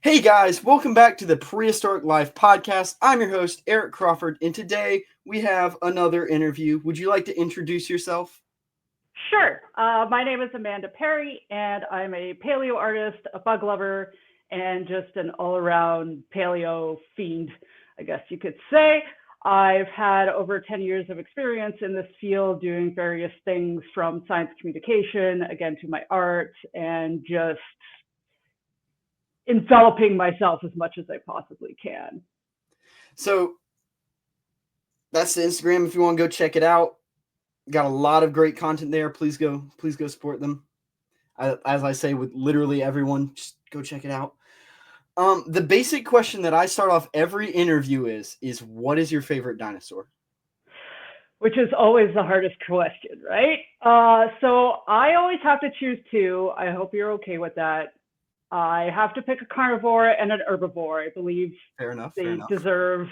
Hey guys, welcome back to the Prehistoric Life Podcast. I'm your host, Eric Crawford, and today we have another interview. Would you like to introduce yourself? Sure. My name is Amanda Perry, and I'm a paleo artist, a bug lover, and just an all around paleo fiend, I guess you could say. I've had over 10 years of experience in this field doing various things from science communication, again, to my art, and just enveloping myself as much as I possibly can. So that's the Instagram if you want to go check it out. Got a lot of great content there. Please go support them. As I say with literally everyone, just go check it out. The basic question that I start off every interview is what is your favorite dinosaur? Which is always the hardest question, right? So I always have to choose two. I hope you're okay with that. I have to pick a carnivore and an herbivore. I believe Fair enough. they deserve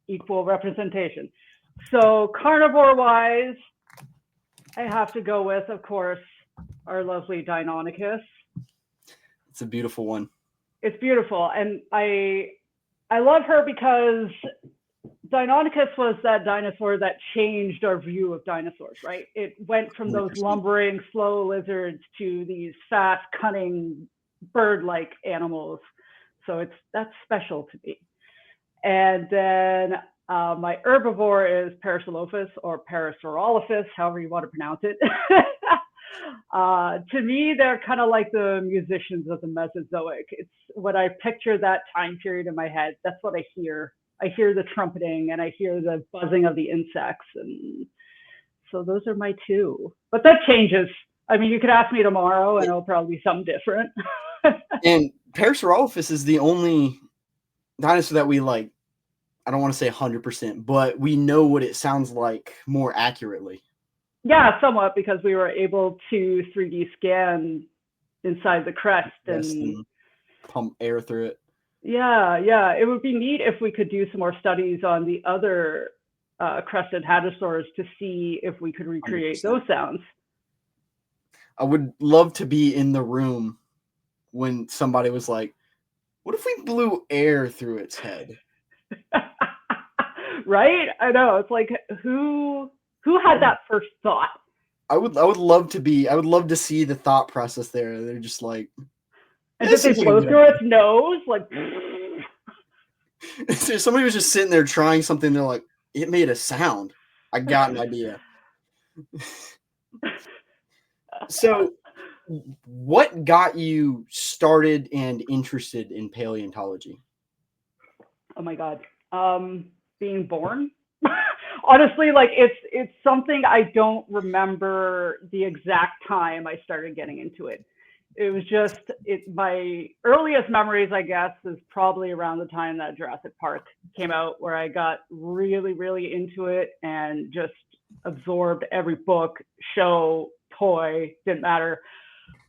equal representation. So carnivore-wise, I have to go with, of course, our lovely Deinonychus. It's a beautiful one. It's beautiful, and I love her because Deinonychus was that dinosaur that changed our view of dinosaurs, right? It went from those 100%. lumbering, slow lizards to these fast, cunning, bird-like animals. So that's special to me. And then my herbivore is Parasaurolophus or Parasaurolophus, however you want to pronounce it. To me, they're kind of like the musicians of the Mesozoic. It's when I picture that time period in my head, that's what I hear. I hear the trumpeting and I hear the buzzing of the insects. And so those are my two. But that changes. I mean, you could ask me tomorrow and it'll probably be something different. And Parasaurolophus is the only dinosaur that we like. I don't want to say 100%, but we know what it sounds like more accurately. Yeah, somewhat, because we were able to 3D scan inside the crest and pump air through it. Yeah. It would be neat if we could do some more studies on the other crested hadrosaurs to see if we could recreate 100%. those sounds. I would love to be in the room when somebody was like, what if we blew air through its head? Right? I know. It's like, who had that first thought? I would love to see the thought process there. They're just like, and did they blow through its nose? Like, somebody was just sitting there trying something. They're like, it made a sound. I got an idea. So, what got you started and interested in paleontology? Oh my God. Being born. Honestly, like it's something I don't remember the exact time I started getting into it. It was just my earliest memories, I guess, is probably around the time that Jurassic Park came out, where I got really, really into it and just absorbed every book, show, toy, didn't matter.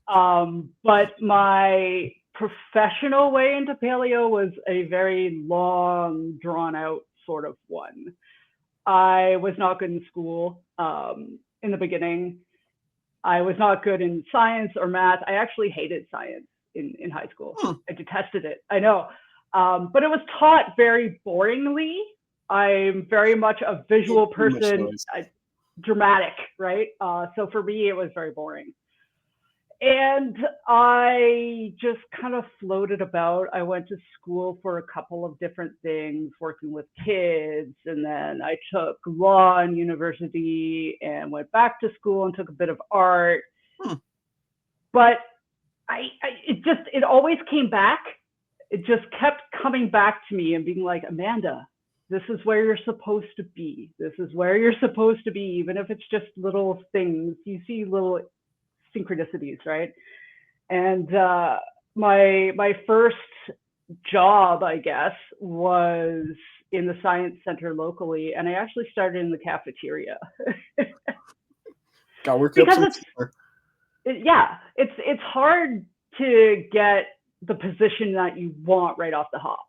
But my professional way into paleo was a very long, drawn out sort of one. I was not good in school in the beginning. I was not good in science or math. I actually hated science in high school. I detested it. I know. But it was taught very boringly. I'm very much a visual person, dramatic, right? So for me, it was very boring. And I just kind of floated about. I went to school for a couple of different things, working with kids, and then I took law in university and went back to school and took a bit of art. But it always came back. It just kept coming back to me and being like, Amanda, this is where you're supposed to be. This is where you're supposed to be, even if it's just little things. You see little synchronicities, right? And my first job, I guess, was in the science center locally, and I actually started in the cafeteria. Got worked up some it's hard to get the position that you want right off the hop.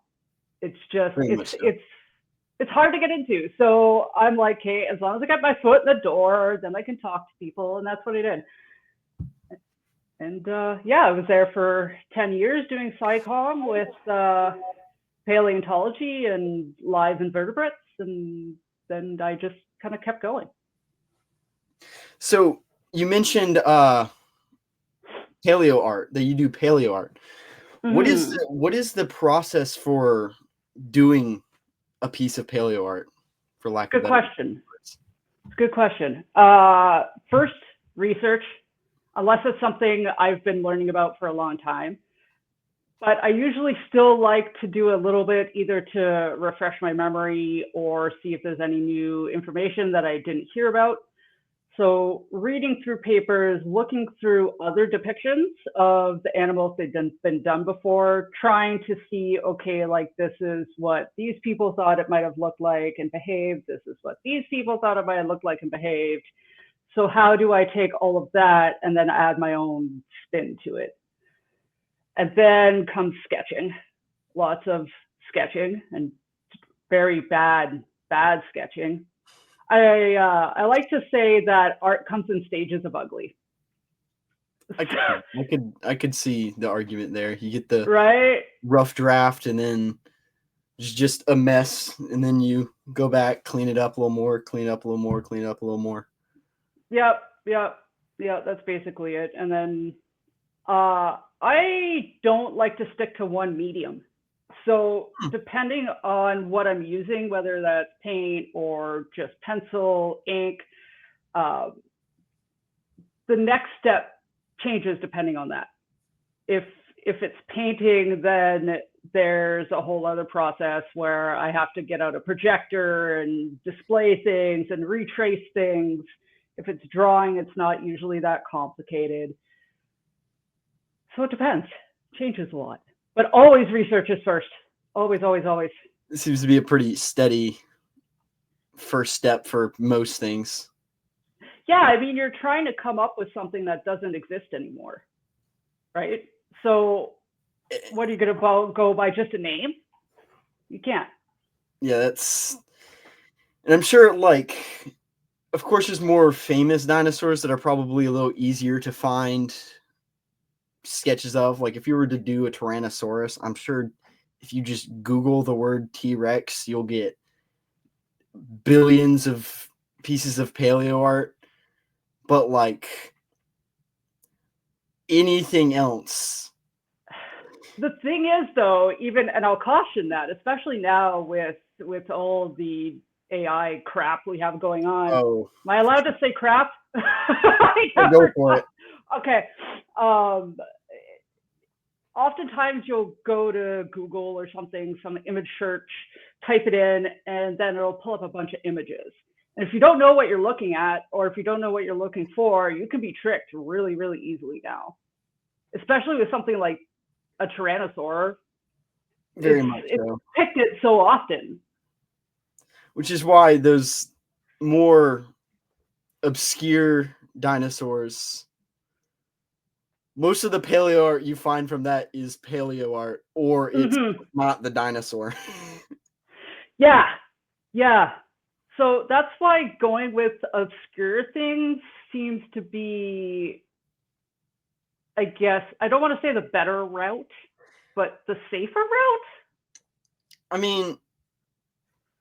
It's just it's hard to get into. So I'm like, hey, as long as I got my foot in the door, then I can talk to people, and that's what I did. And I was there for 10 years doing SciComm with paleontology and live invertebrates, and then I just kind of kept going. So you mentioned paleo art, that you do paleo art. Mm-hmm. What is the process for doing a piece of paleo art, for lack of Good better question. words? Good question. First, research, unless it's something I've been learning about for a long time. But I usually still like to do a little bit either to refresh my memory or see if there's any new information that I didn't hear about. So reading through papers, looking through other depictions of the animals that have been done before, trying to see, okay, like this is what these people thought it might have looked like and behaved. This is what these people thought it might have looked like and behaved. So how do I take all of that and then add my own spin to it? And then comes sketching, lots of sketching and very bad sketching. I like to say that art comes in stages of ugly. I could see the argument there. You get the Right? rough draft, and then just a mess, and then you go back, clean it up a little more, clean it up a little more, clean it up a little more. Yep. That's basically it. And then I don't like to stick to one medium. So depending on what I'm using, whether that's paint or just pencil, ink, the next step changes depending on that. If it's painting, then there's a whole other process where I have to get out a projector and display things and retrace things. If it's drawing, it's not usually that complicated. So it depends. Changes a lot. But always research is first. Always, always, always. It seems to be a pretty steady first step for most things. Yeah, I mean, you're trying to come up with something that doesn't exist anymore, right? So what are you going to go by, just a name? You can't. Yeah, and I'm sure, like, of course, there's more famous dinosaurs that are probably a little easier to find sketches of. Like, if you were to do a Tyrannosaurus, I'm sure if you just Google the word T-Rex, you'll get billions of pieces of paleo art. But like anything else, The thing is, though, even, and I'll caution that, especially now with all the AI crap we have going on. oh, Am I allowed to say crap? go for it. Okay. Oftentimes you'll go to Google or something, some image search, type it in, and then it'll pull up a bunch of images. And if you don't know what you're looking at, or if you don't know what you're looking for, you can be tricked really, really easily now, especially with something like a Tyrannosaur. Very much so. Picked it so often. Which is why those more obscure dinosaurs, most of the paleo art you find from that is paleo art, or it's not the dinosaur. Yeah. So that's why going with obscure things seems to be, I guess, I don't want to say the better route, but the safer route. I mean,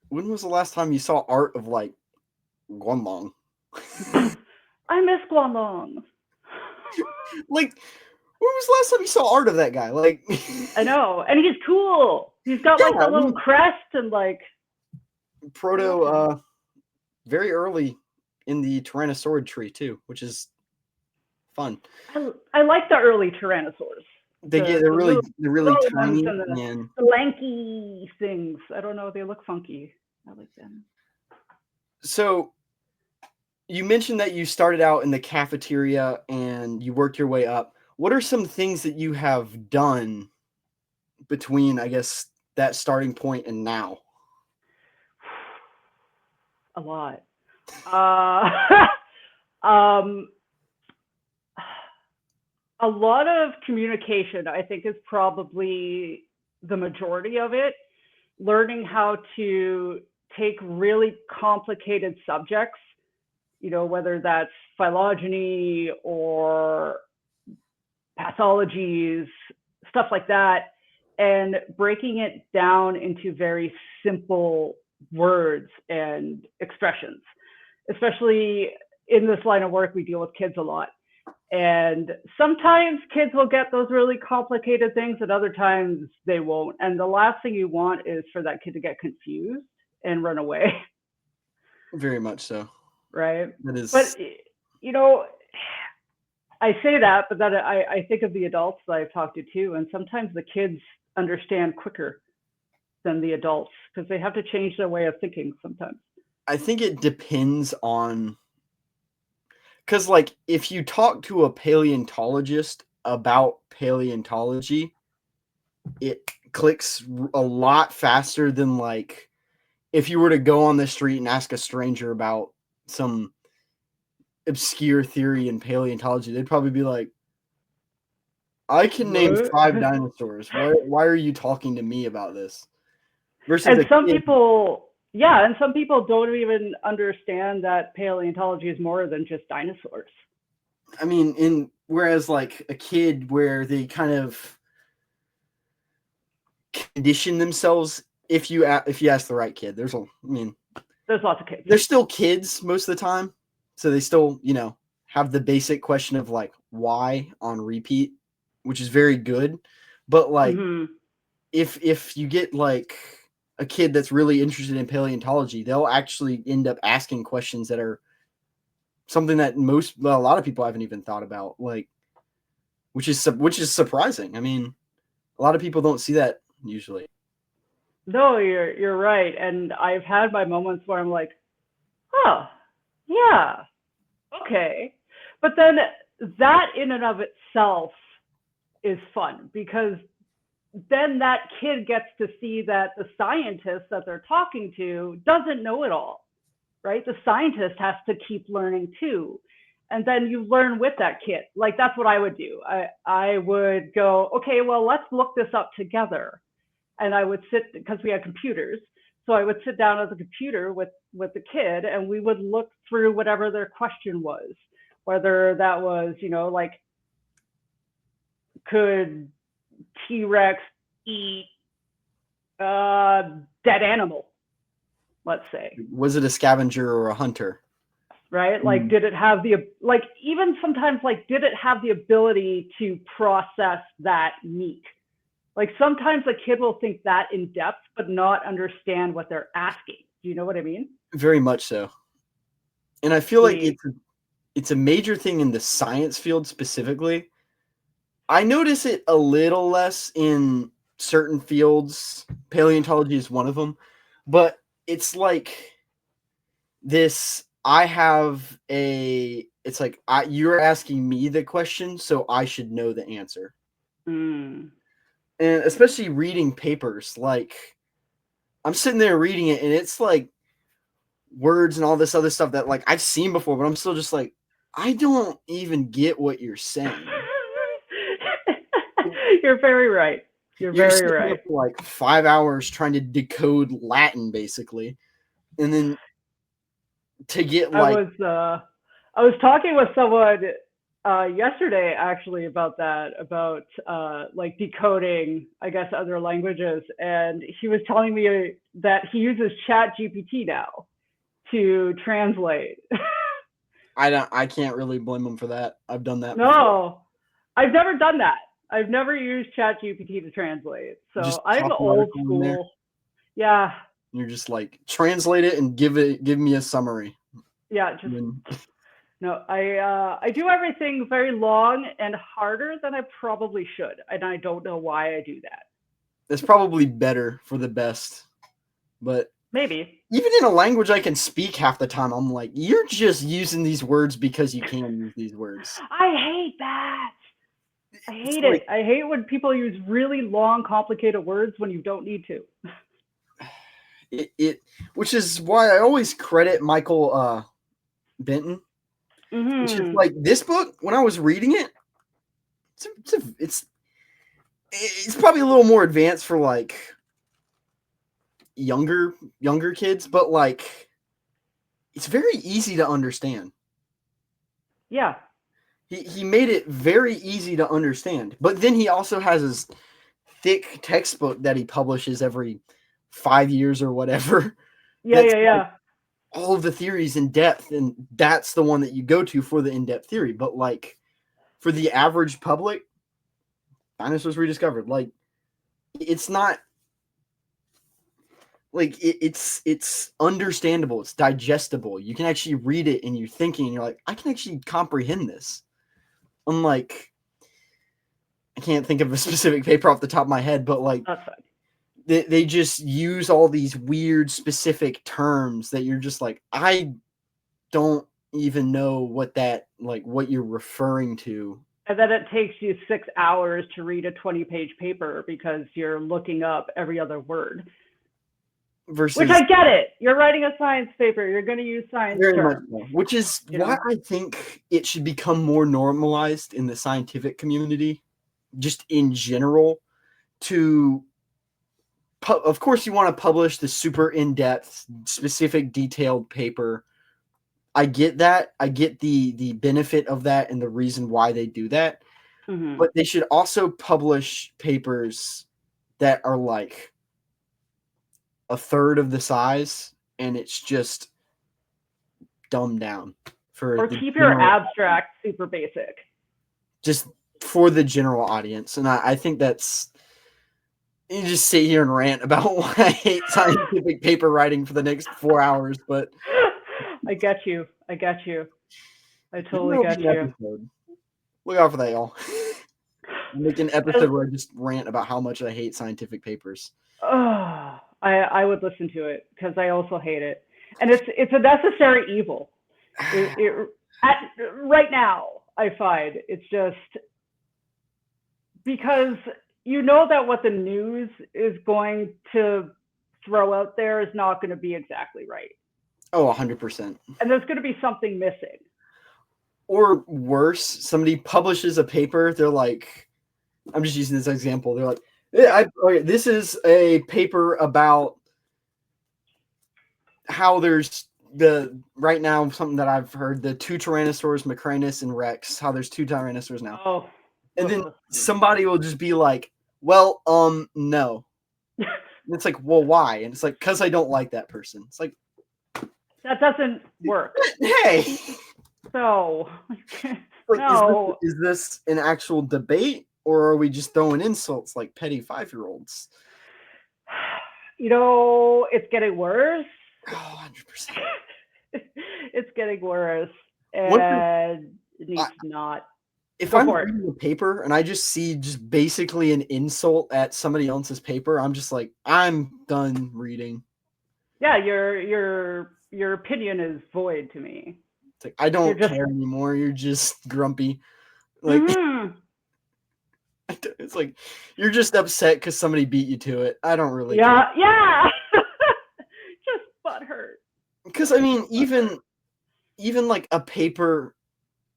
when was the last time you saw art of like Guanlong? I miss Guanlong. Like, when was the last time you saw art of that guy? Like, I know, and he's cool. He's got like a little crest and like very early in the Tyrannosaurid tree too, which is fun. I like the early Tyrannosaurs. They're really tiny and the lanky things. I don't know, they look funky. I like them. So you mentioned that you started out in the cafeteria and you worked your way up. What are some things that you have done between, I guess, that starting point and now? A lot. A lot of communication, I think, is probably the majority of it. Learning how to take really complicated subjects, whether that's phylogeny or pathologies, stuff like that, and breaking it down into very simple words and expressions. Especially in this line of work, we deal with kids a lot. And sometimes kids will get those really complicated things, and other times they won't. And the last thing you want is for that kid to get confused and run away. Very much so. Right. That is. But, you know, I say that, but then I think of the adults that I've talked to too. And sometimes the kids understand quicker than the adults because they have to change their way of thinking sometimes. I think it depends on, because like if you talk to a paleontologist about paleontology, it clicks a lot faster than like if you were to go on the street and ask a stranger about some obscure theory in paleontology. They'd probably be like, I can name 5 dinosaurs. Why are you talking to me about this? Versus and some people, and some people don't even understand that paleontology is more than just dinosaurs. I mean, whereas like a kid where they kind of condition themselves, if you ask the right kid, there's lots of kids. They're still kids most of the time, so they still, have the basic question of like why on repeat, which is very good. But like, if you get like a kid that's really interested in paleontology, they'll actually end up asking questions that are something that a lot of people haven't even thought about, like, which is surprising. I mean, a lot of people don't see that usually. No, you're right. And I've had my moments where I'm like, oh, yeah, okay. But then that in and of itself is fun because then that kid gets to see that the scientist that they're talking to doesn't know it all, right? The scientist has to keep learning too. And then you learn with that kid. Like, that's what I would do. I would go, okay, well, let's look this up together. And I would sit, because we had computers, so I would sit down at the computer with the kid and we would look through whatever their question was, whether that was, like, could T-Rex eat dead animal, let's say. Was it a scavenger or a hunter? Right? Like, did it have even sometimes, like, did it have the ability to process that meat? Like, sometimes a kid will think that in depth, but not understand what they're asking. Do you know what I mean? Very much so. And I feel like it's a major thing in the science field specifically. I notice it a little less in certain fields. Paleontology is one of them. But it's like this, it's like you're asking me the question, so I should know the answer. And especially reading papers, like I'm sitting there reading it and it's like words and all this other stuff that like I've seen before, but I'm still just like, I don't even get what you're saying. You're very right. You're very right. For like 5 hours trying to decode Latin basically. And then to get like I was talking with someone yesterday actually about that, about like decoding, I guess, other languages, and he was telling me that he uses ChatGPT now to translate. I can't really blame him for that. I've done that No, before. I've never done that. I've never used ChatGPT to translate. So I'm old school. Yeah. You're just like, translate it and give me a summary. Yeah, no, I do everything very long and harder than I probably should, and I don't know why I do that. That's probably better for the best, but maybe even in a language I can speak half the time, I'm like, you're just using these words because you can use these words. I hate that. I hate it. I hate when people use really long, complicated words when you don't need to. Which is why I always credit Michael Benton. Which is like this book, when I was reading it, it's probably a little more advanced for like younger kids, but like it's very easy to understand. Yeah. He made it very easy to understand. But then he also has his thick textbook that he publishes every 5 years or whatever. Yeah, That's yeah, like yeah. all of the theories in depth, and that's the one that you go to for the in-depth theory. But like for the average public, dinosaurs rediscovered. Like it's not like it's understandable, it's digestible. You can actually read it and you're thinking, and you're like, I can actually comprehend this. Unlike I can't think of a specific paper off the top of my head, but like That's fine. they just use all these weird specific terms that you're just like, I don't even know what that like what you're referring to. And then it takes you 6 hours to read a 20-page paper because you're looking up every other word. Versus, which I get it. You're writing a science paper. You're going to use science very much terms. so. Which is why I think it should become more normalized in the scientific community, just in general. Of course, you want to publish the super in-depth, specific, detailed paper. I get that. I get the benefit of that and the reason why they do that. Mm-hmm. But they should also publish papers that are like a third of the size, and it's just dumbed down for Or the keep your general, abstract super basic. just for the general audience. And I think that's you just sit here and rant about why I hate scientific paper writing for the next 4 hours, but I get you. I totally there'll get be an you. episode. Look out for that, y'all. I'll make an episode where I just rant about how much I hate scientific papers. Oh, I would listen to it because I also hate it, and it's a necessary evil. Right now, I find it's just because you know that what the news is going to throw out there is not going to be exactly right. Oh, 100%. And there's going to be something missing. Or worse, somebody publishes a paper, they're like, I'm just using this example, they're like, okay, this is a paper about how there's right now something that I've heard, the two tyrannosaurs, Macrinus and Rex, how there's two tyrannosaurs now. Oh. And then somebody will just be like, well, no. And it's like, well, why? And it's like, because I don't like that person. It's like, that doesn't work. Hey. So, like, no. Is this an actual debate, or are we just throwing insults like petty 5-year-olds? You know, it's getting worse. Oh, 100%. It's getting worse, and it needs not. If I'm reading a paper and I just see just basically an insult at somebody else's paper, I'm just like, I'm done reading. Yeah, your opinion is void to me. It's like, I don't care anymore. You're just grumpy. Like, it's like you're just upset because somebody beat you to it. I don't really care. Yeah. Just butthurt. Because I mean, even like a paper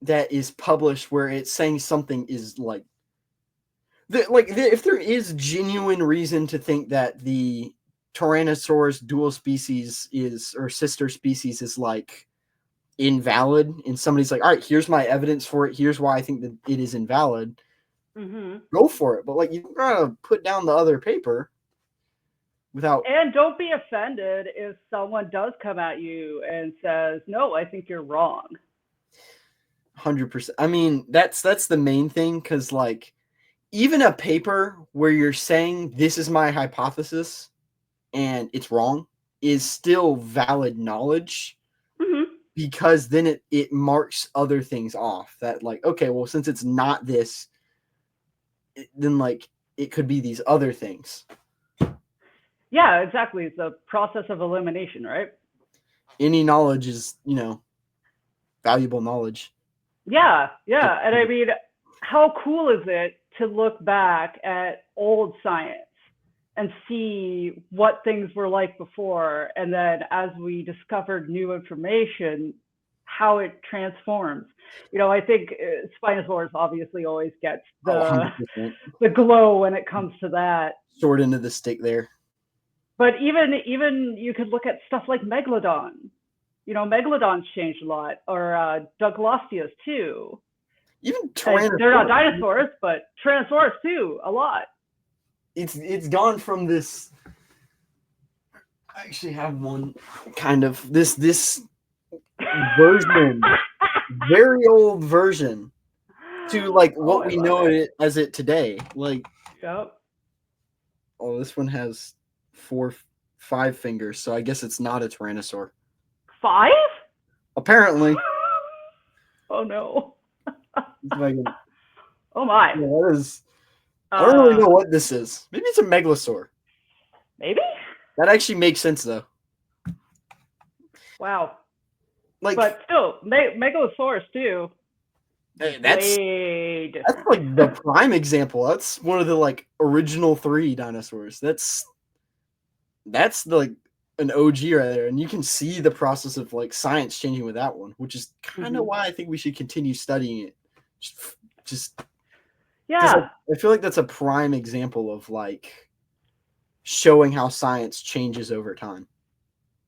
that is published where it's saying something is like if there is genuine reason to think that the Tyrannosaurus dual species or sister species is like invalid, and somebody's like, all right, here's my evidence for it, here's why I think that it is invalid, go for it. But like, you gotta put down the other paper without. And don't be offended if someone does come at you and says, no, I think you're wrong. 100%. I mean, that's the main thing, because like even a paper where you're saying this is my hypothesis and it's wrong is still valid knowledge, because then it marks other things off that like, okay, well, since it's not this, then like it could be these other things. Yeah, exactly. It's a process of elimination, right? Any knowledge is, valuable knowledge. Yeah. And I mean, how cool is it to look back at old science and see what things were like before, and then as we discovered new information, how it transforms. I think Spinosaurus obviously always gets the glow when it comes to that. Sword into the stick there. But even you could look at stuff like Megalodon. Megalodon's changed a lot, or Douglastias too. Even They're not Tyrannosaurus. dinosaurs, but Tyrannosaurus too, a lot. It's gone from this. I actually have one kind of this version, very old version, to like what I we love know it. it as it today. Like, Yep. oh, this one has 5 fingers, so I guess it's not a tyrannosaur. 5? Apparently, Oh no. if I can, Oh my. yeah, that is. I don't really know what this is. Maybe it's a megalosaur. Maybe? That actually makes sense though. Wow. Like, But still, Megalosaurus too. that's Way that's different. like the prime example. That's one of the like original 3 dinosaurs. That's like an OG right there, and you can see the process of like science changing with that one, which is kind of why I think we should continue studying it. Just Yeah. I feel like that's a prime example of like showing how science changes over time.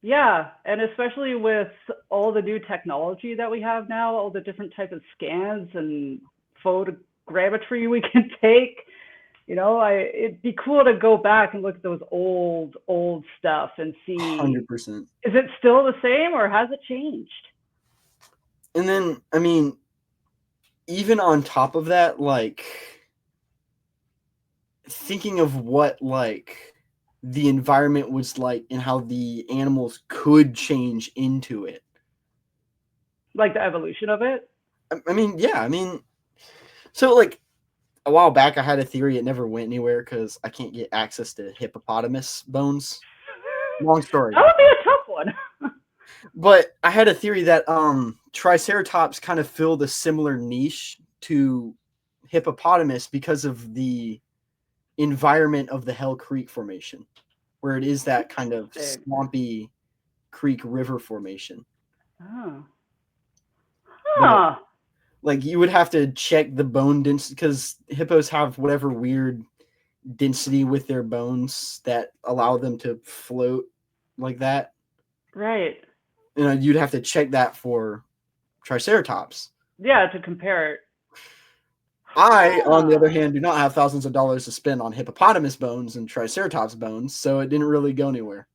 Yeah, and especially with all the new technology that we have now, all the different type of scans and photogrammetry we can take, it'd be cool to go back and look at those old stuff and see, 100%. is it still the same or has it changed? And then, I mean, even on top of that, like thinking of what like the environment was like and how the animals could change into it. Like the evolution of it? I mean, yeah, I mean, so like a while back, I had a theory. It never went anywhere because I can't get access to hippopotamus bones. Long story. That would be a tough one. But I had a theory that Triceratops kind of filled a similar niche to hippopotamus because of the environment of the Hell Creek Formation, where it is that kind of swampy creek river formation. Oh. Huh. Like you would have to check the bone density because hippos have whatever weird density with their bones that allow them to float like that. Right. You'd have to check that for Triceratops. Yeah, to compare it. I, on the other hand, do not have thousands of dollars to spend on hippopotamus bones and Triceratops bones, so it didn't really go anywhere.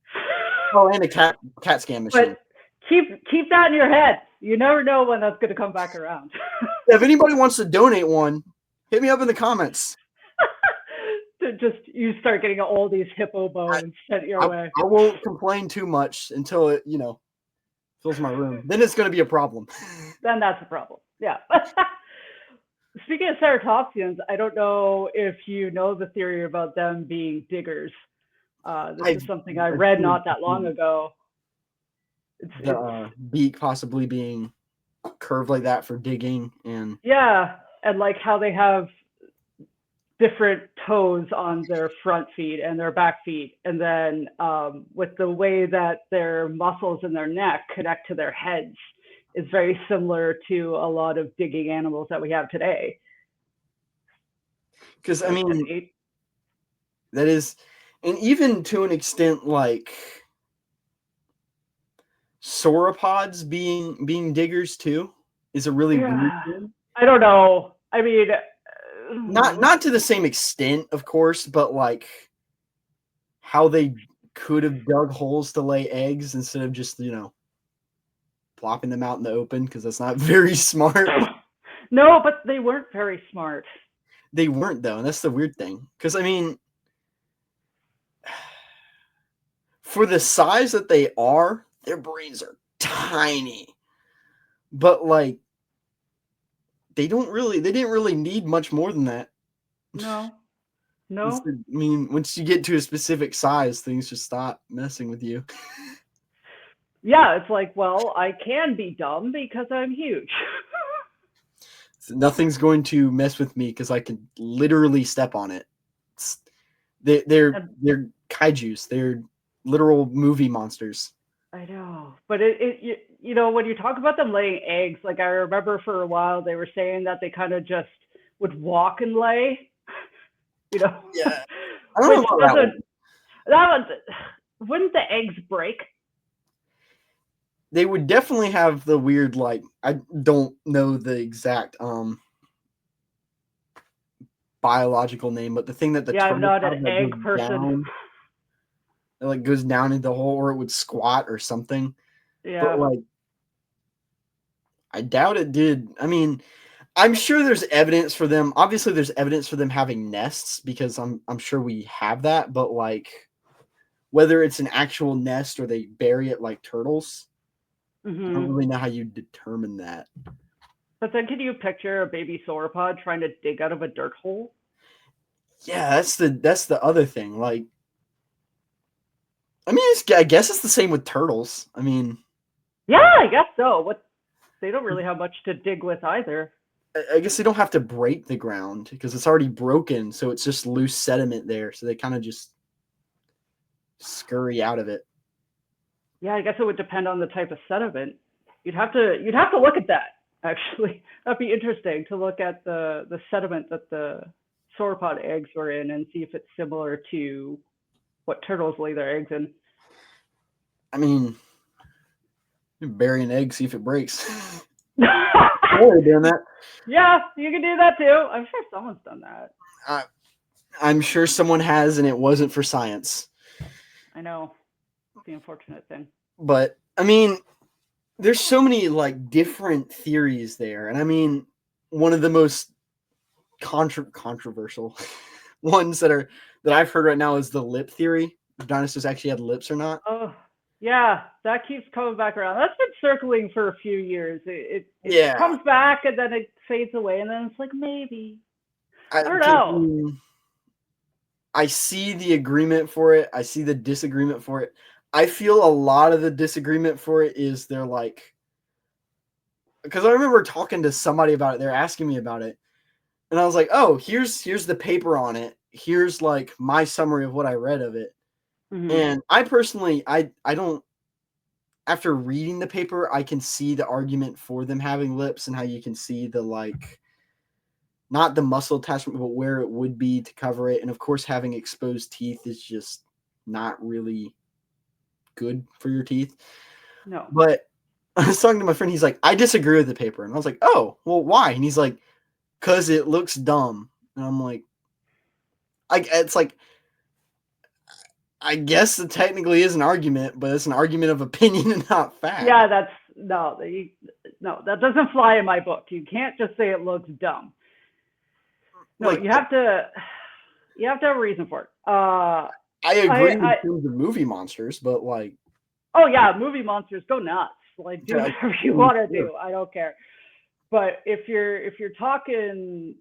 Oh, and a cat scan machine. But keep that in your head. You never know when that's going to come back around. If anybody wants to donate one, hit me up in the comments. You start getting all these hippo bones sent your way. I won't complain too much until it, fills my room. Then it's going to be a problem. Then that's a problem. Yeah. Speaking of ceratopsians, I don't know if you know the theory about them being diggers. This is something I read not that long ago. The beak possibly being curved like that for digging and like how they have different toes on their front feet and their back feet, and then with the way that their muscles in their neck connect to their heads is very similar to a lot of digging animals that we have today. Because I mean, that is, and even to an extent, like sauropods being diggers too is a really weird thing. I don't know. I mean, not to the same extent, of course, but like how they could have dug holes to lay eggs instead of just plopping them out in the open, because that's not very smart. No, but they weren't very smart. They weren't, though, and that's the weird thing. Because I mean, for the size that they are, their brains are tiny. But like, they didn't really need much more than that. No. I mean, once you get to a specific size, things just stop messing with you. Yeah, it's like, well, I can be dumb because I'm huge. So nothing's going to mess with me because I can literally step on it. They're kaijus. They're literal movie monsters. I know, but when you talk about them laying eggs, like I remember for a while they were saying that they kind of just would walk and lay. Yeah. I don't know about that one. Wouldn't the eggs break? They would definitely have the weird, like, I don't know the exact biological name, but the thing that the Yeah, I'm turtle not has an that goes egg person. down, it like goes down into the hole, or it would squat or something. But Yeah. like, I doubt it did. I mean, I'm sure there's evidence for them. Obviously, there's evidence for them having nests because I'm sure we have that. But like, whether it's an actual nest or they bury it like turtles, I don't Hmm. really know how you determine that. But then can you picture a baby sauropod trying to dig out of a dirt hole? Yeah, that's the other thing. Like, I mean, I guess it's the same with turtles. I mean, Yeah, I guess so. What they don't really have much to dig with either. I guess they don't have to break the ground because it's already broken, so it's just loose sediment there. So they kind of just scurry out of it. Yeah, I guess it would depend on the type of sediment. You'd have to look at that actually. That'd be interesting to look at the sediment that the sauropod eggs were in and see if it's similar to what turtles lay their eggs in. I mean, you bury an egg, see if it breaks. Yeah, Oh, doing that. you can do that too. I'm sure someone's done that. I, I'm sure someone has, and it wasn't for science. I know. It's the unfortunate thing. But I mean, there's so many like different theories there, and I mean, one of the most controversial ones that I've heard right now is the lip theory. If dinosaurs actually had lips or not. Oh, yeah, that keeps coming back around. That's been circling for a few years. It Yeah, comes back and then it fades away, and then it's like maybe. I, I don't know. I see the agreement for it. I see the disagreement for it. I feel a lot of the disagreement for it is they're like, because I remember talking to somebody about it. They're asking me about it, and I was like, "Oh, here's the paper on it. Here's like my summary of what I read of it." Hmm. And I personally, I don't. After reading the paper, I can see the argument for them having lips and how you can see the like, not the muscle attachment, but where it would be to cover it. And of course, having exposed teeth is just not really good for your teeth. No. But I was talking to my friend. He's like, I disagree with the paper. And I was like, oh, well, why? And he's like, because it looks dumb. And I'm like, it's like, I guess it technically is an argument, but it's an argument of opinion and not fact. Yeah, that's no, that doesn't fly in my book. You can't just say it looks dumb. No, Like, you have to have a reason for it. I agree in I terms of movie monsters, but like, oh yeah, movie monsters go nuts. Like do yeah, whatever you want to do. I don't care. But if you're talking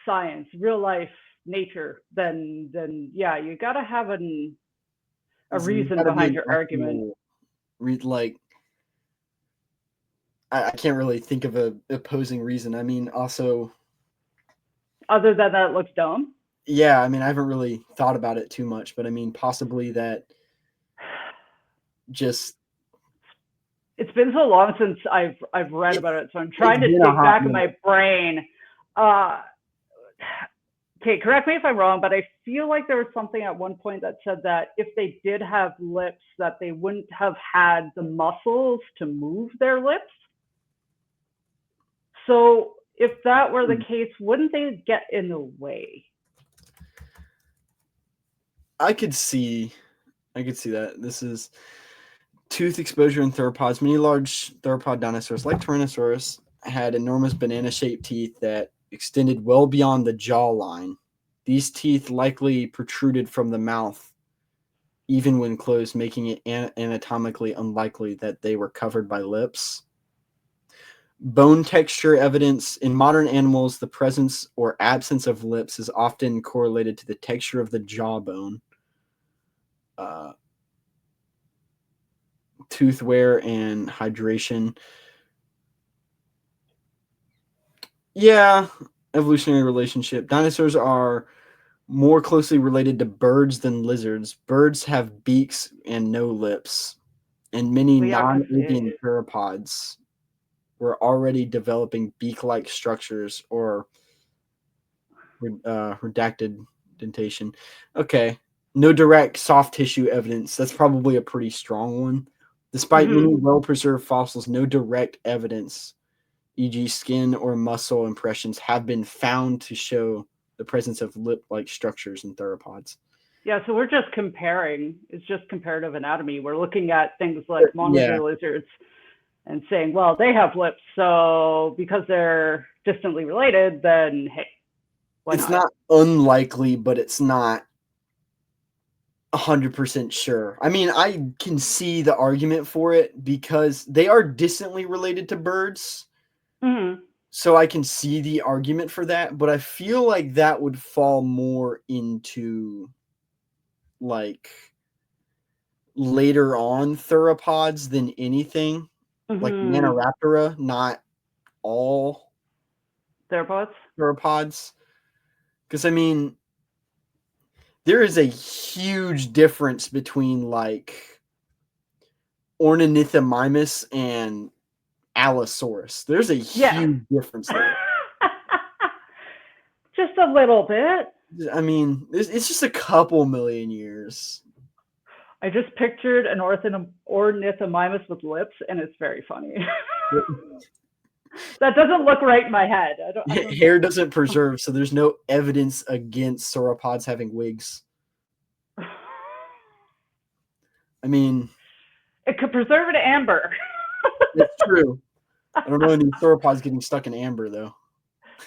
science, real life, nature, then yeah, you got to have a there's reason gotta be behind an your argument. actual like, I can't really think of a opposing reason. I mean, also, Other than that, it looks dumb. yeah, I mean, I haven't really thought about it too much, but I mean, possibly that just It's been so long since I've read about it, so I'm trying it's to been a dig hot back in minute. my brain. Uh, okay, correct me if I'm wrong, but I feel like there was something at one point that said that if they did have lips, that they wouldn't have had the muscles to move their lips. So if that were the case, wouldn't they get in the way? I could see that. This is tooth exposure in theropods. Many large theropod dinosaurs, like Tyrannosaurus, had enormous banana-shaped teeth that extended well beyond the jawline. These teeth likely protruded from the mouth, even when closed, making it anatomically unlikely that they were covered by lips. Bone texture evidence in modern animals, the presence or absence of lips is often correlated to the texture of the jawbone. Uh, Tooth wear and hydration. Yeah, evolutionary relationship. Dinosaurs are more closely related to birds than lizards. Birds have beaks and no lips, and many Well, yeah, because non-avian theropods were already developing beak-like structures or redacted dentation. Okay, no direct soft tissue evidence. That's probably a pretty strong one. Despite many well-preserved fossils, no direct evidence, e.g., skin or muscle impressions, have been found to show the presence of lip-like structures in theropods. Yeah, so we're just comparing. It's just comparative anatomy. We're looking at things like monitor lizards and saying, well, they have lips, so because they're distantly related, then hey, why it's not unlikely, but it's not 100% sure. I mean, I can see the argument for it because they are distantly related to birds. Mm-hmm. So I can see the argument for that, but I feel like that would fall more into like later on theropods than anything. Like Maniraptora, not all theropods. Because I mean, there is a huge difference between like Ornithomimus and Allosaurus. There's a huge difference there. Just a little bit. I mean, it's just a couple million years. I just pictured an Ornithomimus with lips, and it's very funny. That doesn't look right in my head. Hair doesn't preserve, so there's no evidence against sauropods having wigs. I mean, it could preserve it in amber. It's true. I don't know any sauropods getting stuck in amber, though.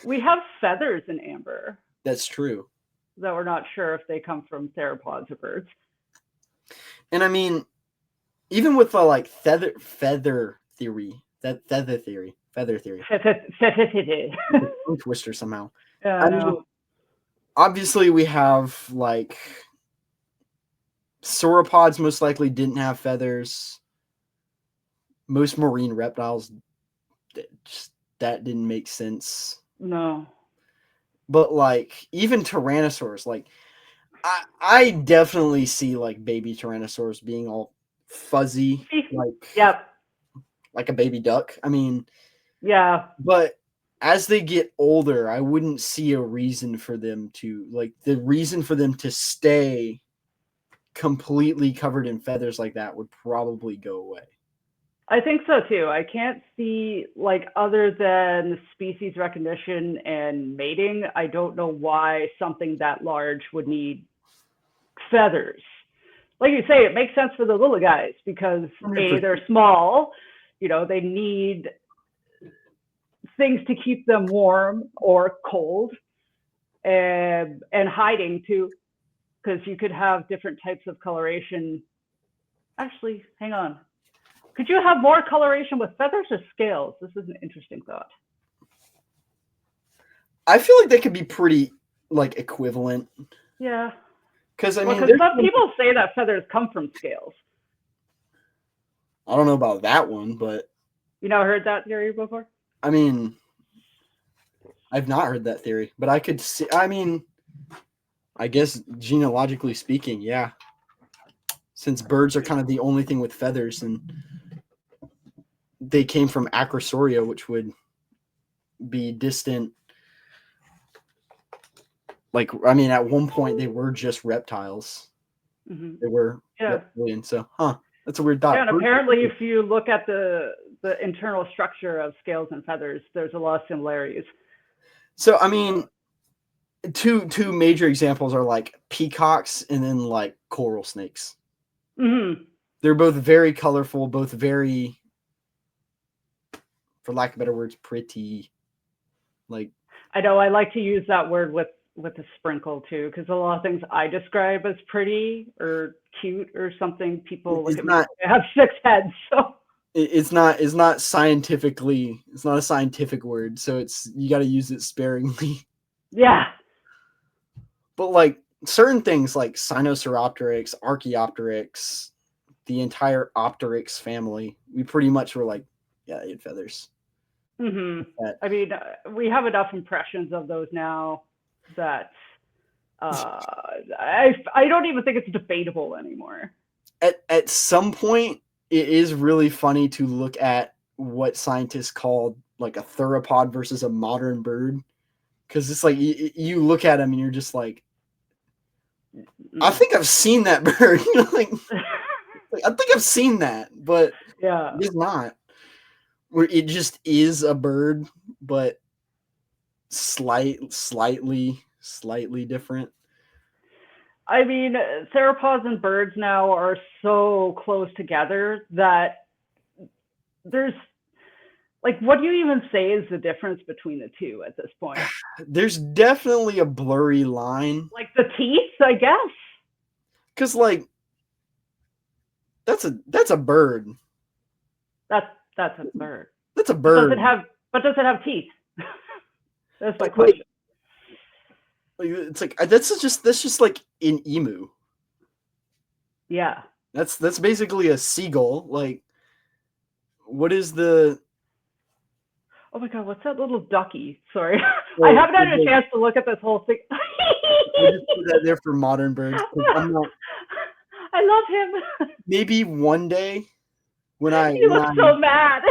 We have feathers in amber. That's true. Though we're not sure if they come from theropods or birds. And I mean, even with the like feather theory, feather theory, tongue twister somehow. I mean, obviously we have like sauropods most likely didn't have feathers. Most marine reptiles, that didn't make sense. No. But like even tyrannosaurs, like I definitely see like baby tyrannosaurs being all fuzzy, like a baby duck. I mean, but as they get older, I wouldn't see a reason for them to stay completely covered in feathers like that would probably go away. I think so too. I can't see, like, other than species recognition and mating, I don't know why something that large would need feathers. Like you say, it makes sense for the little guys because they're small, they need things to keep them warm or cold, and hiding too, because you could have different types of coloration. Actually, hang on. Could you have more coloration with feathers or scales? This is an interesting thought. I feel like they could be pretty like equivalent. Yeah. Because some people say that feathers come from scales. I don't know about that one, but you never heard that theory before? I mean, I've not heard that theory, but I could see. I mean, I guess genealogically speaking, yeah. Since birds are kind of the only thing with feathers, and they came from Acrosauria, which would be distant. Like, I mean, at one point they were just reptiles. Mm-hmm. They were reptilian. So, that's a weird thought. Yeah, and apparently, if you look at the internal structure of scales and feathers, there's a lot of similarities. So, I mean, two major examples are like peacocks and then like coral snakes. Mm-hmm. They're both very colorful, both very, for lack of better words, pretty. Like, I know I like to use that word with a sprinkle too, because a lot of things I describe as pretty or cute or something, people look at me, I have 6 heads, so it's not a scientific word, so you got to use it sparingly. Yeah. But like certain things like Sinosauropteryx, Archaeopteryx, the entire Opteryx family, we pretty much were like, yeah, they had feathers. Mm-hmm. I mean, we have enough impressions of those now that I don't even think it's debatable anymore. At some point, it is really funny to look at what scientists call like a theropod versus a modern bird, because it's like you look at them and you're just like, I think I've seen that bird. Like I think I've seen that, but yeah, it's not. Where it just is a bird, but slightly slightly different. I mean, theropods and birds now are so close together that there's like, what do you even say is the difference between the two at this point? There's definitely a blurry line. Like the teeth, I guess. Because, like, that's a bird. That's a bird. That's a bird. Does it have teeth? That's my Like, question. It's like that's just like an emu. Yeah. That's basically a seagull. Like, what is the? Oh my god, what's that little ducky? Sorry, I haven't had a chance to look at this whole thing. I just put that there for modern birds. I love him. Maybe one day when You look so mad.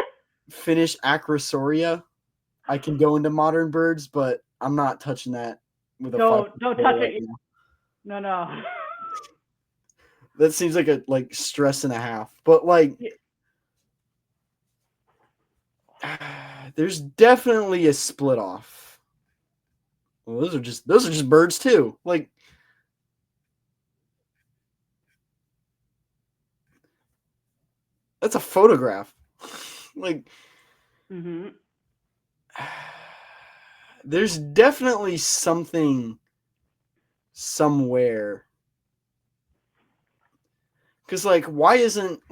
Finish Acrosauria, I can go into modern birds, but I'm not touching that with a. Don't touch it. No. That seems like a stress and a half, but like. Yeah. There's definitely a split off. Well, those are just birds too. Like, that's a photograph. Like, there's definitely something somewhere. Because, like, why isn't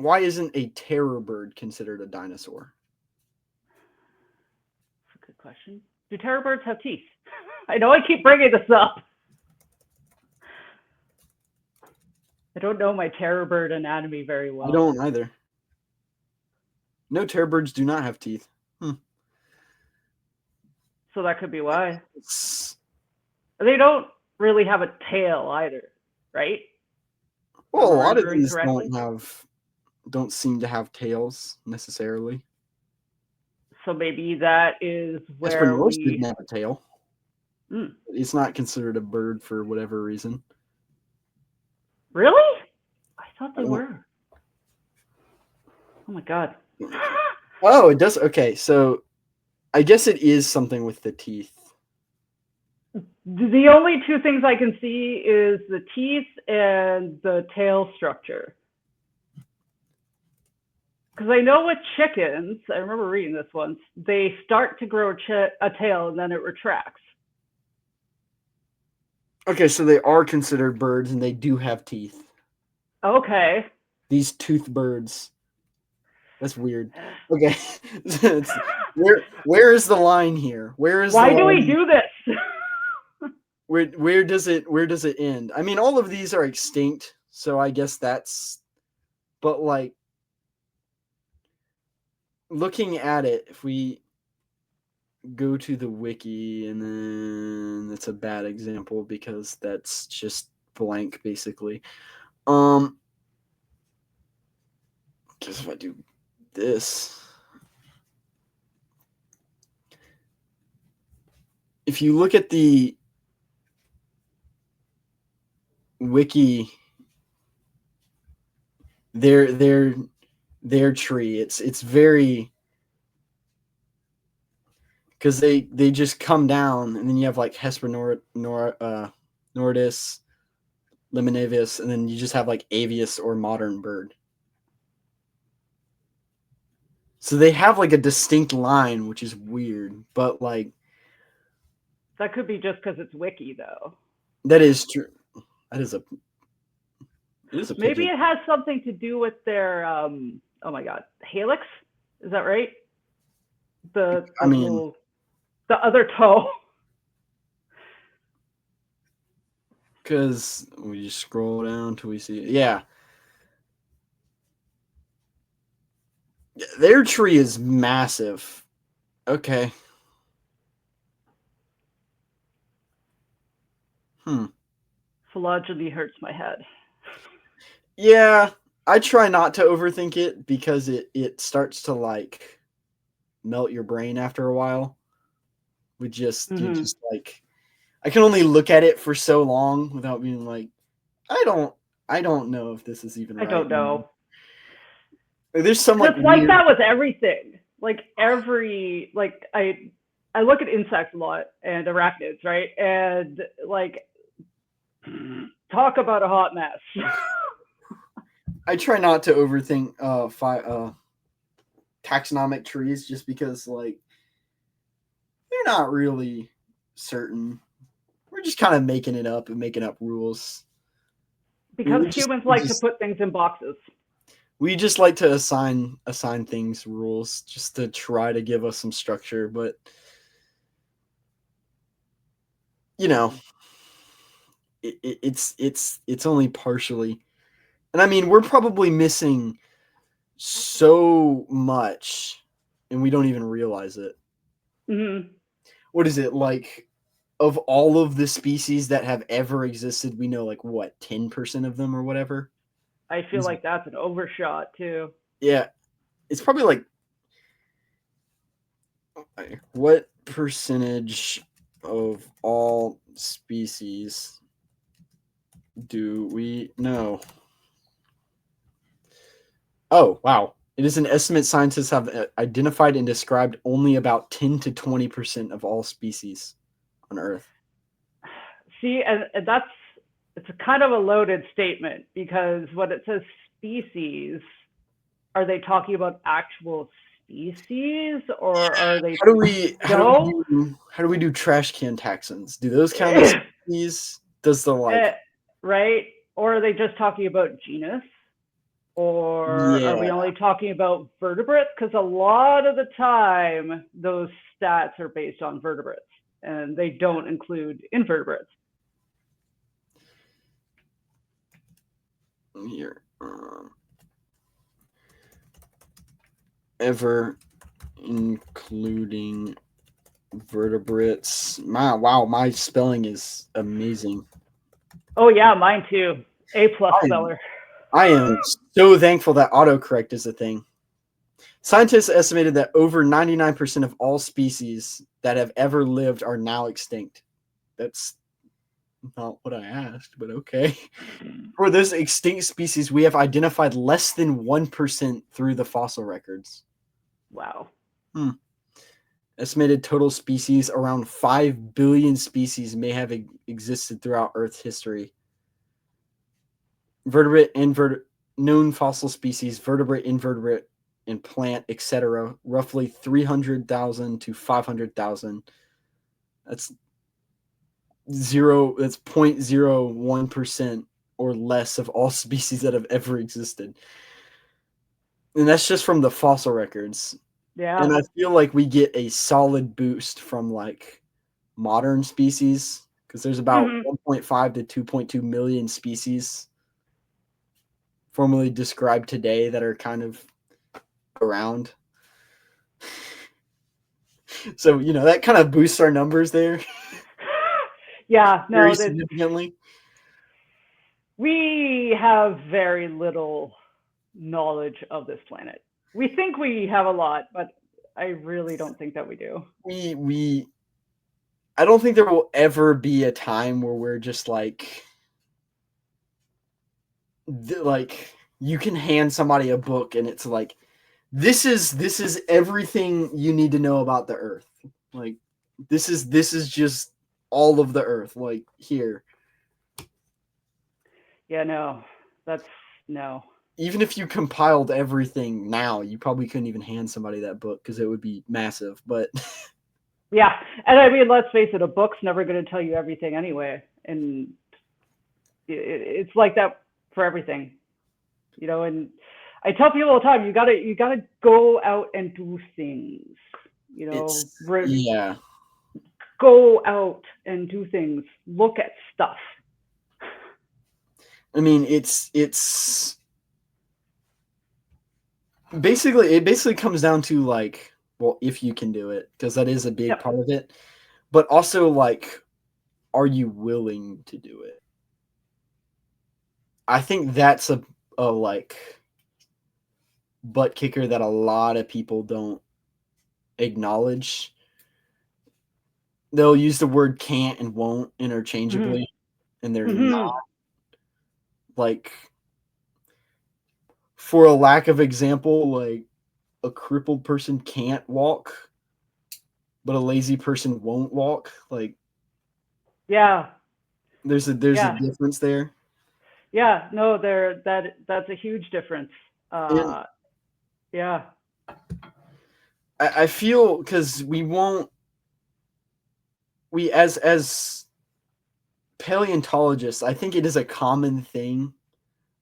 a terror bird considered a dinosaur? Good question. Do terror birds have teeth? I know I keep bringing this up. I don't know my terror bird anatomy very well. I don't either. No, terror birds do not have teeth. So that could be why. They don't really have a tail either, right? Well, a lot of these don't seem to have tails necessarily. So maybe that is where Hesperonychus didn't have a tail. It's not considered a bird for whatever reason. Really? I thought they were. Oh my god. Oh, it does. Okay, so I guess it is something with the teeth. The only two things I can see is the teeth and the tail structure. Because I know with chickens, I remember reading this once, they start to grow a tail and then it retracts. Okay, so they are considered birds and they do have teeth. Okay. These tooth birds. That's weird. Okay. Where is the line here? Why do we do this? Where does it end? I mean, all of these are extinct, so I guess that's, but like, looking at it, if we go to the wiki, and then that's a bad example because that's just blank basically. Just if I do this, if you look at the wiki, their tree, it's very, because they just come down, and then you have like Hesperonychus, Limonivis, and then you just have like Avius or modern bird. So they have like a distinct line, which is weird, but like, that could be just because it's wiki though. That is true. That is a maybe it has something to do with their oh my god, helix, is that right? The other toe. Because we just scroll down till we see it. Yeah. Their tree is massive. Okay. Phylogeny hurts my head. Yeah, I try not to overthink it because it starts to like melt your brain after a while. You just like, I can only look at it for so long without being like, I don't know if this is even right. I don't know. There's some like that with everything. Like I I look at insects a lot and arachnids, right? And like, talk about a hot mess. I try not to overthink taxonomic trees just because like they're not really certain. We're just kind of making it up and making up rules. Because humans like to put things in boxes. We just like to assign things rules just to try to give us some structure, but you know, it's only partially. And I mean, we're probably missing so much and we don't even realize it. Mm-hmm. What is it like? Of all of the species that have ever existed, we know like what 10% of them or whatever. I feel like that's an overshot too. Yeah, it's probably like what percentage of all species do we know? Oh, wow. It is an estimate scientists have identified and described only about 10 to 20% of all species on Earth. See, and it's a kind of a loaded statement because when it says species, are they talking about actual species or are they how do we do trash can taxons? Do those count as species? Does the like right? Or are they just talking about genus? Or are we only talking about vertebrates? Because a lot of the time those stats are based on vertebrates and they don't include invertebrates. Here, ever including vertebrates. My spelling is amazing. Oh yeah, mine too. A+ speller. I am so thankful that autocorrect is a thing. Scientists estimated that over 99% of all species that have ever lived are now extinct. That's not what I asked, but okay. For those extinct species, we have identified less than 1% through the fossil records. Wow. Estimated total species, around 5 billion species may have existed throughout Earth's history. Vertebrate, known fossil species, vertebrate, invertebrate, and plant, etc., roughly 300,000 to 500,000. That's 0.01% or less of all species that have ever existed. And that's just from the fossil records. Yeah. And I feel like we get a solid boost from like modern species because there's about 1.5 to 2.2 million species formally described today that are kind of around. So, that kind of boosts our numbers there. Yeah, no, very significantly. We have very little knowledge of this planet. We think we have a lot, but I really don't think that we do. I don't think there will ever be a time where we're just like you can hand somebody a book and it's like this is everything you need to know about the Earth. Like this is just all of the Earth. Like here. Yeah, no. That's no. Even if you compiled everything now, you probably couldn't even hand somebody that book because it would be massive. But yeah, and I mean, let's face it, a book's never going to tell you everything anyway, and it's like that for everything, And I tell people all the time, you gotta go out and do things, yeah. Go out and do things. Look at stuff. I mean, it's basically comes down to like, well, if you can do it, because that is a big part of it, but also like, are you willing to do it? I think that's a like butt kicker that a lot of people don't acknowledge. They'll use the word can't and won't interchangeably, and they're not. Like, for a lack of example, like a crippled person can't walk, but a lazy person won't walk. Like, Yeah. there's a difference there. Yeah. No, that's a huge difference. And Yeah. I feel because we as paleontologists, I think it is a common thing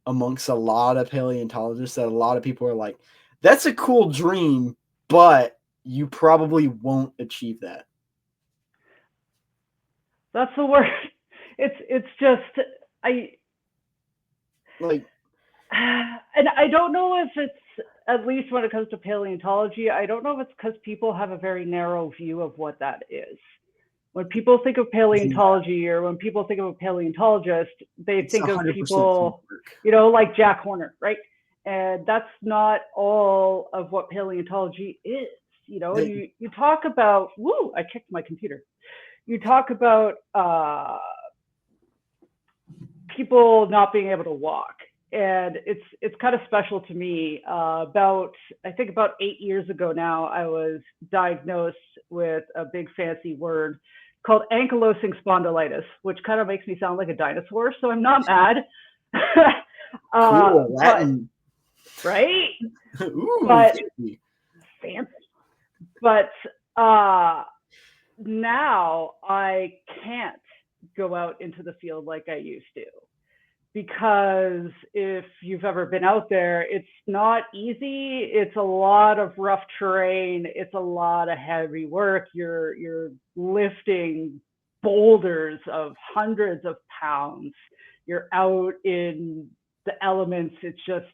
amongst a lot of paleontologists that a lot of people are like, that's a cool dream, but you probably won't achieve that. That's the word. It's just I Like, and I don't know if it's, at least when it comes to paleontology, I don't know if it's because people have a very narrow view of what that is. When people think of paleontology or when people think of a paleontologist, they think of 100% people, like Jack Horner, right? And that's not all of what paleontology is. You talk about, I kicked my computer. You talk about people not being able to walk. And it's kind of special to me. About 8 years ago now, I was diagnosed with a big fancy word called ankylosing spondylitis, which kind of makes me sound like a dinosaur. So I'm not mad. cool, Latin. Right? Ooh, but fancy. But now I can't go out into the field like I used to. Because if you've ever been out there, it's not easy. It's a lot of rough terrain. It's a lot of heavy work. You're lifting boulders of hundreds of pounds. You're out in the elements. It's just,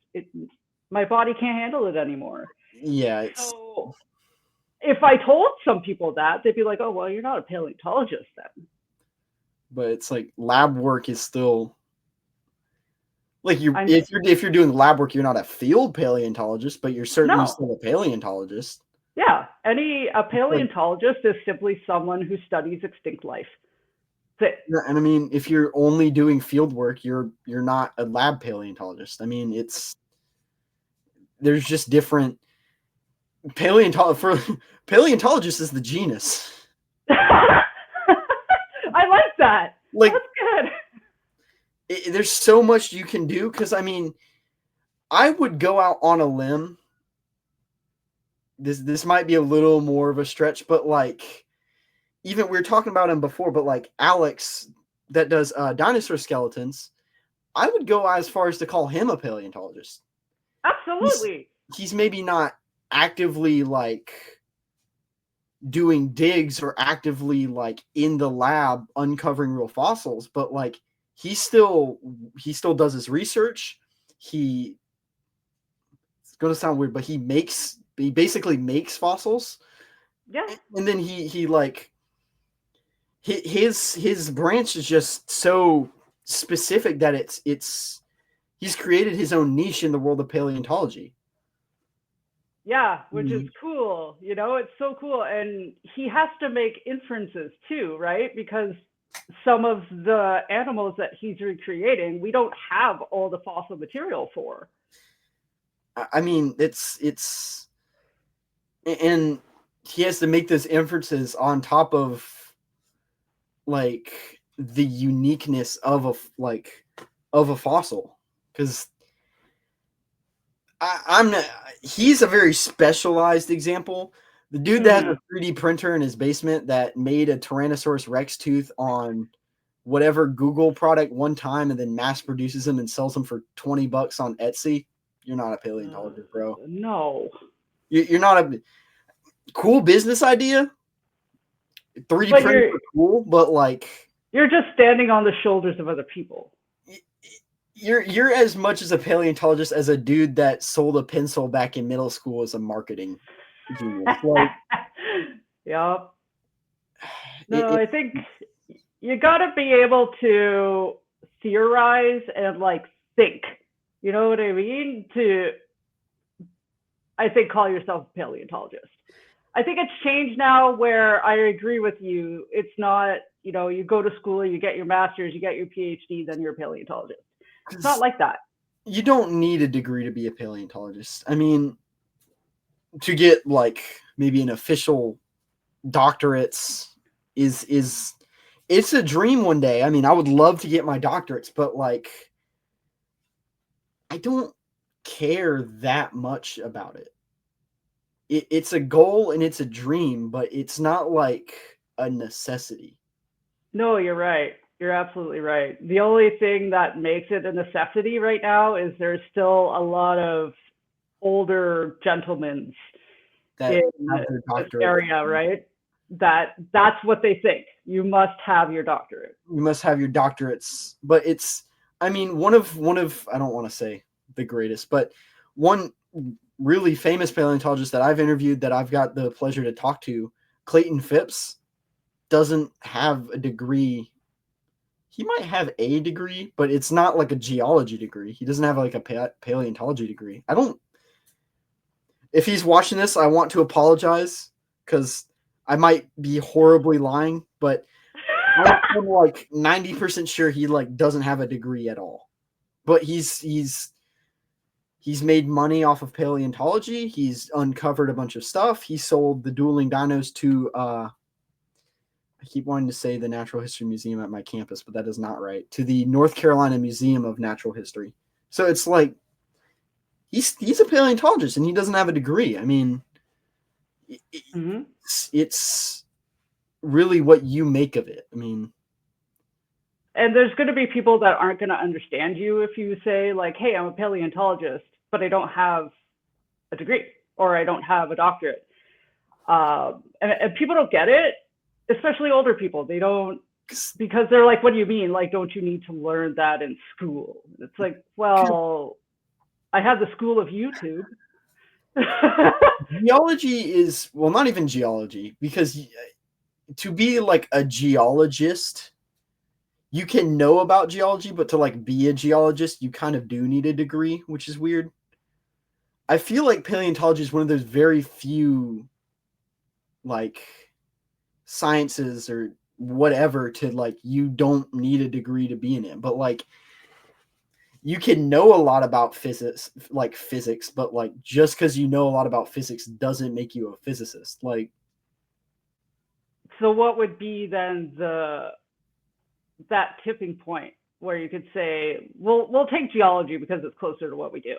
my body can't handle it anymore. Yeah. So if I told some people that, they'd be like, oh, well, you're not a paleontologist then. But it's like lab work is still... Like if you're doing lab work, you're not a field paleontologist, but you're certainly still a paleontologist. Yeah, a paleontologist is simply someone who studies extinct life. And I mean, if you're only doing field work, you're not a lab paleontologist. I mean, there's just different paleontologist is the genus. I like that. Like, that's good. There's so much you can do, because I mean, I would go out on a limb. This might be a little more of a stretch, but like, even we were talking about him before, but like Alex that does dinosaur skeletons, I would go as far as to call him a paleontologist. Absolutely. He's maybe not actively like doing digs or actively like in the lab uncovering real fossils, but like he still does his research. It's going to sound weird, but he basically makes fossils. Yeah. And then he like his branch is just so specific that he's created his own niche in the world of paleontology. Yeah, which is cool. It's so cool. And he has to make inferences too, right? Because some of the animals that he's recreating, we don't have all the fossil material for. I mean, it's and he has to make those inferences on top of like the uniqueness of a fossil, because he's a very specialized example. The dude that has a 3D printer in his basement that made a Tyrannosaurus Rex tooth on whatever Google product one time and then mass produces them and sells them for $20 on Etsy, you're not a paleontologist, bro. No. You're not a cool business idea. 3D printers are cool, but like, you're just standing on the shoulders of other people. You're as much as a paleontologist as a dude that sold a pencil back in middle school as a marketing genius. Like, yeah. No, I think you got to be able to theorize and like think. You know what I mean? I think, call yourself a paleontologist. I think it's changed now where I agree with you. It's not, you go to school, you get your master's, you get your PhD, then you're a paleontologist. It's not like that. You don't need a degree to be a paleontologist. I mean, to get like maybe an official doctorates is it's a dream one day. I mean, I would love to get my doctorates, but like I don't care that much about it. It's a goal and it's a dream, but it's not like a necessity. No, you're right. You're absolutely right. The only thing that makes it a necessity right now is there's still a lot of older gentlemen That in have their this doctorate. area, right? That's what they think. You must have your doctorate. You must have your doctorates, but it's I mean one of I don't want to say the greatest, but one really famous paleontologist that I've interviewed that I've got the pleasure to talk to, Clayton Phipps, doesn't have a degree. He might have a degree, but it's not like a geology degree. He doesn't have like a paleontology degree. I don't. If he's watching this, I want to apologize because I might be horribly lying, but I'm like 90% sure he like doesn't have a degree at all. But he's made money off of paleontology. He's uncovered a bunch of stuff. He sold the dueling dinos to I keep wanting to say the Natural History Museum at my campus, but that is not right. To the North Carolina Museum of Natural History. So it's like he's a paleontologist and he doesn't have a degree. I mean, it's really what you make of it. I mean, and there's going to be people that aren't going to understand you if you say like, "Hey, I'm a paleontologist, but I don't have a degree or I don't have a doctorate," and people don't get it, especially older people. They don't, because they're like, "What do you mean? Like, don't you need to learn that in school?" It's like, well, I had the school of YouTube. Geology is, well, not even geology, because to be like a geologist, you can know about geology, but to like be a geologist, you kind of do need a degree, which is weird. I feel like paleontology is one of those very few like sciences or whatever to like you don't need a degree to be in it, but like you can know a lot about physics, but like just because you know a lot about physics doesn't make you a physicist. Like, so what would be then that tipping point where you could say, we'll take geology because it's closer to what we do.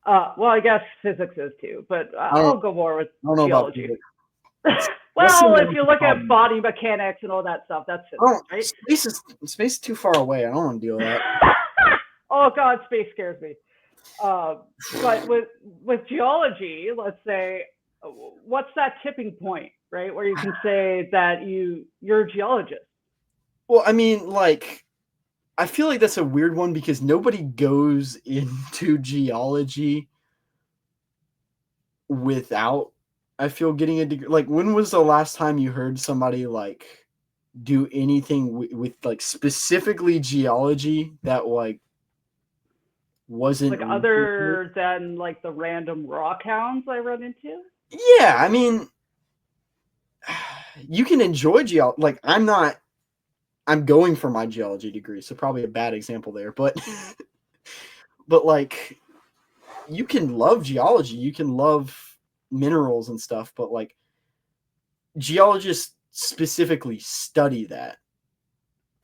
Well, I guess physics is too, but I'll go more with geology. Well, if you look at body mechanics and all that stuff, that's physics, right? Space is too far away. I don't want to deal with that. Oh God, space scares me. But with geology, let's say, what's that tipping point, right, where you can say that you're a geologist? Well, I mean, like, I feel like that's a weird one because nobody goes into geology without, I feel, getting a degree. Like, when was the last time you heard somebody like do anything with like specifically geology that like wasn't like other than like the random rock hounds I run into? Yeah, I mean, you can enjoy geology. Like, I'm going for my geology degree, so probably a bad example there, but like you can love geology, you can love minerals and stuff, but like geologists specifically study that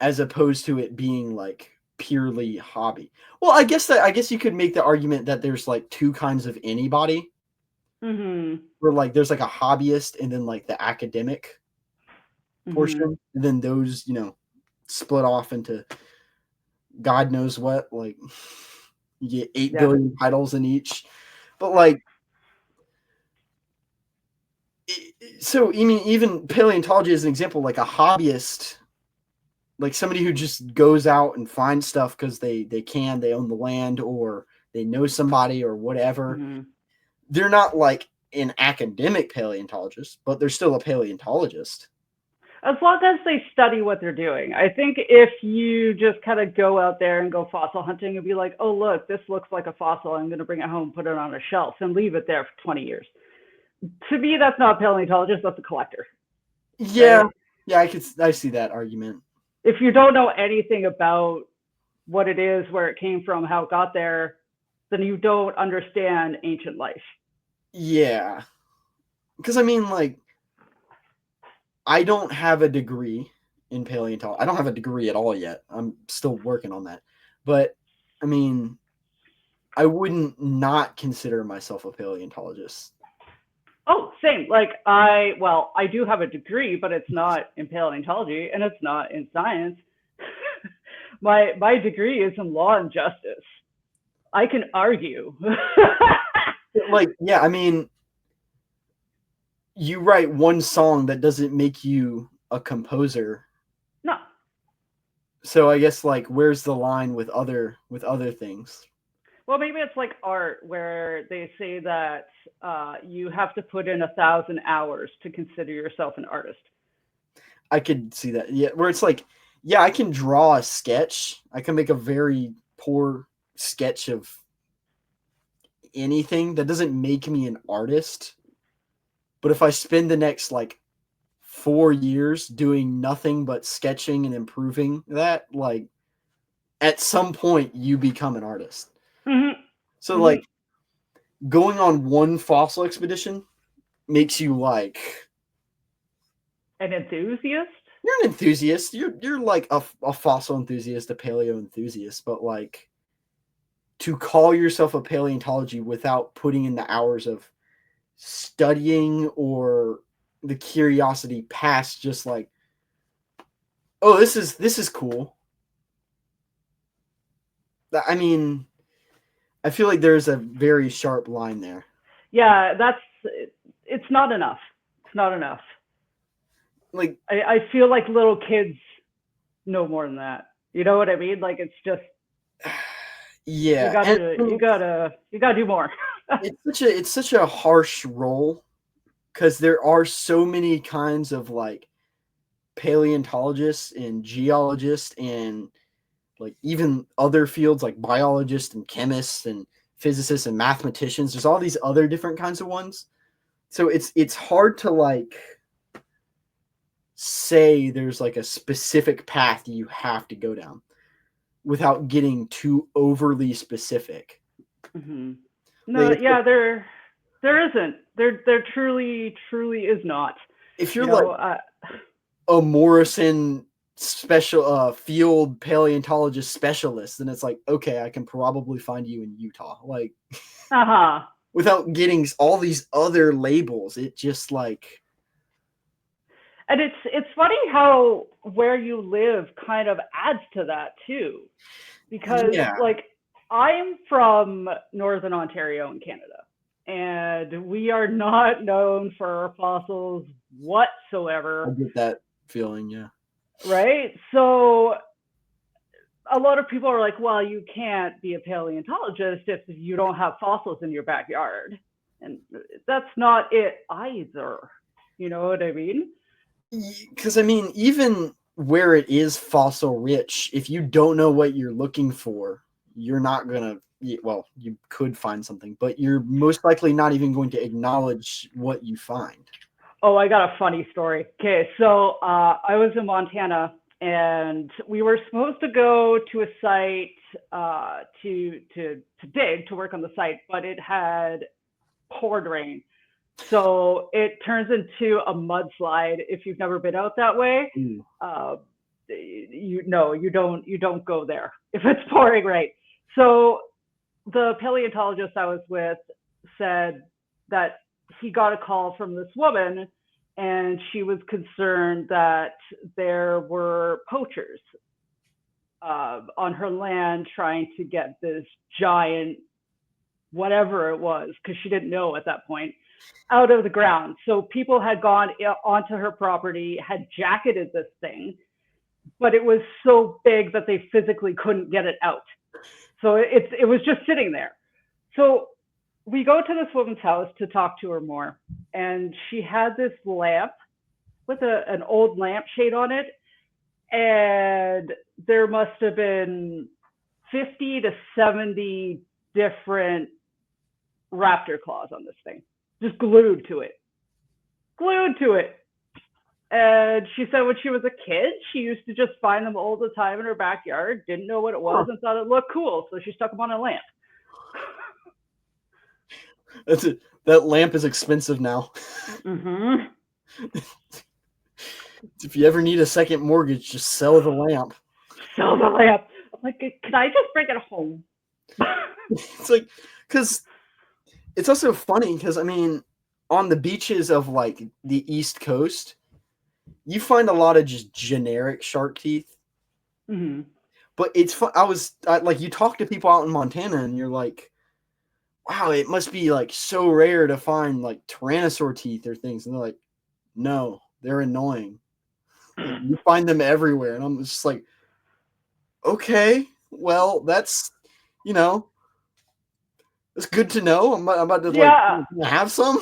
as opposed to it being like purely hobby. Well, I guess you could make the argument that there's like two kinds of anybody. Where like there's like a hobbyist and then like the academic portion, and then those, split off into God knows what, like you get 8 billion titles in each. But like, so I mean, even paleontology is an example, like a hobbyist, like somebody who just goes out and finds stuff because they own the land or they know somebody or whatever. They're not like an academic paleontologist, but they're still a paleontologist. As long as they study what they're doing. I think if you just kind of go out there and go fossil hunting and be like, oh, look, this looks like a fossil, I'm going to bring it home, put it on a shelf, and leave it there for 20 years. To me, that's not a paleontologist, that's a collector. Yeah, right? Yeah, I see that argument. If you don't know anything about what it is, where it came from, how it got there, then you don't understand ancient life. Yeah. Because, I mean, like, I don't have a degree in paleontology. I don't have a degree at all yet. I'm still working on that. But I mean, I wouldn't not consider myself a paleontologist. Oh, same. Like I do have a degree, but it's not in paleontology and it's not in science. My degree is in law and justice. I can argue. Like, yeah, I mean, you write one song that doesn't make you a composer. No. So I guess like where's the line with other things? Well, maybe it's like art where they say that you have to put in 1,000 hours to consider yourself an artist. I could see that. Yeah, where it's like, yeah, I can draw a sketch. I can make a very poor sketch of anything. That doesn't make me an artist. But if I spend the next like 4 years doing nothing but sketching and improving that, like at some point you become an artist. Mm-hmm. So like going on one fossil expedition makes you like an enthusiast. You're an enthusiast. You're like a fossil enthusiast, a paleo enthusiast, but like to call yourself a paleontology without putting in the hours of studying or the curiosity past just like, oh, this is cool. I mean, I feel like there's a very sharp line there. Yeah, it's not enough. It's not enough. Like I feel like little kids know more than that. You know what I mean? Like it's just yeah, you gotta do more. it's such a harsh role because there are so many kinds of like paleontologists and geologists and like even other fields like biologists and chemists and physicists and mathematicians. There's all these other different kinds of ones. So it's hard to like say there's like a specific path you have to go down without getting too overly specific. Mm-hmm. No, like, yeah, there isn't. There truly is not. If you're like a Morrison special field paleontologist specialist, then it's like, okay, I can probably find you in Utah. Like without getting all these other labels, it just like. And it's funny how where you live kind of adds to that too, because like I'm from Northern Ontario in Canada, and we are not known for our fossils whatsoever. I get that feeling, yeah. Right? So a lot of people are like, well, you can't be a paleontologist if you don't have fossils in your backyard. And that's not it either. You know what I mean? Because I mean, even where it is fossil rich, if you don't know what you're looking for, you're not gonna. Well, you could find something, but you're most likely not even going to acknowledge what you find. Oh, I got a funny story. Okay, so I was in Montana, and we were supposed to go to a site to dig to work on the site, but it had poured rain. So it turns into a mudslide. If you've never been out that way, you don't go there if it's pouring rain. So the paleontologist I was with said that he got a call from this woman, and she was concerned that there were poachers on her land trying to get this giant whatever it was, because she didn't know at that point, out of the ground. So people had gone onto her property, had jacketed this thing, but it was so big that they physically couldn't get it out. So it was just sitting there. So we go to this woman's house to talk to her more, and she had this lamp with an old lampshade on it, and there must have been 50 to 70 different raptor claws on this thing, just glued to it. And she said when she was a kid, she used to just find them all the time in her backyard, didn't know what it was, and thought it looked cool, so she stuck them on a lamp. That's it. That lamp is expensive now. Mm-hmm. If you ever need a second mortgage, just sell the lamp. Sell the lamp. I'm like, can I just bring it home? It's like, because it's also funny because, I mean, on the beaches of like the East Coast, you find a lot of just generic shark teeth. Mm-hmm. But it's fun. Like, you talk to people out in Montana and you're like, wow, it must be like so rare to find like tyrannosaur teeth or things. And they're like, no, they're annoying. Like, you find them everywhere. And I'm just like, okay, well, that's, you know, it's good to know. I'm about to like have some.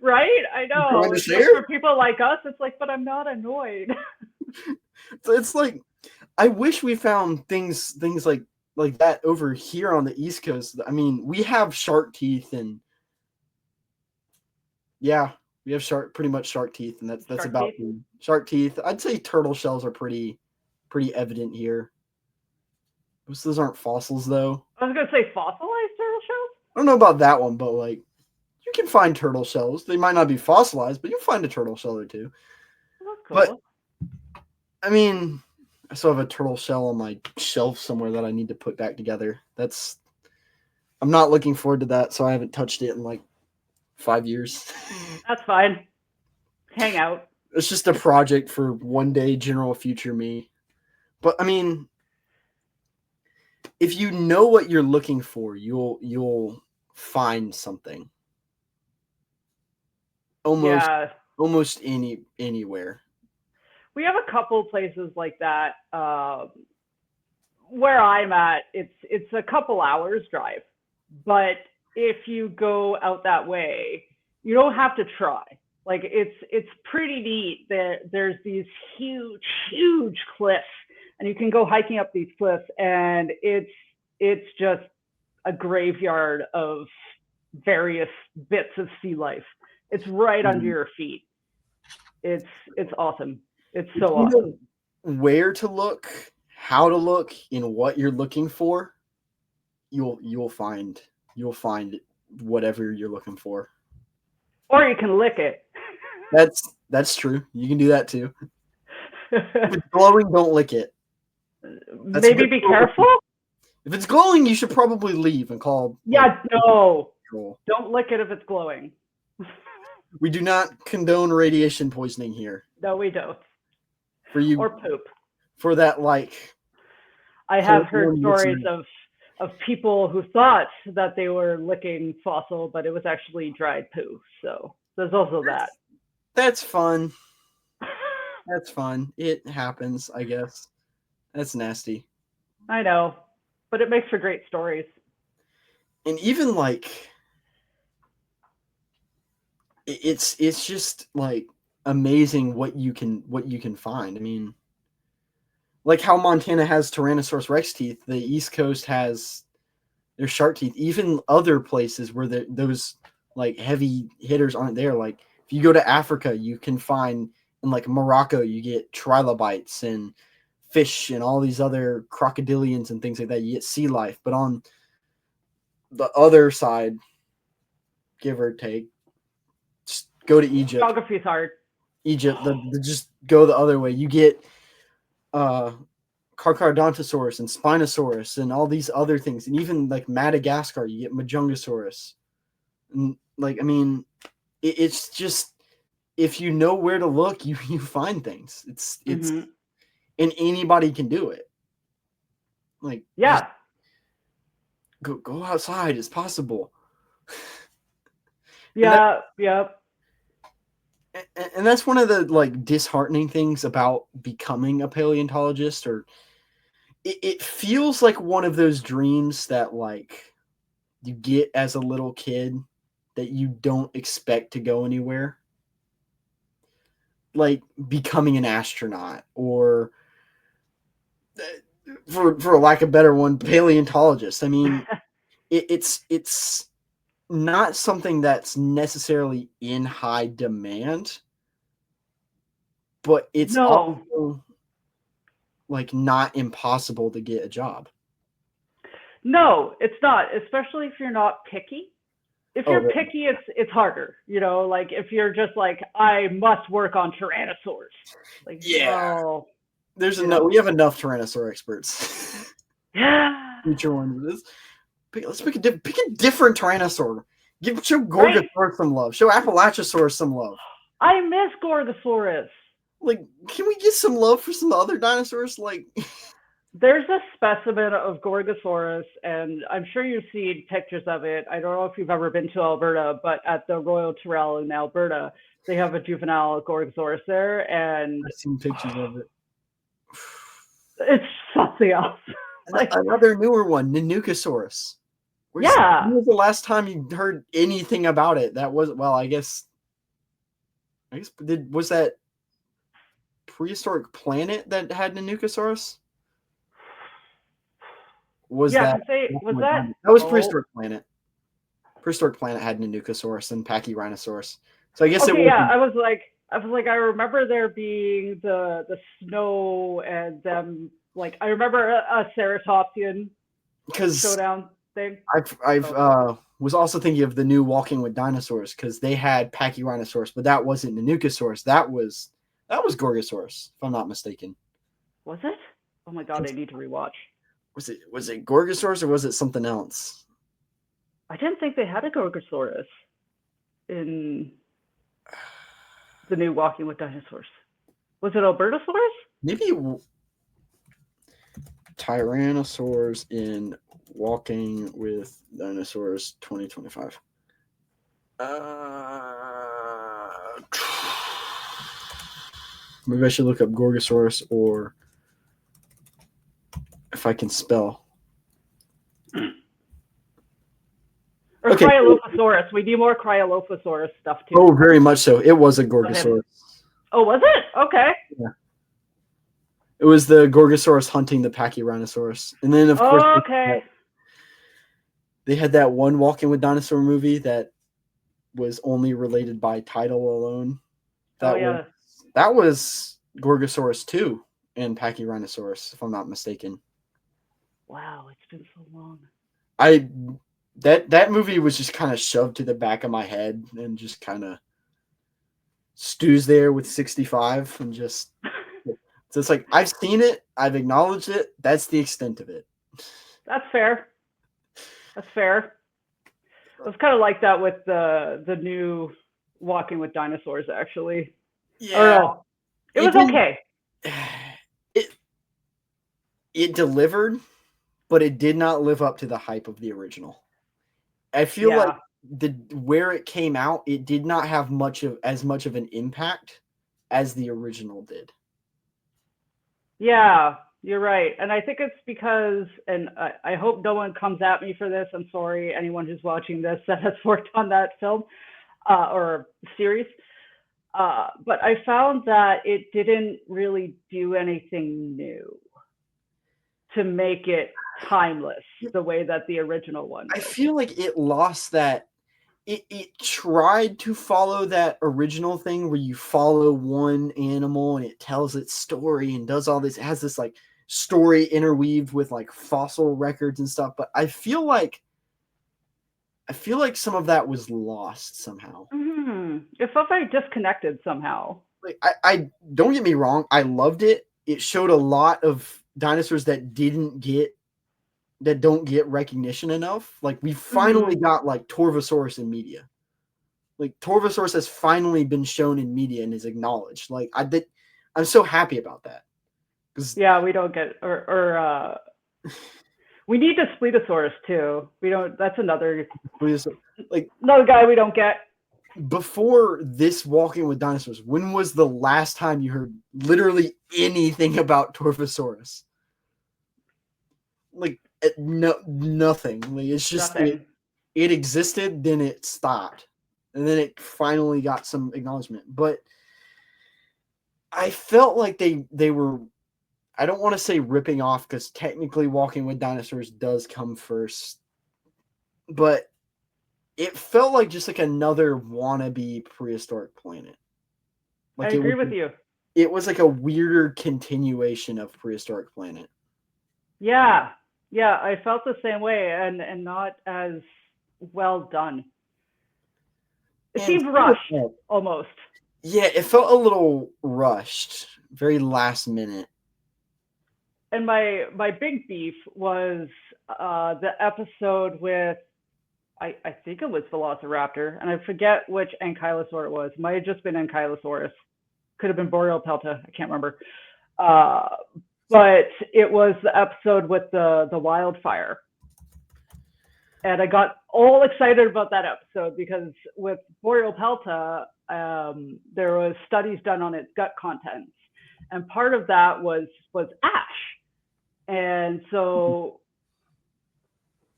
Right? I know. It's like for people like us, it's like, but I'm not annoyed. It's like, I wish we found things like that over here on the East Coast. I mean, we have shark teeth, and yeah, we have pretty much shark teeth, and that's Shark about teeth? shark teeth. I'd say turtle shells are pretty evident here. Most of those aren't fossils, though. I was gonna say fossilized turtle shells. I don't know about that one, but like, you can find turtle shells. They might not be fossilized, but you'll find a turtle shell or two. That's cool. But I mean, I still have a turtle shell on my shelf somewhere that I need to put back together. I'm not looking forward to that, so I haven't touched it in like 5 years. That's fine. Hang out. It's just a project for one day, general future me. But I mean, if you know what you're looking for, you'll find something. Almost anywhere. We have a couple places like that. Where I'm at, it's a couple hours drive, but if you go out that way, you don't have to try. Like it's pretty neat. There's these huge cliffs, and you can go hiking up these cliffs, and it's just a graveyard of various bits of sea life. It's right under your feet. It's awesome. It's so awesome. Where to look, how to look, and what you're looking for, you'll find whatever you're looking for. Or you can lick it. That's true. You can do that too. If it's glowing, don't lick it. Maybe be careful. If it's glowing, you should probably leave and call. Yeah, no. Don't lick it if it's glowing. We do not condone radiation poisoning here. No, we don't. For you, or poop. For that, like, I have heard stories of people who thought that they were licking fossil, but it was actually dried poo. So there's also that. That's fun. That's fun. It happens, I guess. That's nasty. I know, but it makes for great stories. And even like, it's just like amazing what you can find. I mean, like how Montana has Tyrannosaurus Rex teeth, the East Coast has their shark teeth. Even other places where those like heavy hitters aren't there. Like if you go to Africa, you can find in like Morocco, you get trilobites and fish and all these other crocodilians and things like that. You get sea life, but on the other side, give or take, just go to Egypt. Geography is hard. Egypt, just go the other way. You get Carcharodontosaurus and Spinosaurus and all these other things, and even like Madagascar, you get Majungasaurus. And like, I mean, it's just, if you know where to look, you find things. It's and anybody can do it. Like, yeah, go outside. It's possible. Yeah. And that's one of the like disheartening things about becoming a paleontologist, or it feels like one of those dreams that like you get as a little kid that you don't expect to go anywhere, like becoming an astronaut, or for lack of a better one, paleontologist. I mean, it's not something that's necessarily in high demand, but it's also like not impossible to get a job. No, it's not, especially if you're not picky. if Oh, you're picky, it's harder. Like if you're just like, I must work on Tyrannosaurs. Like, yeah. well, There's we have enough Tyrannosaur experts. yeah, Future ones. Let's pick a different Tyrannosaur. Show right. Gorgosaurus some love. Show Appalachiosaurus some love. I miss Gorgosaurus. Like, can we get some love for some other dinosaurs? Like, there's a specimen of Gorgosaurus, and I'm sure you've seen pictures of it. I don't know if you've ever been to Alberta, but at the Royal Tyrrell in Alberta, they have a juvenile Gorgosaurus there, and I've seen pictures of it. It's something else. Like, another newer one, Nanukosaurus. When was the last time you heard anything about it? That was, well, I guess was that Prehistoric Planet that had Nanukosaurus? That was Prehistoric Planet. Prehistoric Planet had Nanukosaurus and Pachyrhinosaurus. So I guess it was. Yeah, I was like, I remember there being the snow and them. Like, I remember a Ceratopsian showdown thing. I've was also thinking of the new Walking with Dinosaurs because they had Pachyrhinosaurus, but that wasn't Nanukosaurus. That was Gorgosaurus, if I'm not mistaken. Was it? Oh my god, I need to rewatch. Was it Gorgosaurus or was it something else? I didn't think they had a Gorgosaurus in the new Walking with Dinosaurs. Was it Albertosaurus? Maybe Tyrannosaurs in Walking with Dinosaurs 2025. Maybe I should look up Gorgosaurus, or if I can spell. Or okay. Cryolophosaurus. We need more Cryolophosaurus stuff too. Oh, very much so. It was a Gorgosaurus. Oh, was it? Okay. Yeah. It was the Gorgosaurus hunting the Pachyrhinosaurus. And then, of course, they had that one Walking with Dinosaur movie that was only related by title alone. That was Gorgosaurus 2 and Pachyrhinosaurus, if I'm not mistaken. Wow, it's been so long. That movie was just kind of shoved to the back of my head and just kind of stews there with 65 and just so it's like, I've seen it, I've acknowledged it, that's the extent of it. That's fair. It was kind of like that with the new Walking with Dinosaurs, actually. Yeah. It was okay. It delivered, but it did not live up to the hype of the original. I feel like where it came out, it did not have as much of an impact as the original did. Yeah, you're right. And I think it's because, and I hope no one comes at me for this. I'm sorry, anyone who's watching this that has worked on that film or series. But I found that it didn't really do anything new to make it timeless the way that the original one did. I feel like it lost that. It tried to follow that original thing where you follow one animal and it tells its story and does all this. It has this like story interweaved with like fossil records and stuff. But I feel like some of that was lost somehow. Mm-hmm. It felt very disconnected somehow. Like I don't get me wrong, I loved it. It showed a lot of dinosaurs that don't get recognition enough. Like, we finally got like Torvosaurus in media. Like, Torvosaurus has finally been shown in media and is acknowledged. Like, I'm so happy about that. Yeah, we don't get or we need the Spletosaurus too. We don't. That's another guy we don't get. Before this Walking with Dinosaurs, when was the last time you heard literally anything about Torvosaurus? Like, nothing. Like, it's just it existed, then it stopped, and then it finally got some acknowledgement. But I felt like they were, I don't want to say ripping off, because technically Walking with Dinosaurs does come first, but it felt like just like another wannabe Prehistoric Planet. Like, I agree with you. It was like a weirder continuation of Prehistoric Planet. Yeah, I felt the same way, and not as well done. It And seemed rushed, almost. Yeah, it felt a little rushed, very last minute. And my big beef was the episode with, I think it was Velociraptor, and I forget which ankylosaur it was. It might have just been Ankylosaurus. Could have been Boreal Pelta. I can't remember. But it was the episode with the wildfire. And I got all excited about that episode because with Boreal Pelta, there was studies done on its gut contents. And part of that was ash. And so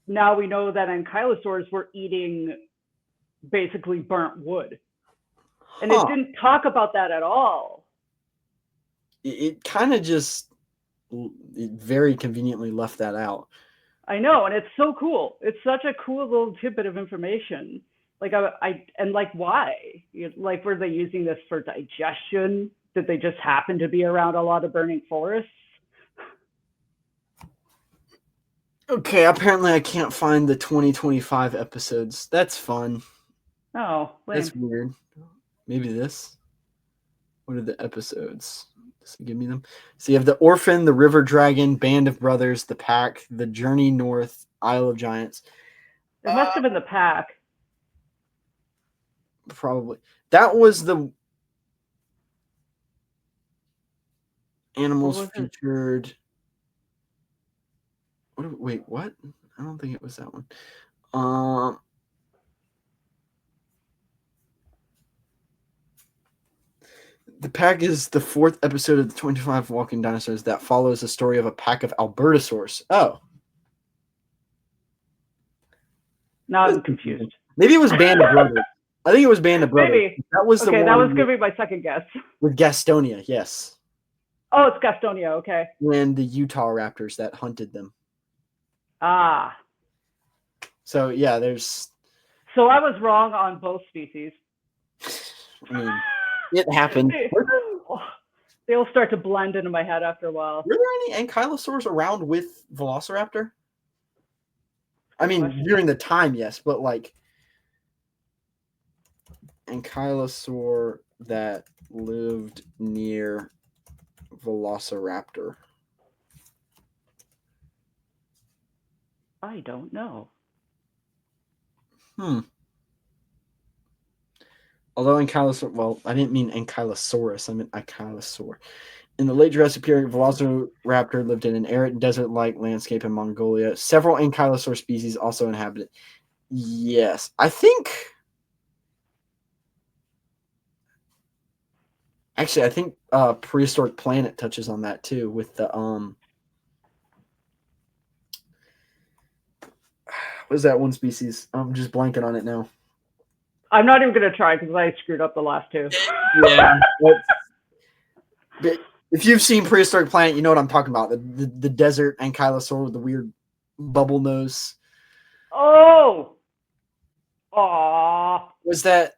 now we know that ankylosaurs were eating basically burnt wood. And it didn't talk about that at all. It kind of just very conveniently left that out. I know, and it's so cool. It's such a cool little tidbit of information. Like why? Like, were they using this for digestion? Did they just happen to be around a lot of burning forests? Okay, apparently I can't find the 2025 episodes. That's fun. Oh, lame. That's weird. Maybe this. What are the episodes? Does it give me them? So you have the Orphan, the River Dragon, Band of Brothers, the Pack, the Journey North, Isle of Giants. It must have been the Pack. Probably. That was the animals featured. Wait, what? I don't think it was that one. The Pack is the 4th episode of the 25 Walking Dinosaurs that follows the story of a pack of Albertosaurs. Oh. Now I'm confused. Maybe it was Band of Brothers. I think it was Band of Brothers. Maybe. That was the one. That was going to be my second guess. With Gastonia, yes. Oh, it's Gastonia, okay. And the Utah Raptors that hunted them. Ah. So, yeah, there's... So I was wrong on both species. I mean, it happened. They'll start to blend into my head after a while. Were there any ankylosaurs around with Velociraptor? I mean, during the time, yes, but like ankylosaur that lived near Velociraptor. I don't know. Although ankylosaur, well, I didn't mean ankylosaurus, I meant ankylosaur. In the late Jurassic period, Velociraptor lived in an arid desert-like landscape in Mongolia. Several ankylosaur species also inhabit it. Yes, I think... Actually, I think Prehistoric Planet touches on that too with the... What is that one species? I'm just blanking on it now. I'm not even going to try because I screwed up the last two. Yeah. But if you've seen Prehistoric Planet, you know what I'm talking about. The desert ankylosaur with the weird bubble nose. Oh! Aww. Was that...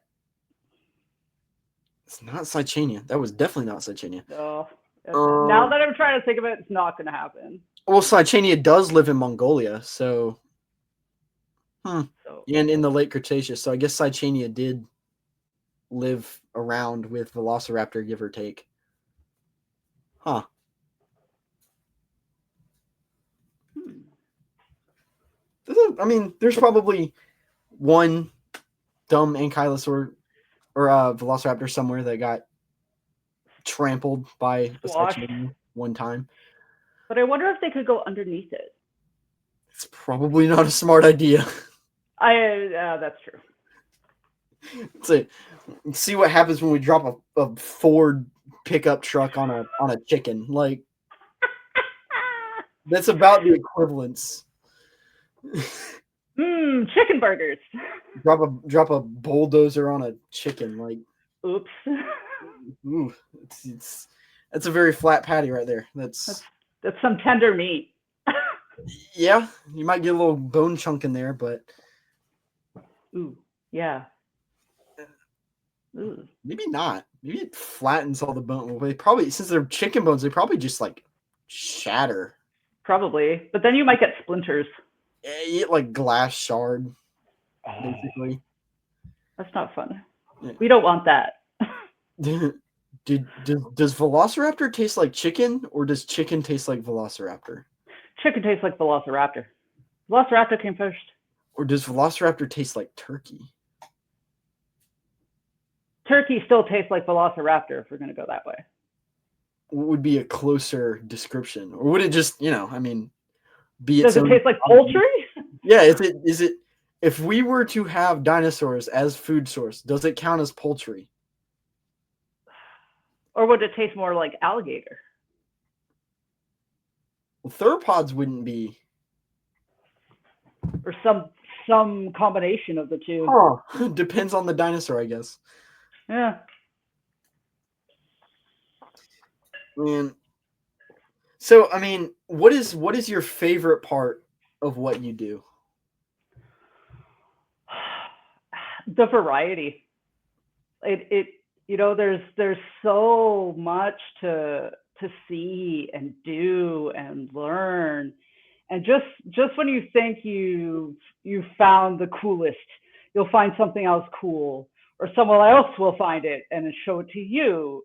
It's not Sicania. That was definitely not Sicania. No. Now that I'm trying to think of it, it's not going to happen. Well, Sicania does live in Mongolia, so... And in the late Cretaceous, so I guess Sicania did live around with Velociraptor, give or take. Huh. I mean, there's probably one dumb ankylosaur or Velociraptor somewhere that got trampled by a Sicania one time. But I wonder if they could go underneath it. It's probably not a smart idea. That's true. So, see what happens when we drop a Ford pickup truck on a chicken. Like, that's about the equivalence. Chicken burgers. Drop a bulldozer on a chicken. Like, oops. Ooh, that's a very flat patty right there. That's some tender meat. Yeah, you might get a little bone chunk in there, but ooh, yeah. Ooh. Maybe not. Maybe it flattens all the bone. They probably, since they're chicken bones, they probably just like shatter. Probably, but then you might get splinters. Yeah, you get like glass shard, basically. That's not fun. Yeah. We don't want that. Does Velociraptor taste like chicken, or does chicken taste like Velociraptor? Chicken tastes like Velociraptor. Velociraptor came first. Or does Velociraptor taste like turkey? Turkey still tastes like Velociraptor if we're going to go that way. What would be a closer description? Or would it just, I mean, be Does its it own? taste like poultry? Yeah, is it if we were to have dinosaurs as food source, does it count as poultry? Or would it taste more like alligator? Well, theropods wouldn't be. Or some combination of the two. Huh. Depends on the dinosaur, I guess. Yeah. And so, I mean, what is your favorite part of what you do? The variety. There's so much to see and do and learn. And just when you think you've found the coolest, you'll find something else cool, or someone else will find it and show it to you.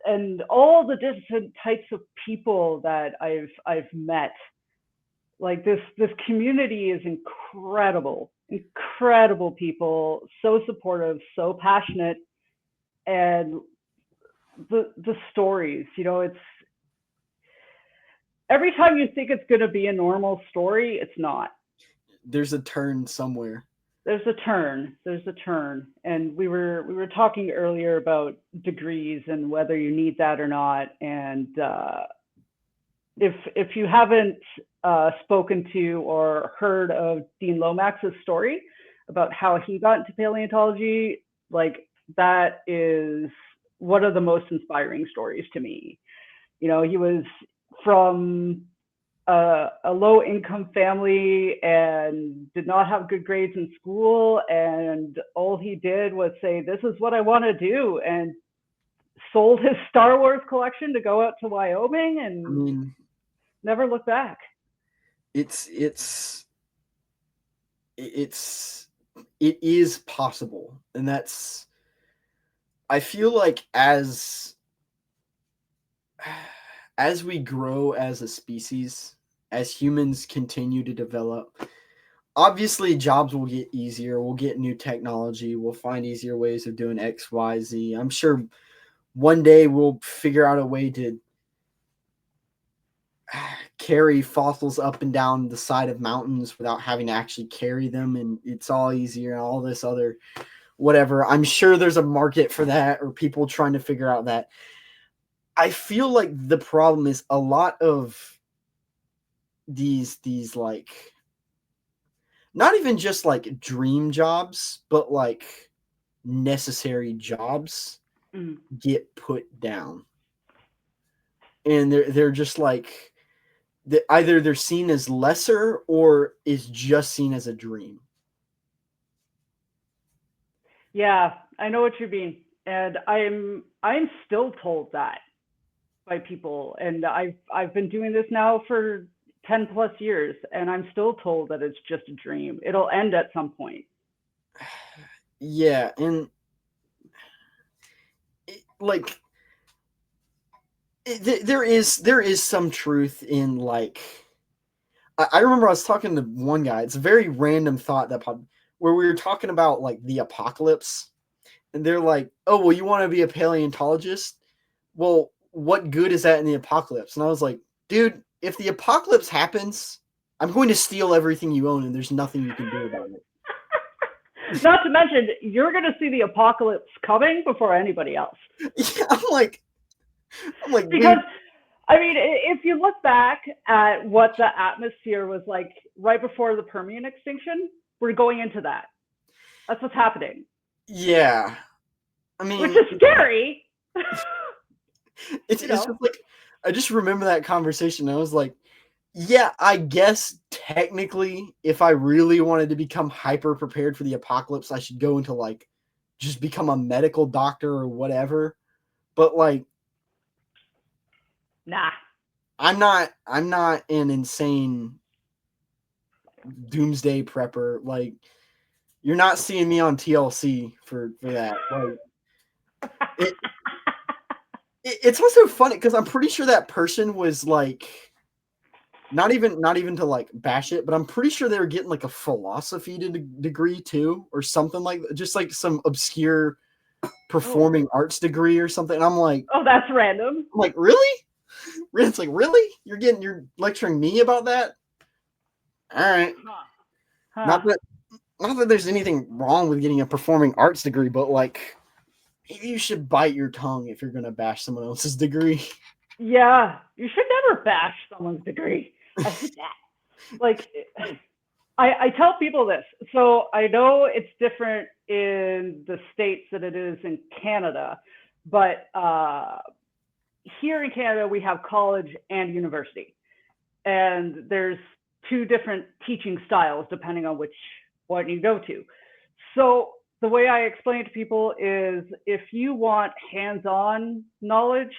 And all the different types of people that I've met, like this community is incredible people, so supportive, so passionate, and the stories, it's every time you think it's going to be a normal story, it's not. There's a turn somewhere. There's a turn. And we were talking earlier about degrees and whether you need that or not. And if you haven't spoken to or heard of Dean Lomax's story about how he got into paleontology, like that is one of the most inspiring stories to me. He was from a low income family and did not have good grades in school, and all he did was say, this is what I want to do, and sold his Star Wars collection to go out to Wyoming and never looked back. It is possible, and that's, I feel like as we grow as a species, as humans continue to develop, obviously jobs will get easier. We'll get new technology. We'll find easier ways of doing X, Y, Z. I'm sure one day we'll figure out a way to carry fossils up and down the side of mountains without having to actually carry them, and it's all easier and all this other whatever. I'm sure there's a market for that, or people trying to figure out that. I feel like the problem is a lot of these like, not even just like dream jobs, but like necessary jobs get put down. And they're just like, either they're seen as lesser or is just seen as a dream. Yeah, I know what you mean. And I'm still told that by people. And I've been doing this now for 10 plus years, and I'm still told that it's just a dream. It'll end at some point. Yeah, and there is some truth in, like, I remember I was talking to one guy. It's a very random thought where we were talking about like the apocalypse, and they're like, "Oh, well, you want to be a paleontologist? Well, what good is that in the apocalypse?" And I was like, "Dude, if the apocalypse happens, I'm going to steal everything you own, and there's nothing you can do about it." Not to mention, you're going to see the apocalypse coming before anybody else. Yeah, I'm like, because, I mean, if you look back at what the atmosphere was like right before the Permian extinction, we're going into that. That's what's happening. Yeah. I mean, which is scary. It's just like, I just remember that conversation. I was like, yeah, I guess technically, if I really wanted to become hyper prepared for the apocalypse, I should go into like, just become a medical doctor or whatever. But like, nah, I'm not an insane doomsday prepper. Like, you're not seeing me on TLC for that. Like, it's also funny because I'm pretty sure that person was like, not even to like bash it, but I'm pretty sure they were getting like a philosophy degree too, or something like that, just like some obscure performing arts degree or something. And I'm like, oh, that's random. I'm like, really? It's like, really? You're lecturing me about that? All right. Huh. Not that there's anything wrong with getting a performing arts degree, but like, maybe you should bite your tongue if you're gonna bash someone else's degree. Yeah, you should never bash someone's degree. I hate that. Like, I tell people this. So I know it's different in the States than it is in Canada, but here in Canada, we have college and university. And there's two different teaching styles depending on which one you go to. So the way I explain to people is if you want hands-on knowledge,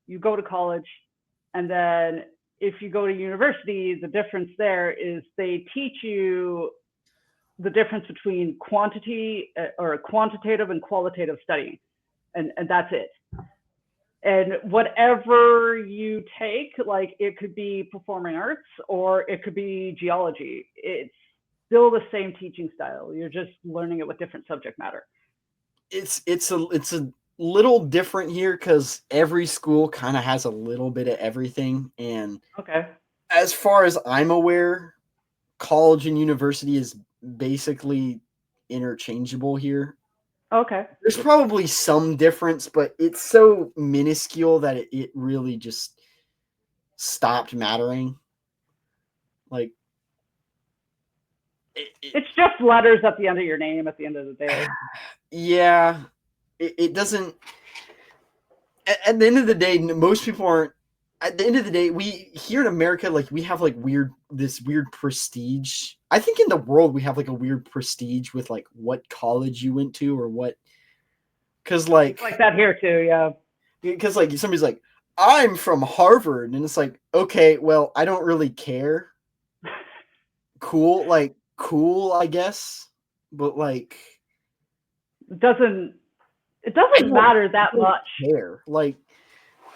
you go to college. And then if you go to university, the difference there is they teach you the difference between quantity or quantitative and qualitative studying. And that's it. And whatever you take, like it could be performing arts or it could be geology. It's still the same teaching style. You're just learning it with different subject matter. It's a little different here because every school kind of has a little bit of everything. And okay, as far as I'm aware, college and university is basically interchangeable here. Okay. There's probably some difference, but it's so minuscule that it really just stopped mattering. Like, it's just letters at the end of your name at the end of the day. Yeah, it doesn't. At the end of the day, most people aren't. At the end of the day, we here in America, like we have like this weird prestige. I think in the world we have like a weird prestige with like what college you went to or what. Because like that here too, yeah. Because like somebody's like, I'm from Harvard, and it's like, okay, well, I don't really care. Cool, I guess, but like, it doesn't matter that much. Care, like,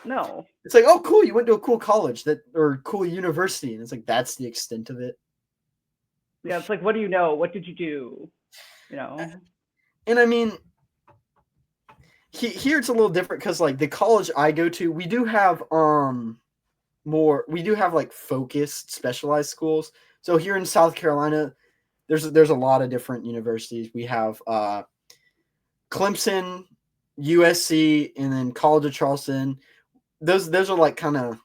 no. It's like, oh, cool, you went to a cool college or cool university, and it's like that's the extent of it. Yeah, it's like, what do you know? What did you do? You know. And I mean, here it's a little different because like the college I go to, we do have like focused, specialized schools. So here in South Carolina, there's a lot of different universities. We have Clemson, USC, and then College of Charleston. Those are like kind of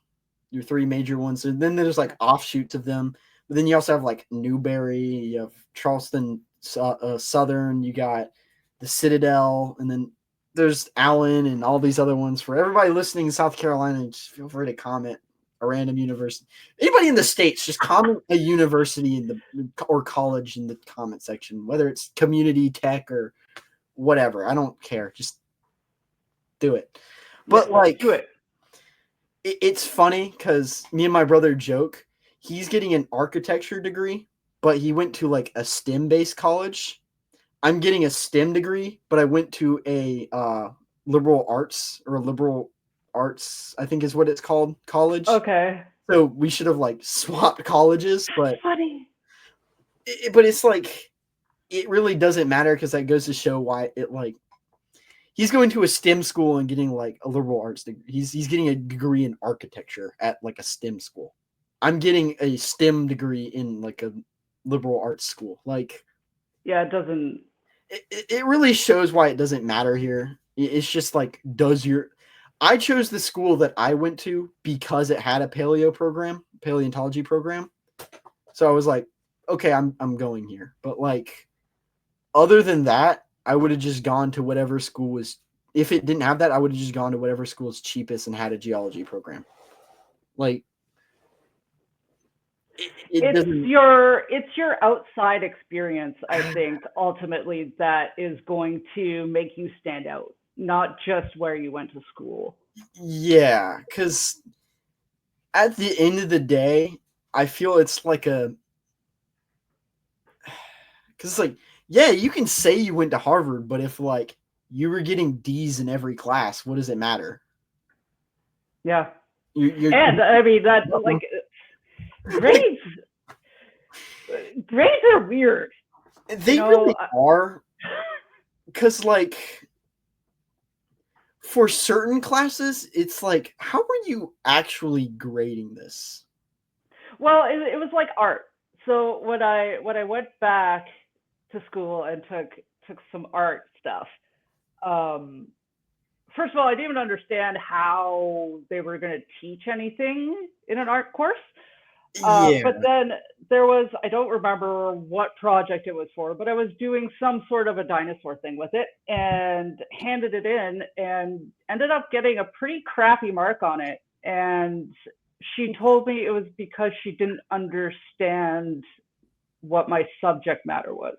your three major ones. And then there's like offshoots of them. But then you also have like Newberry, you have Charleston Southern, you got the Citadel, and then there's Allen and all these other ones. For everybody listening in South Carolina, just feel free to comment a random university. Anybody in the States, just comment a university or college in the comment section, whether it's community, tech, or whatever. I don't care. Just do it. But like, do it. It's funny because me and my brother joke. He's getting an architecture degree, but he went to like a STEM-based college. I'm getting a STEM degree, but I went to a liberal arts, I think is what it's called, college. Okay. So we should have like swapped colleges, but funny. But it's like it really doesn't matter because that goes to show why it like he's going to a STEM school and getting like a liberal arts degree. He's getting a degree in architecture at like a STEM school. I'm getting a STEM degree in like a liberal arts school. Like, yeah, it doesn't. It really shows why it doesn't matter here. It's just like, I chose the school that I went to because it had a paleontology program. So I was like, okay, I'm going here. But like, other than that, I would have just gone to whatever school was. If it didn't have that, I would have just gone to whatever school is cheapest and had a geology program. Like, it's your outside experience, I think, ultimately that is going to make you stand out, not just where you went to school. Yeah, because at the end of the day, I feel it's like because it's like Yeah, you can say you went to Harvard, but if like you were getting D's in every class, what does it matter? Yeah. You're And I mean that like grades grades are weird. they really are, because like for certain classes, it's like, how are you actually grading this? Well, it was like art. So when I went back to school and took some art stuff, um, first of all, I didn't even understand how they were going to teach anything in an art course. Yeah. But then there was, I don't remember what project it was for, but I was doing some sort of a dinosaur thing with it and handed it in and ended up getting a pretty crappy mark on it. And she told me it was because she didn't understand what my subject matter was.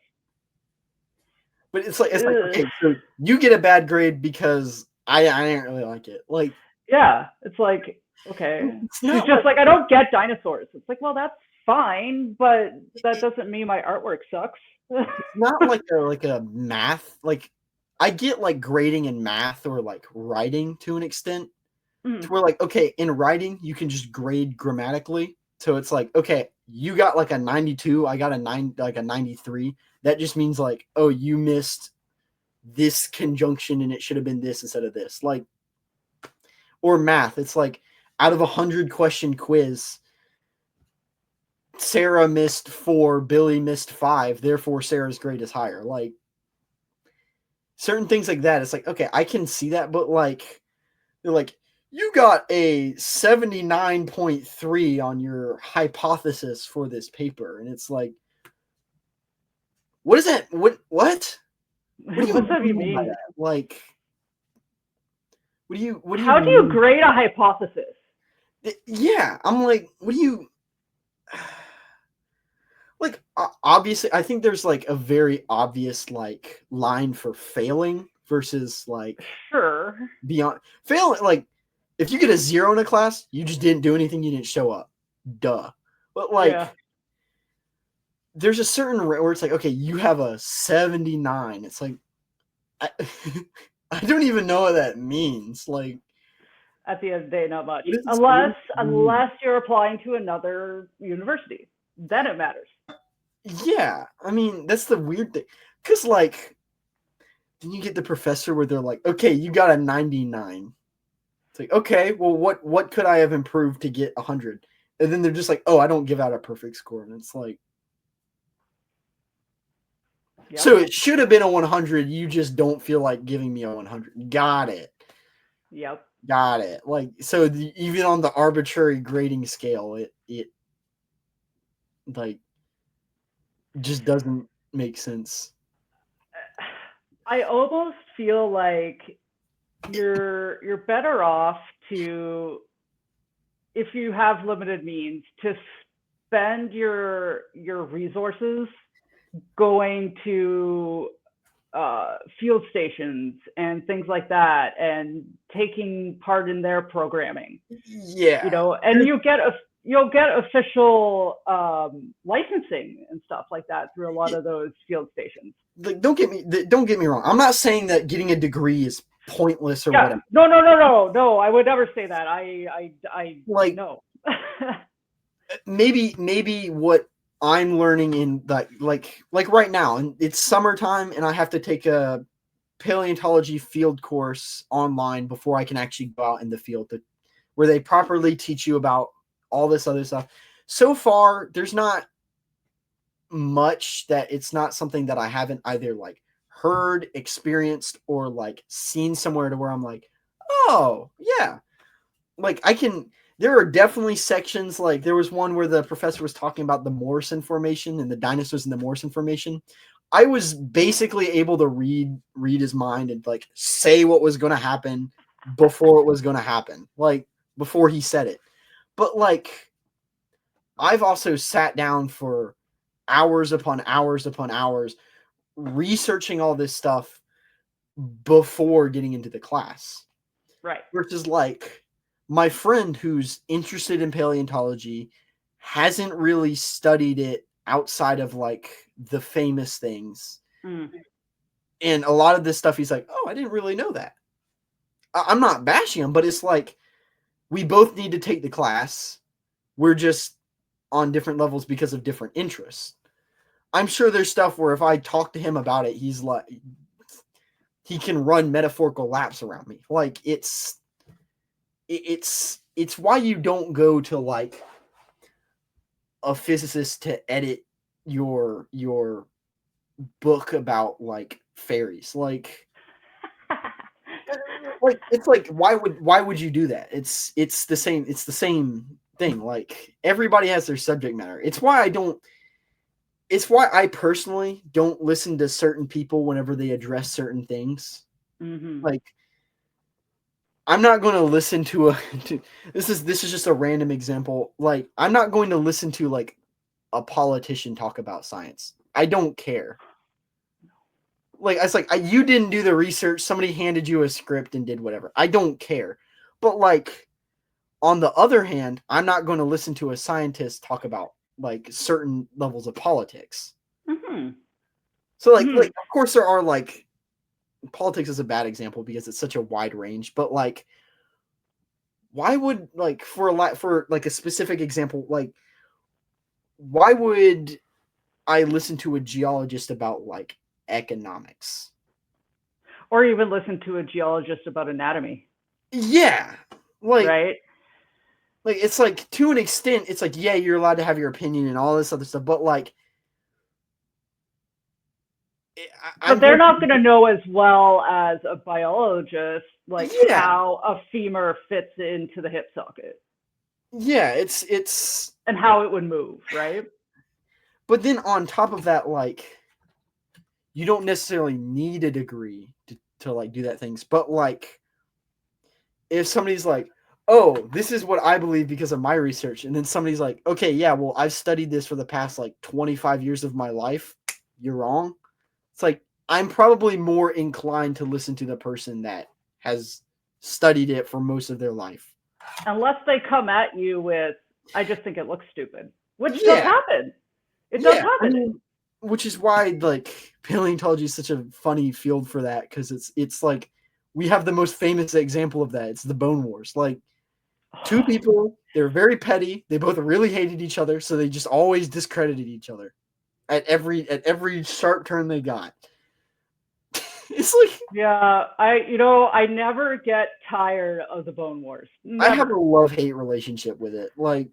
But it's like okay, so you get a bad grade because I didn't really like it. Like, yeah, it's like, okay. She's just like, I don't get dinosaurs. It's like, well, that's fine, but that doesn't mean my artwork sucks. It's not like a math. Like, I get like grading in math or like writing to an extent. To where like, okay, in writing you can just grade grammatically. So it's like, okay, you got like a 92, I got a 93. That just means like, oh, you missed this conjunction and it should have been this instead of this. Like, or math, it's like out of 100 question quiz, Sarah missed 4, Billy missed 5, therefore Sarah's grade is higher. Like, certain things like that, it's like, okay, I can see that, but like, they're like, you got a 79.3 on your hypothesis for this paper. And it's like, what is that? What do you mean by that? Like, what do you how do you grade a hypothesis? Yeah, I'm like, what do you like? Obviously, I think there's like a very obvious like line for failing versus like beyond failing. Like, if you get a 0 in a class, you just didn't do anything, you didn't show up. Duh. But like, there's a certain where it's like, okay, you have a 79. It's like, I don't even know what that means. Like, at the end of the day, not much. Unless you're applying to another university, then it matters. Yeah, I mean, that's the weird thing. Because like, then you get the professor where they're like, okay, you got a 99. It's like, okay, well, what could I have improved to get 100? And then they're just like, oh, I don't give out a perfect score. And it's like, so it should have been a 100. You just don't feel like giving me a 100. Got it. Yep. Got it. Like, so even on the arbitrary grading scale, it like just doesn't make sense. I almost feel like you're better off to, if you have limited means, to spend your resources going to field stations and things like that and taking part in their programming. Yeah. You know, and you'll get official licensing and stuff like that through a lot of those field stations. Like, don't get me wrong. I'm not saying that getting a degree is pointless or whatever. No. I would never say that. I like no. maybe what I'm learning in that, like right now, and it's summertime, and I have to take a paleontology field course online before I can actually go out in the field where they properly teach you about all this other stuff. So far, there's not much that it's not something that I haven't either like heard, experienced, or like seen somewhere to where I'm like, oh yeah, like there are definitely sections, like there was one where the professor was talking about the Morrison Formation and the dinosaurs in the Morrison Formation. I was basically able to read his mind and like say what was going to happen before it was going to happen, like before he said it. But like, I've also sat down for hours upon hours upon hours researching all this stuff before getting into the class. Right. Versus like my friend who's interested in paleontology hasn't really studied it outside of like the famous things. Mm. And a lot of this stuff, he's like, oh, I didn't really know that. I'm not bashing him, but it's like, we both need to take the class. We're just on different levels because of different interests. I'm sure there's stuff where if I talk to him about it, he's like, he can run metaphorical laps around me. Like it's why you don't go to like a physicist to edit your book about like fairies. Like it's like why would you do that? It's the same thing. Like everybody has their subject matter. It's why I personally don't listen to certain people whenever they address certain things. Mm-hmm. Like I'm not going to listen to this is just a random example. Like I'm not going to listen to like a politician talk about science. I don't care. Like it's like you didn't do the research. Somebody handed you a script and did whatever. I don't care. But like on the other hand, I'm not going to listen to a scientist talk about like certain levels of politics. Mm-hmm. So like of course there are like politics is a bad example because it's such a wide range, but like why would like for like a specific example, like why would I listen to a geologist about like economics? Or even listen to a geologist about anatomy. Yeah. Like right? Like it's like to an extent, it's like, yeah, you're allowed to have your opinion and all this other stuff, but like But they're not going to know as well as a biologist, like how a femur fits into the hip socket. Yeah, it's and how it would move, right? But then on top of that, like you don't necessarily need a degree to like do that things, but like if somebody's like, oh, this is what I believe because of my research, and then somebody's like, okay, yeah, well, I've studied this for the past like 25 years of my life, you're wrong. It's like I'm probably more inclined to listen to the person that has studied it for most of their life. Unless they come at you with, I just think it looks stupid, which does happen. It does happen. I mean, which is why like paleontology is such a funny field for that, because it's like we have the most famous example of that. It's the Bone Wars. Like two people, they're very petty. They both really hated each other, so they just always discredited each other at every sharp turn they got. It's like, yeah, I never get tired of the Bone Wars. Never. I have a love-hate relationship with it. Like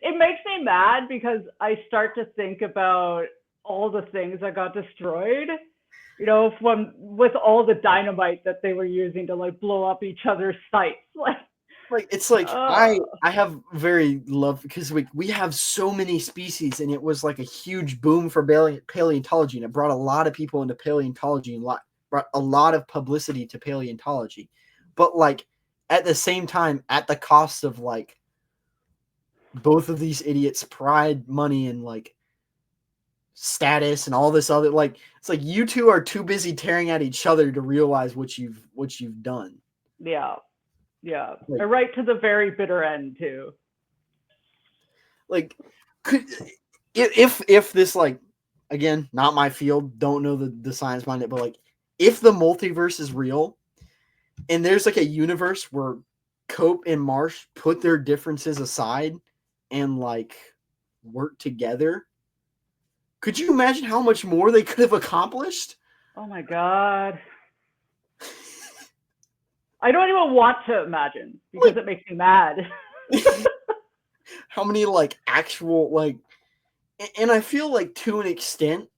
it makes me mad because I start to think about all the things that got destroyed, with all the dynamite that they were using to like blow up each other's sites. Like it's like I have very love because we have so many species, and it was like a huge boom for paleontology, and it brought a lot of people into paleontology and brought a lot of publicity to paleontology. But like at the same time, at the cost of like both of these idiots' pride, money, and like status and all this other, like it's like you two are too busy tearing at each other to realize what you've done. Yeah. Yeah, like, right to the very bitter end too. Like, if this, like, again, not my field, don't know the science behind it, but like, if the multiverse is real, and there's like a universe where Cope and Marsh put their differences aside and like work together, could you imagine how much more they could have accomplished? Oh my god. I don't even want to imagine because it makes me mad. How many like actual like, and I feel like to an extent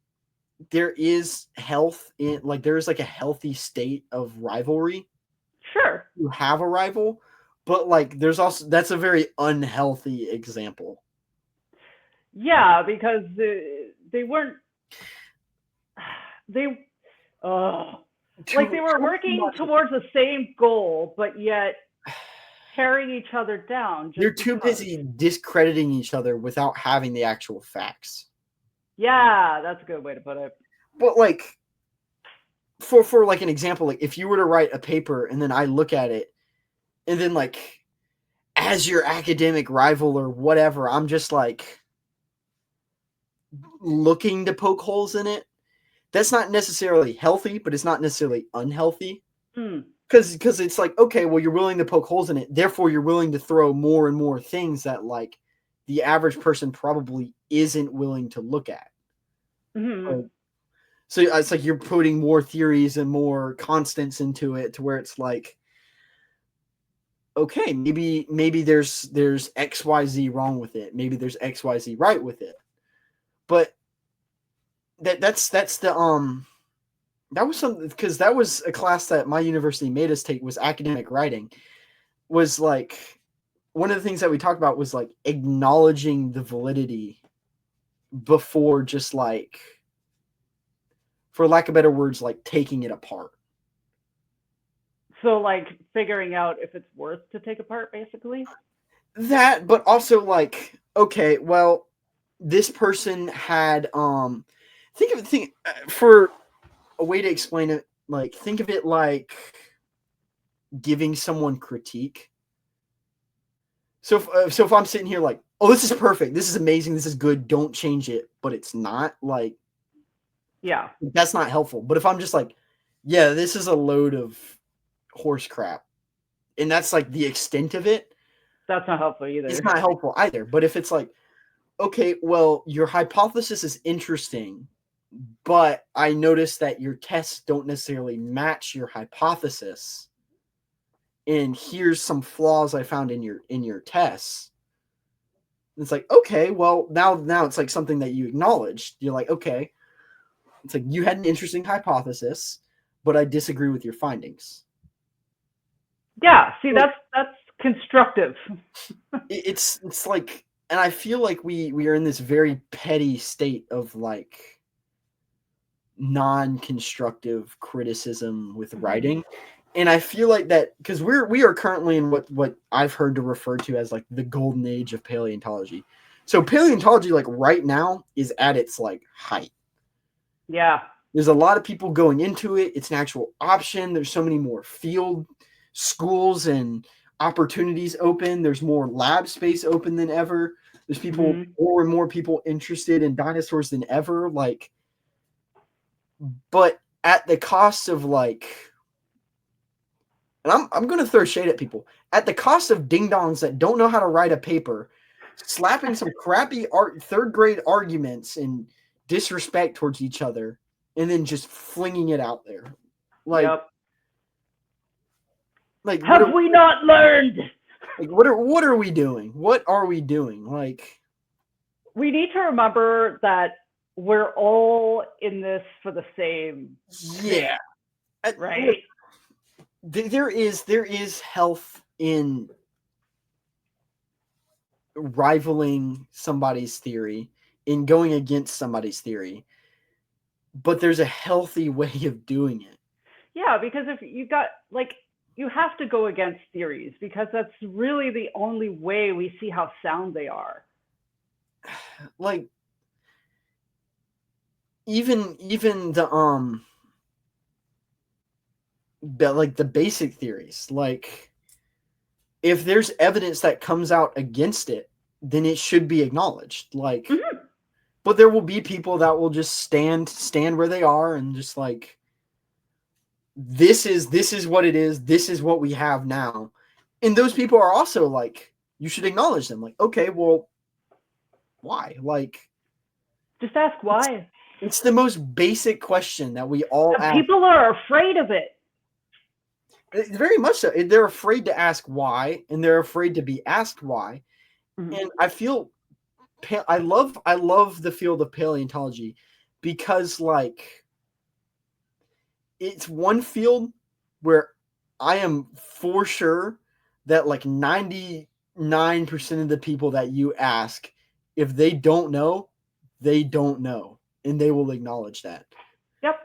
there is health in like there's like a healthy state of rivalry. Sure. You have a rival, but like there's also that's a very unhealthy example. Yeah, because they weren't like they were working towards the same goal, but yet tearing each other down. You're too busy discrediting each other without having the actual facts. Yeah, that's a good way to put it. But like, for like an example, like if you were to write a paper and then I look at it, and then like as your academic rival or whatever, I'm just like looking to poke holes in it. that's not necessarily healthy, but it's not necessarily unhealthy. Hmm. Because it's like, okay, well, you're willing to poke holes in it, therefore you're willing to throw more and more things that like the average person probably isn't willing to look at. Hmm. So it's like you're putting more theories and more constants into it to where it's like, okay, maybe there's XYZ wrong with it. Maybe there's XYZ right with it. But that's the that was something, because that was a class that my university made us take, was academic writing. Was like one of the things that we talked about was like acknowledging the validity before just like, for lack of better words, like taking it apart. So like figuring out if it's worth to take apart, basically. That, but also like, okay, well, this person had think for a way to explain it, like think of it like giving someone critique. So if I'm sitting here like, oh, this is perfect, this is amazing, this is good, don't change it, but it's not, like, Yeah. that's not helpful. But if I'm just like, yeah, this is a load of horse crap, and that's like the extent of it, That's not helpful either. it's not helpful either. But if it's like, okay, well, your hypothesis is interesting, but I noticed that your tests don't necessarily match your hypothesis, and here's some flaws I found in your tests. It's like, okay, well, now it's like something that you acknowledged. You're like, okay, it's like you had an interesting hypothesis, but I disagree with your findings. Yeah. See, that's constructive. It's like, and I feel like we are in this very petty state of like non-constructive criticism with writing. And I feel like that because we are currently in what I've heard to refer to as like the golden age of paleontology. So paleontology, like right now, is at its like height. Yeah. There's a lot of people going into it. It's an actual option. There's so many more field schools and opportunities open. There's more lab space open than ever. There's people, more and more people interested in dinosaurs than ever. Like, but at the cost of like, and I'm going to throw shade at people, at the cost of ding-dongs that don't know how to write a paper, slapping some crappy third grade arguments and disrespect towards each other, and then just flinging it out there. Like, yep. Like, have we not learned? Like, what are we doing? What are we doing? Like, we need to remember that we're all in this for the same. Yeah. Right. There is health in rivaling somebody's theory, in going against somebody's theory, but there's a healthy way of doing it. Yeah, because if you got like, you have to go against theories because that's really the only way we see how sound they are. Like, even the like the basic theories, like if there's evidence that comes out against it, then it should be acknowledged. Like, but there will be people that will just stand where they are and just like, this is what it is. This is what we have now. And those people are also like, you should acknowledge them. Like, okay, well, why? Like, just ask why. It's the most basic question that we all ask. People are afraid of it. Very much so. They're afraid to ask why, and they're afraid to be asked why. And I feel I love the field of paleontology because, like, it's one field where I am for sure that like 99% of the people that you ask, if they don't know, they don't know, and they will acknowledge that. Yep.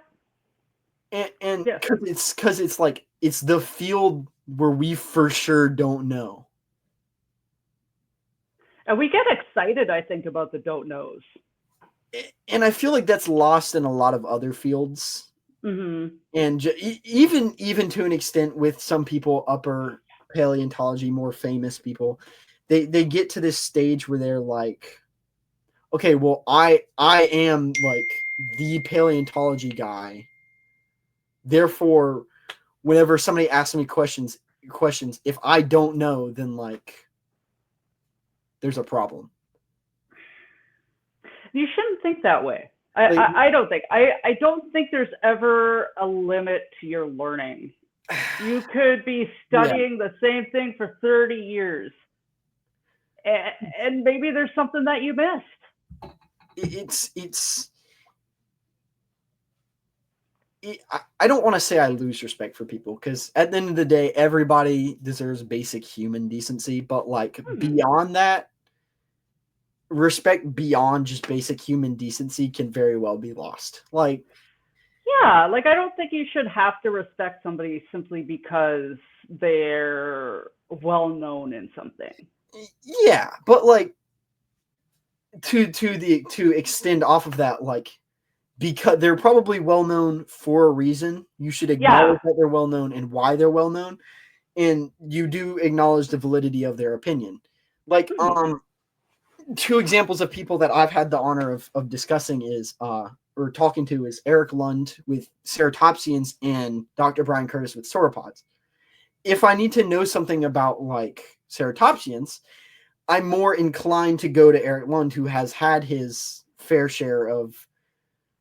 And because it's like, it's the field where we for sure don't know. And we get excited, I think, about the don't knows. And I feel like that's lost in a lot of other fields. Mm-hmm. And even to an extent with some people, upper paleontology, more famous people, they get to this stage where they're like, okay, well, I am like the paleontology guy. Therefore, whenever somebody asks me questions, if I don't know, then like there's a problem. You shouldn't think that way. Like, I don't think. I don't think there's ever a limit to your learning. You could be studying the same thing for 30 years, and maybe there's something that you missed. I don't want to say I lose respect for people, because at the end of the day, everybody deserves basic human decency. But like beyond that, respect beyond just basic human decency can very well be lost. Like, yeah, like I don't think you should have to respect somebody simply because they're well known in something. Yeah, but like to extend off of that, like, because they're probably well known for a reason, you should acknowledge that they're well known and why they're well known, and you do acknowledge the validity of their opinion. Like, two examples of people that I've had the honor of discussing is or talking to is Eric Lund with ceratopsians and Dr. Brian Curtis with sauropods. If I need to know something about like ceratopsians, I'm more inclined to go to Eric Lund, who has had his fair share of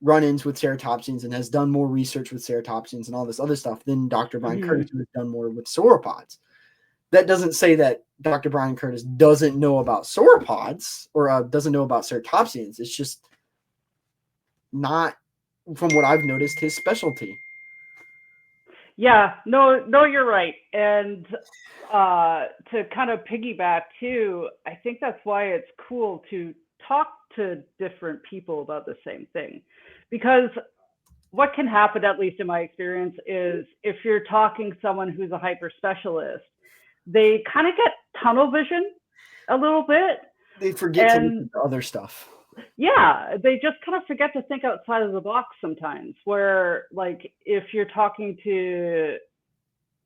run-ins with ceratopsians and has done more research with ceratopsians and all this other stuff than Dr. Brian Curtis, who has done more with sauropods. That doesn't say that Dr. Brian Curtis doesn't know about sauropods or doesn't know about ceratopsians. It's just not, from what I've noticed, his specialty. Yeah, no, you're right. And to kind of piggyback too, I think that's why it's cool to talk to different people about the same thing. Because what can happen, at least in my experience, is if you're talking to someone who's a hyper specialist, they kind of get tunnel vision a little bit. They forget to look at the other stuff. Yeah, they just kind of forget to think outside of the box sometimes, where like if you're talking to,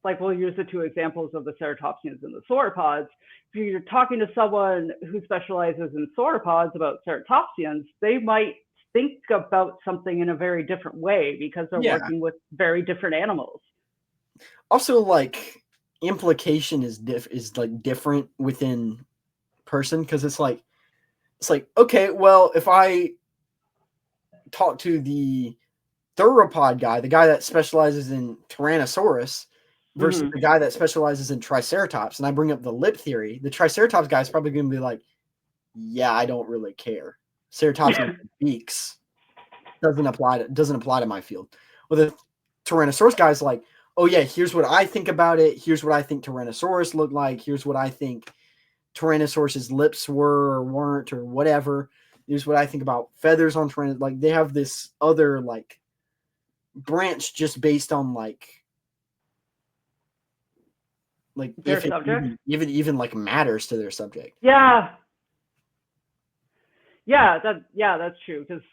like we'll use the two examples of the ceratopsians and the sauropods, if you're talking to someone who specializes in sauropods about ceratopsians, they might think about something in a very different way because they're working with very different animals. Also, like, implication is like different within person, because it's like okay, well, if I talk to the theropod guy, the guy that specializes in Tyrannosaurus versus the guy that specializes in Triceratops, and I bring up the lip theory, the Triceratops guy is probably going to be like, yeah, I don't really care. Ceratops beaks doesn't apply to my field. Well, the Tyrannosaurus guy is like, oh yeah, here's what I think about it. Here's what I think Tyrannosaurus looked like. Here's what I think Tyrannosaurus's lips were or weren't or whatever. Here's what I think about feathers on Tyrannosaurus. Like, they have this other like branch just based on like their if it subject even like matters to their subject. Yeah, that's true. Because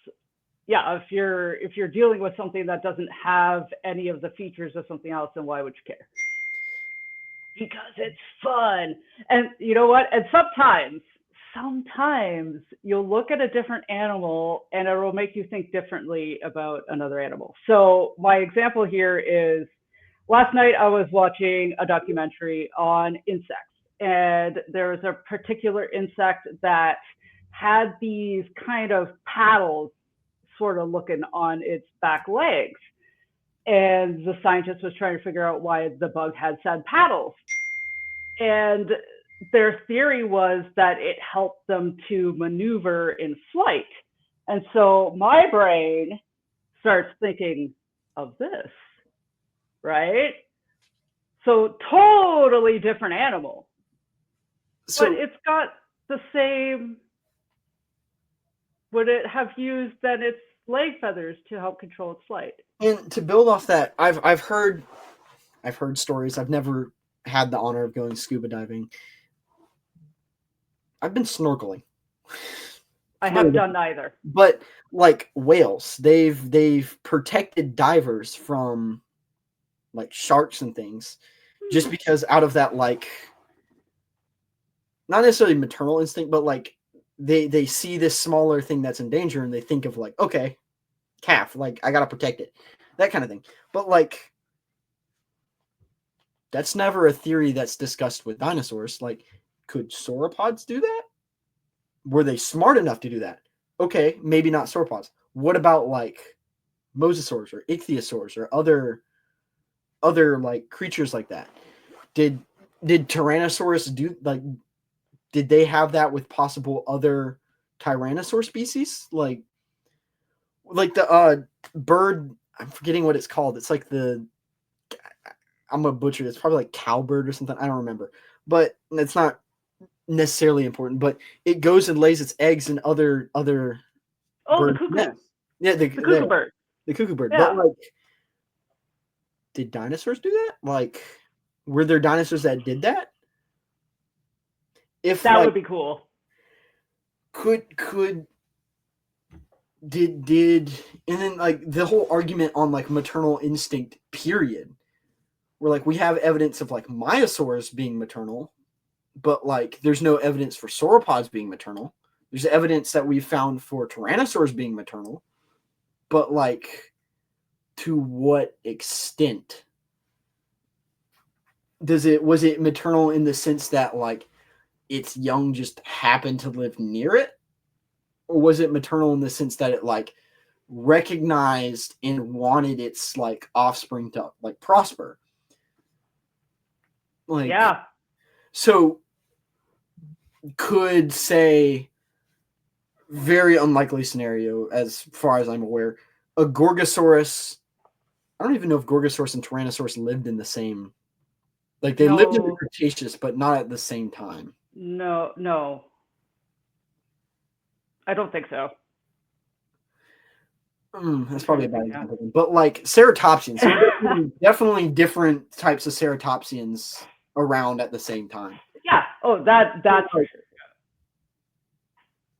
if you're dealing with something that doesn't have any of the features of something else, then why would you care? Because it's fun. And you know what? And sometimes you'll look at a different animal and it will make you think differently about another animal. So my example here is, last night I was watching a documentary on insects, and there was a particular insect that had these kind of paddles sort of looking on its back legs. And the scientist was trying to figure out why the bug had said paddles. And their theory was that it helped them to maneuver in flight. And so my brain starts thinking of this, right? So totally different animal. So, but it's got the same, would it have used then its leg feathers to help control its flight? And to build off that, I've heard stories. I've never had the honor of going scuba diving. I've been snorkeling. I have done neither. But like whales, they've protected divers from like sharks and things, just because out of that, like, not necessarily maternal instinct, but like they see this smaller thing that's in danger and they think of like, okay, calf. Like, I gotta protect it. That kind of thing. But like, that's never a theory that's discussed with dinosaurs. Like, could sauropods do that? Were they smart enough to do that? Okay, maybe not sauropods. What about like mosasaurs or ichthyosaurs or other like creatures like that? Did Tyrannosaurus do like? Did they have that with possible other tyrannosaur species? Like the bird, I'm forgetting what it's called. It's like I'm a butcher. It's probably like cowbird or something. I don't remember, but it's not necessarily important. But it goes and lays its eggs in other Oh, the bird cuckoo. nests. Yeah, The cuckoo bird. The cuckoo bird. Yeah. But like, did dinosaurs do that? Like, were there dinosaurs that did that? If That like, would be cool. Did and then like the whole argument on like maternal instinct period, where like we have evidence of like myosaurs being maternal, but like there's no evidence for sauropods being maternal. There's evidence that we found for tyrannosaurs being maternal, but like, to what extent? Was it maternal in the sense that like its young just happened to live near it? Or was it maternal in the sense that it like recognized and wanted its like offspring to like prosper? Like, Yeah. So could say, very unlikely scenario as far as I'm aware, a Gorgosaurus. I don't even know if Gorgosaurus and Tyrannosaurus lived in the same. Like, they lived in the Cretaceous, but not at the same time. No. I don't think so. That's probably a bad example. But like ceratopsians, definitely different types of ceratopsians around at the same time. Yeah. Oh, that's for sure.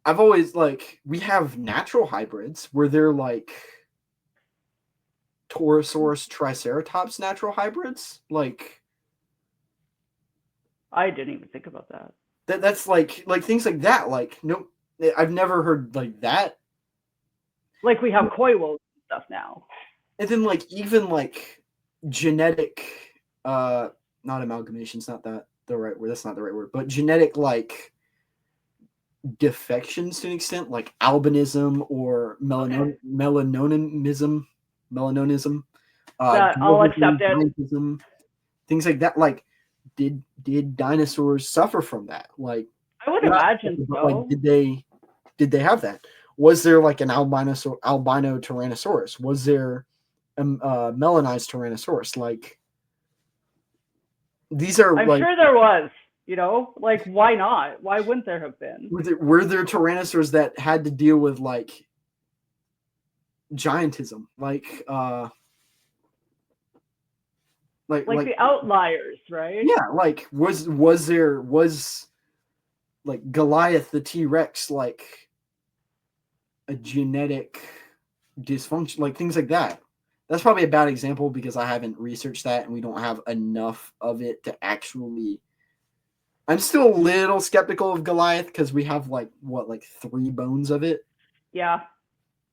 I've always like, we have natural hybrids where they're like Torosaurus Triceratops natural hybrids. Like, I didn't even think about that. That's like things like that. Like, no, I've never heard like that. Like, we have koi wolves and stuff now. And then like even like genetic, not amalgamation's not that the right word. That's not the right word. But genetic like defections to an extent, like albinism or melanonism. I'll accept it. Things like that. Like, did dinosaurs suffer from that? Like, I would imagine so. Like, did they have that? Was there like an albino Tyrannosaurus? Was there a melanized Tyrannosaurus? Like, these are I'm sure there was. You know, like, why not? Why wouldn't there have been? Were there Tyrannosaurs that had to deal with like giantism, like the outliers, right? Yeah, like was there like Goliath the T-Rex like a genetic dysfunction, like things like that? That's probably a bad example because I haven't researched that and we don't have enough of it to actually. I'm still a little skeptical of Goliath because we have like 3 bones of it. Yeah.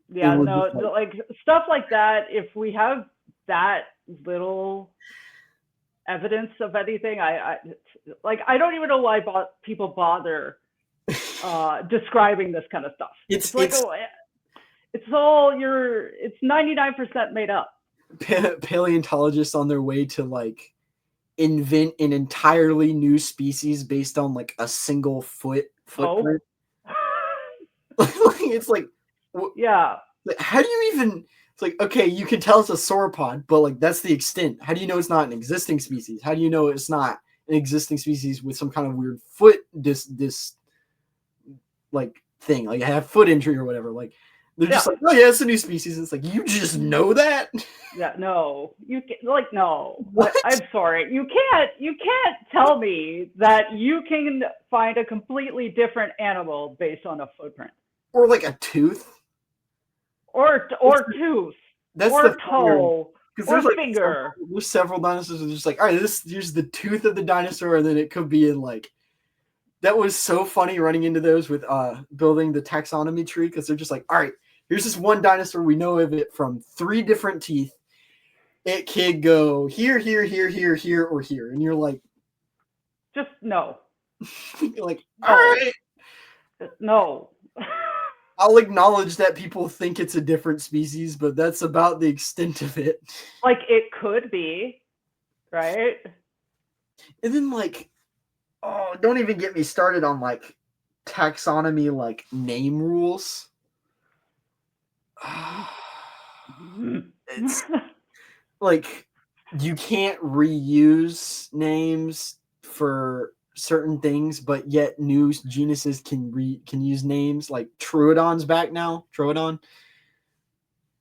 No, like stuff like that. If we have that little evidence of anything, I don't even know why people bother describing this kind of stuff. It's 99% made up. Paleontologists on their way to like invent an entirely new species based on like a single footprint. It's like, yeah. Like, how do you even? It's like, okay, you can tell it's a sauropod, but like that's the extent. How do you know it's not an existing species? How do you know it's not an existing species with some kind of weird foot this like thing, like have foot injury or whatever? Like, they're just like, oh yeah, it's a new species. And it's like, you just know that? Yeah, no, you can, like, no. I'm sorry, you can't tell me that you can find a completely different animal based on a footprint or like a tooth. Or tooth, that's or toe, or finger. There's several dinosaurs that are just like, all right, here's the tooth of the dinosaur, and then it could be in like. That was so funny running into those with building the taxonomy tree because they're just like, all right, Here's this one dinosaur. We know of it from 3 different teeth. It could go here, here, here, here, here, or here. And you're like, just no. you're like, all right. No. I'll acknowledge that people think it's a different species, but that's about the extent of it. Like, it could be, right? And then, like, oh, don't even get me started on, like, taxonomy, like, name rules. It's like, you can't reuse names for certain things, but yet new genuses can use names. Like Troodon's back now, Troodon,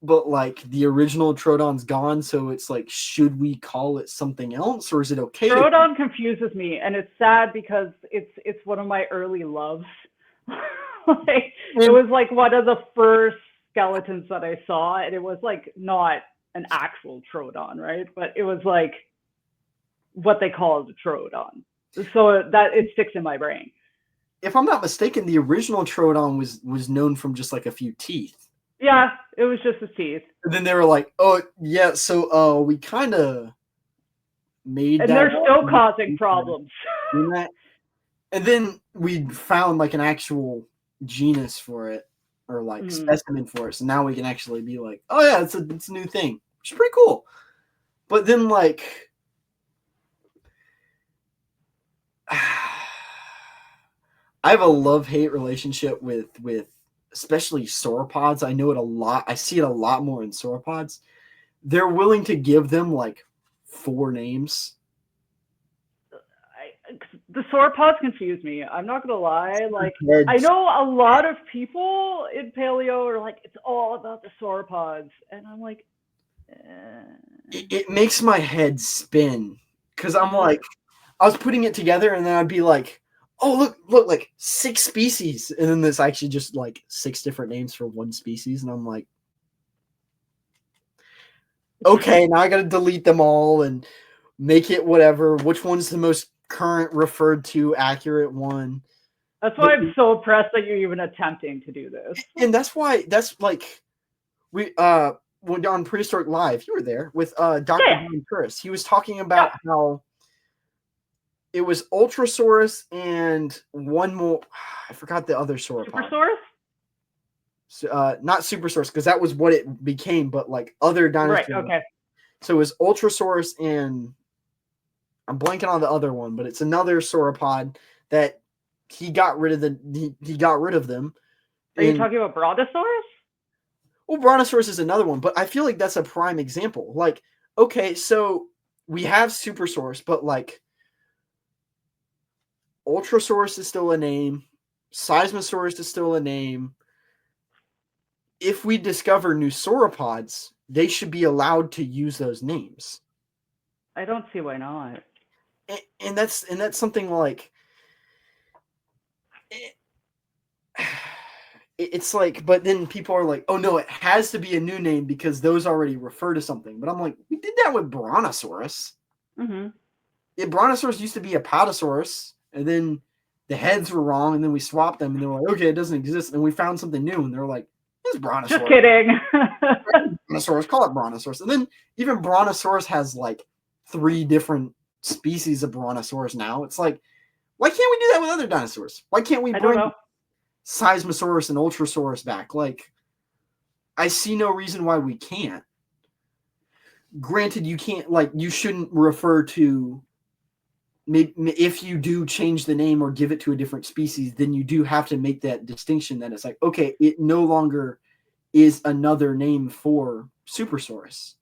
but like the original Troodon's gone, so it's like, should we call it something else, or is it okay? Troodon confuses me, and it's sad because it's one of my early loves. Like, it was like one of the first skeletons that I saw, and it was like not an actual Troodon, right? But it was like what they called a Troodon. So that it sticks in my brain. If I'm not mistaken, the original Troodon was known from just like a few teeth. Yeah, it was just his teeth. And then they were like, oh yeah, so we kind of made and that. And they're still causing problems. And then we found like an actual genus for it, or like specimen for it. So now we can actually be like, oh yeah, it's a new thing, which is pretty cool. But then like, I have a love-hate relationship with especially sauropods. I know it a lot. I see it a lot more in sauropods. They're willing to give them like 4 names. The sauropods confuse me. I'm not gonna lie. Like, I know a lot of people in paleo are like, it's all about the sauropods, and I'm like, it makes my head spin, because I'm like, I was putting it together, and then I'd be like, oh, look, like 6 species. And then there's actually just like 6 different names for one species. And I'm like, okay, now I got to delete them all and make it whatever. Which one's the most current referred to accurate one? That's why I'm so impressed that you're even attempting to do this. And that's like, we, when on Prehistoric Live, you were there with Dr. Locaris. He was talking about how it was Ultrasaurus and one more. I forgot the other sauropod. Supersaurus? Not Supersaurus, because that was what it became, but like other dinosaurs. Right, okay. So it was Ultrasaurus and I'm blanking on the other one, but it's another sauropod that he got rid of he got rid of them. Are you talking about Brontosaurus? Well, Brontosaurus is another one, but I feel like that's a prime example. Like, okay, so we have Supersaurus, but like Ultrasaurus is still a name. Seismosaurus is still a name. If we discover new sauropods, they should be allowed to use those names. I don't see why not. And that's something like, it's like, but then people are like, oh no, it has to be a new name because those already refer to something. But I'm like, we did that with Brontosaurus. Brontosaurus used to be a Podosaurus. And then the heads were wrong, and then we swapped them, and they were like, okay, it doesn't exist. And we found something new, and they're like, it's Brontosaurus. Just kidding. Brontosaurus, call it Brontosaurus. And then even Brontosaurus has like 3 different species of Brontosaurus now. It's like, why can't we do that with other dinosaurs? Why can't we bring Seismosaurus and Ultrasaurus back? Like, I see no reason why we can't. Granted, you can't, like, you shouldn't refer to, if you do change the name or give it to a different species, then you do have to make that distinction that it's like, okay, it no longer is another name for Supersaurus.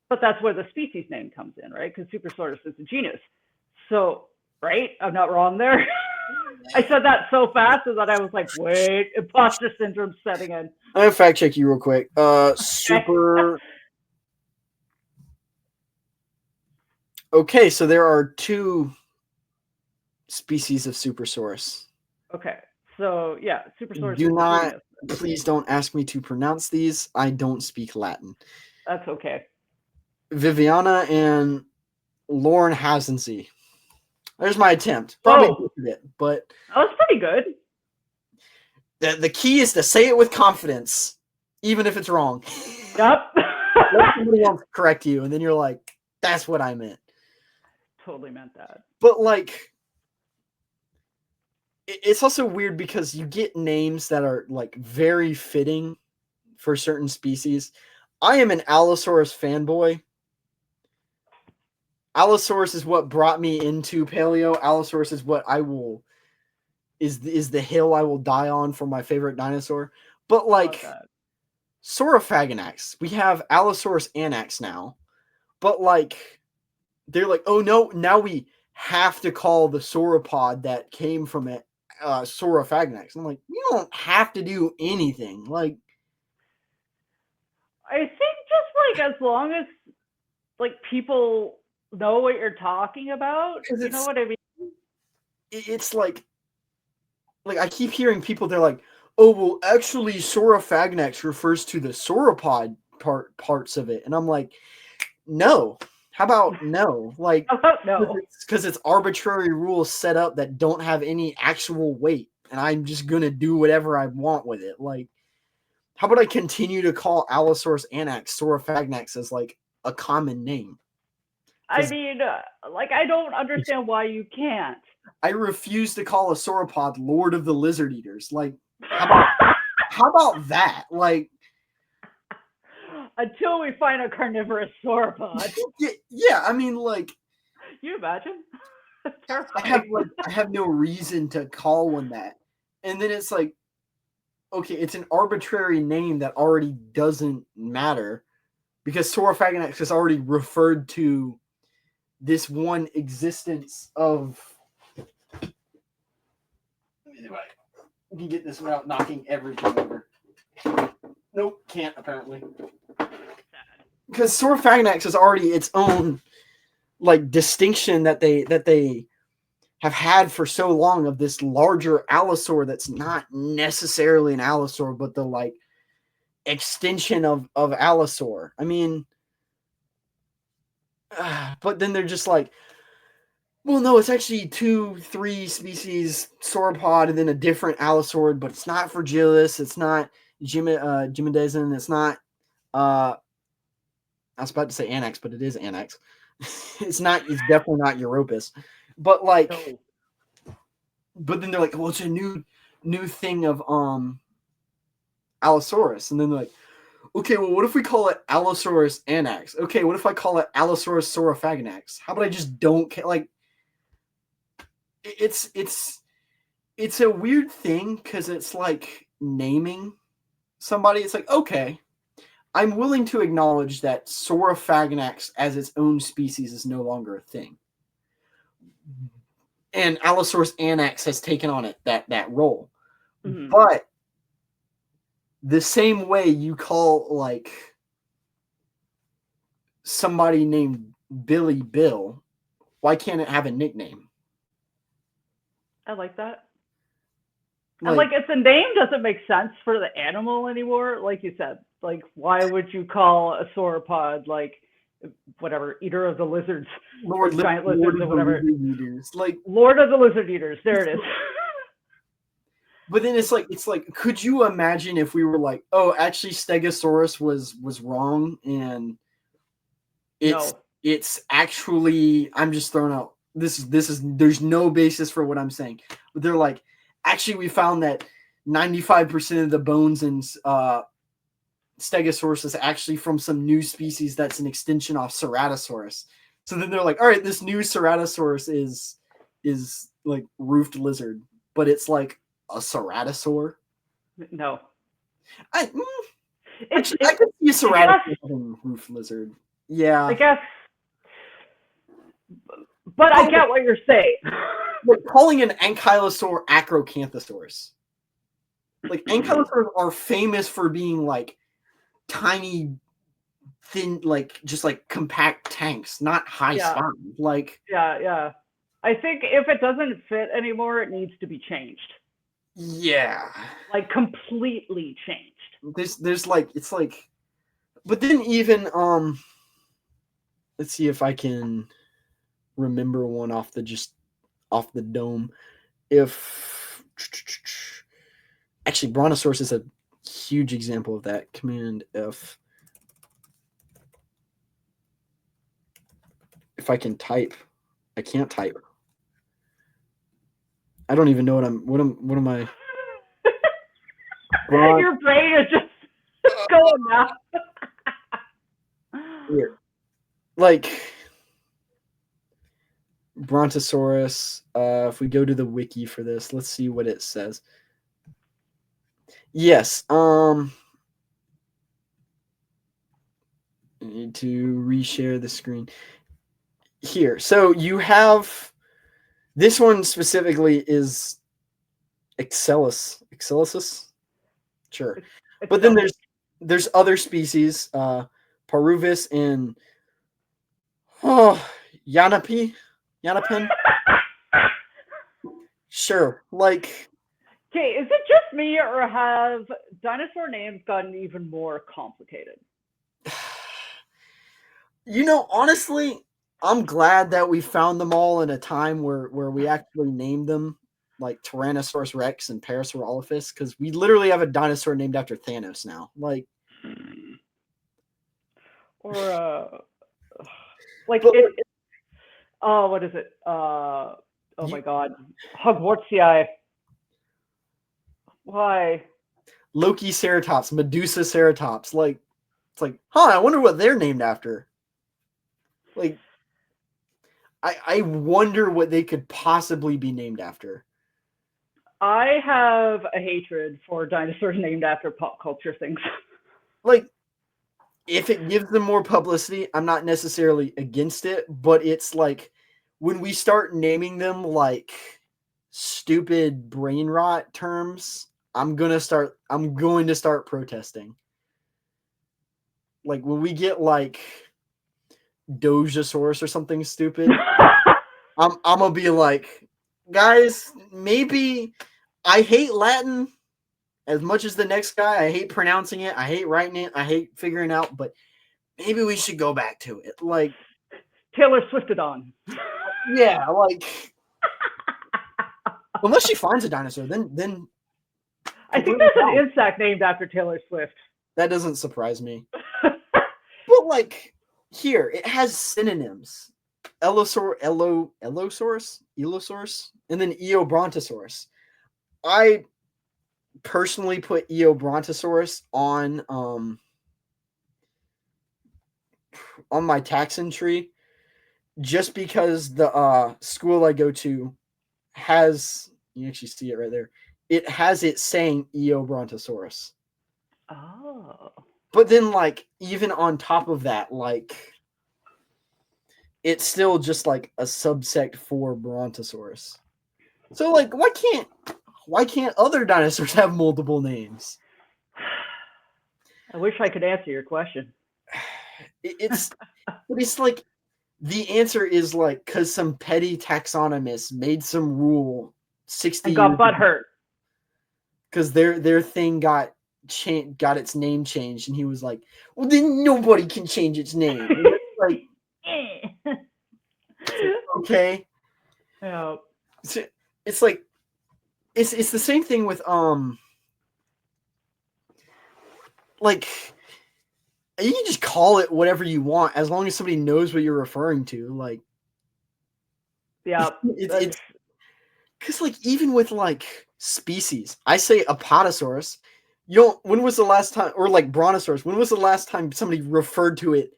But that's where the species name comes in, right? Because Supersaurus is a genus. So, right? I'm not wrong there. I said that so fast that I was like, wait, imposter syndrome setting in. I'm going to fact check you real quick. Super... Okay, so there are 2 species of Supersaurus. Okay, so yeah, Supersaurus. Do not, please don't ask me to pronounce these. I don't speak Latin. That's okay. Viviana and Lauren Hasensee. There's my attempt. Probably did it, but that was pretty good. The key is to say it with confidence. even if it's wrong. Yep. Let somebody else correct you, and then you're like, that's what I meant. Totally meant that. But like, it's also weird because you get names that are like very fitting for certain species. I am an Allosaurus fanboy. Allosaurus is what brought me into paleo. Allosaurus is what I will is the hill I will die on for my favorite dinosaur. But like Saurophaganax, we have Allosaurus anax now. But like they're like, oh no, now we have to call the sauropod that came from it Saurophaganax. I'm like, you don't have to do anything. Like, I think just like as long as like people know what you're talking about, you know what I mean? It's like I keep hearing people, they're like, oh well, actually Saurophaganax refers to the sauropod parts of it, and I'm like, no. How about no? Like, no, because it's arbitrary rules set up that don't have any actual weight, and I'm just gonna do whatever I want with it. Like, how about I continue to call Allosaurus anax Saurophaganax as like a common name? I mean, like, I don't understand why you can't. I refuse to call a sauropod Lord of the Lizard Eaters. Like, how about that? Like, until we find a carnivorous sauropod. Yeah, I mean, like, you imagine? I have no reason to call one that, and then it's like, okay, it's an arbitrary name that already doesn't matter because Saurophaganax is already referred to this one existence of. You can get this without knocking everything over. Nope, can't apparently. Because Saurophaganax is already its own like distinction that they have had for so long of this larger allosaur that's not necessarily an allosaur, but the like extension of allosaur. I mean, but then they're just like, well, no, it's actually 2-3 species sauropod and then a different allosaur, but it's not fragilis, it's not Gymnodazon, it's not I was about to say anax, but it is anax. It's definitely not Europus. But like no. But then they're like, well, it's a new thing of Allosaurus. And then they're like, okay, well, what if we call it Allosaurus anax? Okay, what if I call it Allosaurus saurophaganax? How about I just don't care? Like, it's a weird thing because it's like naming somebody. It's like, okay, I'm willing to acknowledge that Saurophaganax as its own species is no longer a thing. And Allosaurus anax has taken on it that role. Mm-hmm. But the same way you call like somebody named Billy Bill, why can't it have a nickname? I like that. And like if the name doesn't make sense for the animal anymore, like you said, like why would you call a sauropod like whatever, eater of the lizards, giant lizards or whatever? Like Lord of the Lizard Eaters. There it is. But then it's like, could you imagine if we were like, oh, actually Stegosaurus was wrong and it's actually, I'm just throwing out this is there's no basis for what I'm saying. But they're like, actually we found that 95% of the bones in Stegosaurus is actually from some new species that's an extension of Ceratosaurus. So then they're like, all right, this new Ceratosaurus is like roofed lizard, but it's like a ceratosaur? No. I could see a ceratosaur having roofed lizard. Yeah. I guess. But I get what you're saying. Like calling an ankylosaur Acrocanthosaurus. Like ankylosaurs are famous for being like tiny, thin, like just like compact tanks, not high spine. Like yeah. I think if it doesn't fit anymore, it needs to be changed. Yeah. Like completely changed. There's like it's like, but then even let's see if I can remember one off the dome. If actually Brontosaurus is a huge example of that. Command F. If I can type, I can't type. I don't even know what am I? Your brain is just going now. Here. Like Brontosaurus. If we go to the wiki for this, let's see what it says. Yes. I need to reshare the screen here. So you have this one specifically is Excelsis. Sure. But then there's other species, Paruvis and Yanapin. Sure. Like, okay, is it just me, or have dinosaur names gotten even more complicated? Honestly, I'm glad that we found them all in a time where we actually named them, like Tyrannosaurus Rex and Parasaurolophus, because we literally have a dinosaur named after Thanos now. Like, or like but, what is it? Oh my God, Hogwartsi. Why? Loki Ceratops, Medusa Ceratops. Like, it's like, I wonder what they're named after. Like, I wonder what they could possibly be named after. I have a hatred for dinosaurs named after pop culture things. Like, if it gives them more publicity, I'm not necessarily against it, but it's like when we start naming them like stupid brain rot terms, I'm going to start protesting. Like when we get like Dojasaurus or something stupid, I'm gonna be like, guys, maybe I hate Latin as much as the next guy. I hate pronouncing it. I hate writing it. I hate figuring out, but maybe we should go back to it. Like Taylor Swifted on. Yeah, like unless she finds a dinosaur, then I think there's an insect named after Taylor Swift. That doesn't surprise me. But like here, it has synonyms. Elosaurus, and then Eobrontosaurus. I personally put Eobrontosaurus on my taxon tree just because the school I go to has, you actually see it right there, it has it saying Eobrontosaurus. Oh. But then like even on top of that, like it's still just like a subsect for Brontosaurus. So like why can't other dinosaurs have multiple names? I wish I could answer your question. It's like the answer is like because some petty taxonomist made some rule 60 and got butthurt because their thing got its name changed, and he was like, well, then nobody can change its name. Like, okay. Yeah. It's like it's the same thing with like you can just call it whatever you want as long as somebody knows what you're referring to. Like, yeah, it's because like even with like species, I say Apatosaurus. When was the last time, or like Brontosaurus, when was the last time somebody referred to it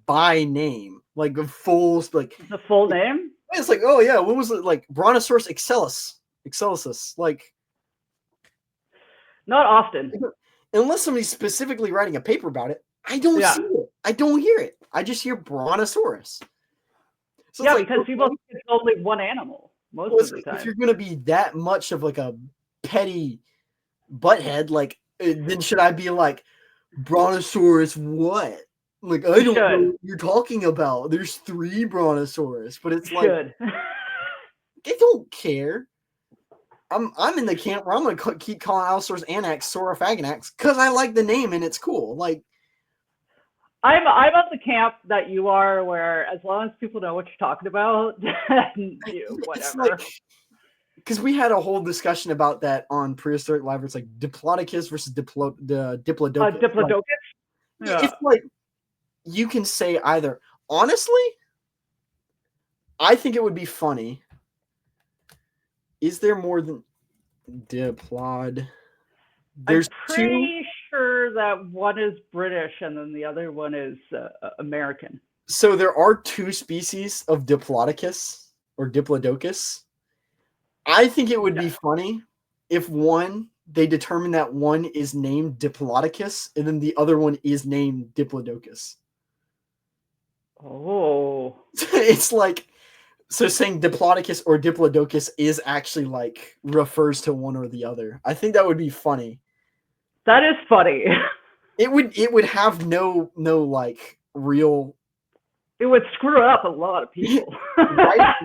by name, like the full name? It's like, oh yeah, when was it, like Brontosaurus excelsus, like not often, unless somebody's specifically writing a paper about it. I don't see it. I don't hear it. I just hear Brontosaurus. So yeah, because people think it's only one animal most of the time. If you're gonna be that much of like a petty butthead, like then should I be like Brontosaurus what? Like I don't know what you're talking about. There's 3 Brontosaurus, but it's like I don't care. I'm in the camp where I'm gonna keep calling Allosaurus Anax Saurophaganax because I like the name and it's cool. Like I'm of the camp that you are, where as long as people know what you're talking about, then whatever. because we had a whole discussion about that on Prehistoric Life. Where it's like Diplodocus versus Diplodocus. Diplodocus. It's like you can say either. Honestly, I think it would be funny. Is there more than Diplod? There's I'm pretty sure that one is British and then the other one is American. So there are 2 species of Diplodocus or Diplodocus. I think it would be funny if they determine that one is named Diplodocus and then the other one is named Diplodocus. Oh. It's like, so saying Diplodocus or Diplodocus is actually like refers to one or the other. I think that would be funny. That is funny. It would have no like real. It would screw up a lot of people.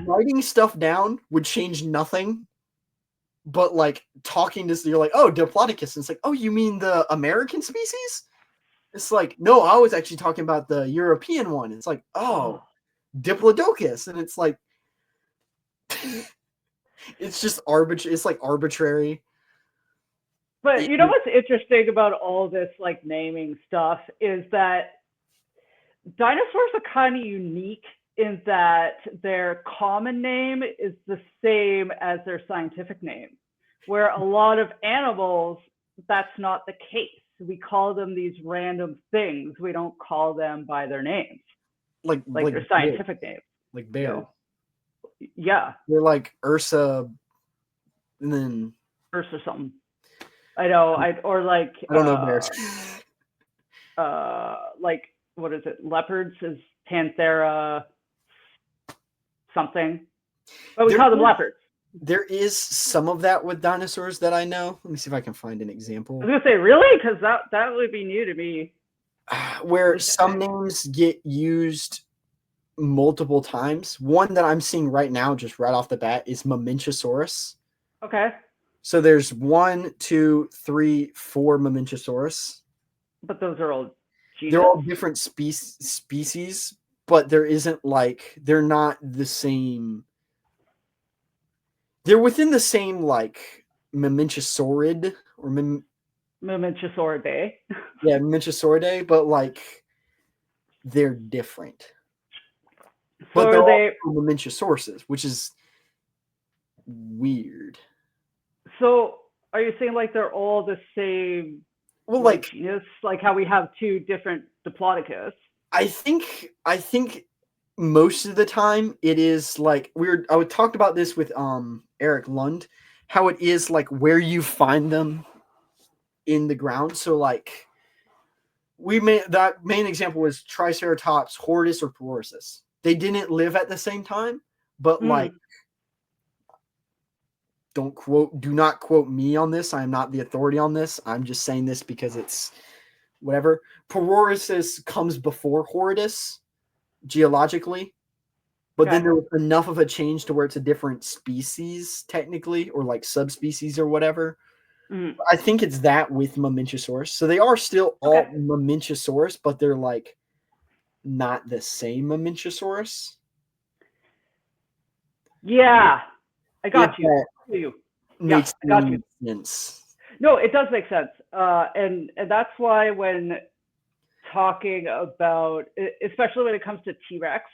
Writing stuff down would change nothing. But like talking to, you're like, oh, Diplodocus. And it's like, oh, you mean the American species? It's like, no, I was actually talking about the European one. It's like, oh, Diplodocus. And it's like, it's just arbitrary. It's like arbitrary. But you know what's interesting about all this like naming stuff is that dinosaurs are kind of unique in that their common name is the same as their scientific name, where a lot of animals, that's not the case. We call them these random things. We don't call them by their names, like their scientific names. Like bear. Yeah. They're like Ursa, and then Ursa something. I know. I don't know bears. Like, what is it? Leopards is Panthera something. But we call them leopards. There is some of that with dinosaurs that I know. Let me see if I can find an example. I was going to say, really? Because that would be new to me. Where some names get used multiple times. One that I'm seeing right now, just right off the bat, is Mamenchisaurus. Okay. So there's 1, 2, 3, 4 Mamenchisaurus. But those are all genus? They're all different species, but there isn't like, they're not the same. They're within the same like Mamenchisaurid or Mamenchisauridae. Yeah, Mamenchisauridae, but like they're different. So but they're all Mamenchisauruses, which is weird. So are you saying like they're all the same? Well, like genus, like how we have 2 different Diplodocus. I think most of the time it is like I would talk about this with Eric Lund, how it is like where you find them in the ground. So like that main example was Triceratops, Hortus, or Porosus. They didn't live at the same time, but like do not quote me on this. I'm not the authority on this. I'm just saying this because it's whatever. Porosus comes before Hortus geologically, but then there was enough of a change to where it's a different species technically, or like subspecies or whatever. I think it's that with Mamenchisaurus. So they are still all Mamenchisaurus, but they're like not the same Mamenchisaurus. Yeah, I got you. Makes sense. No, it does make sense, and that's why when talking about, especially when it comes to T-Rex,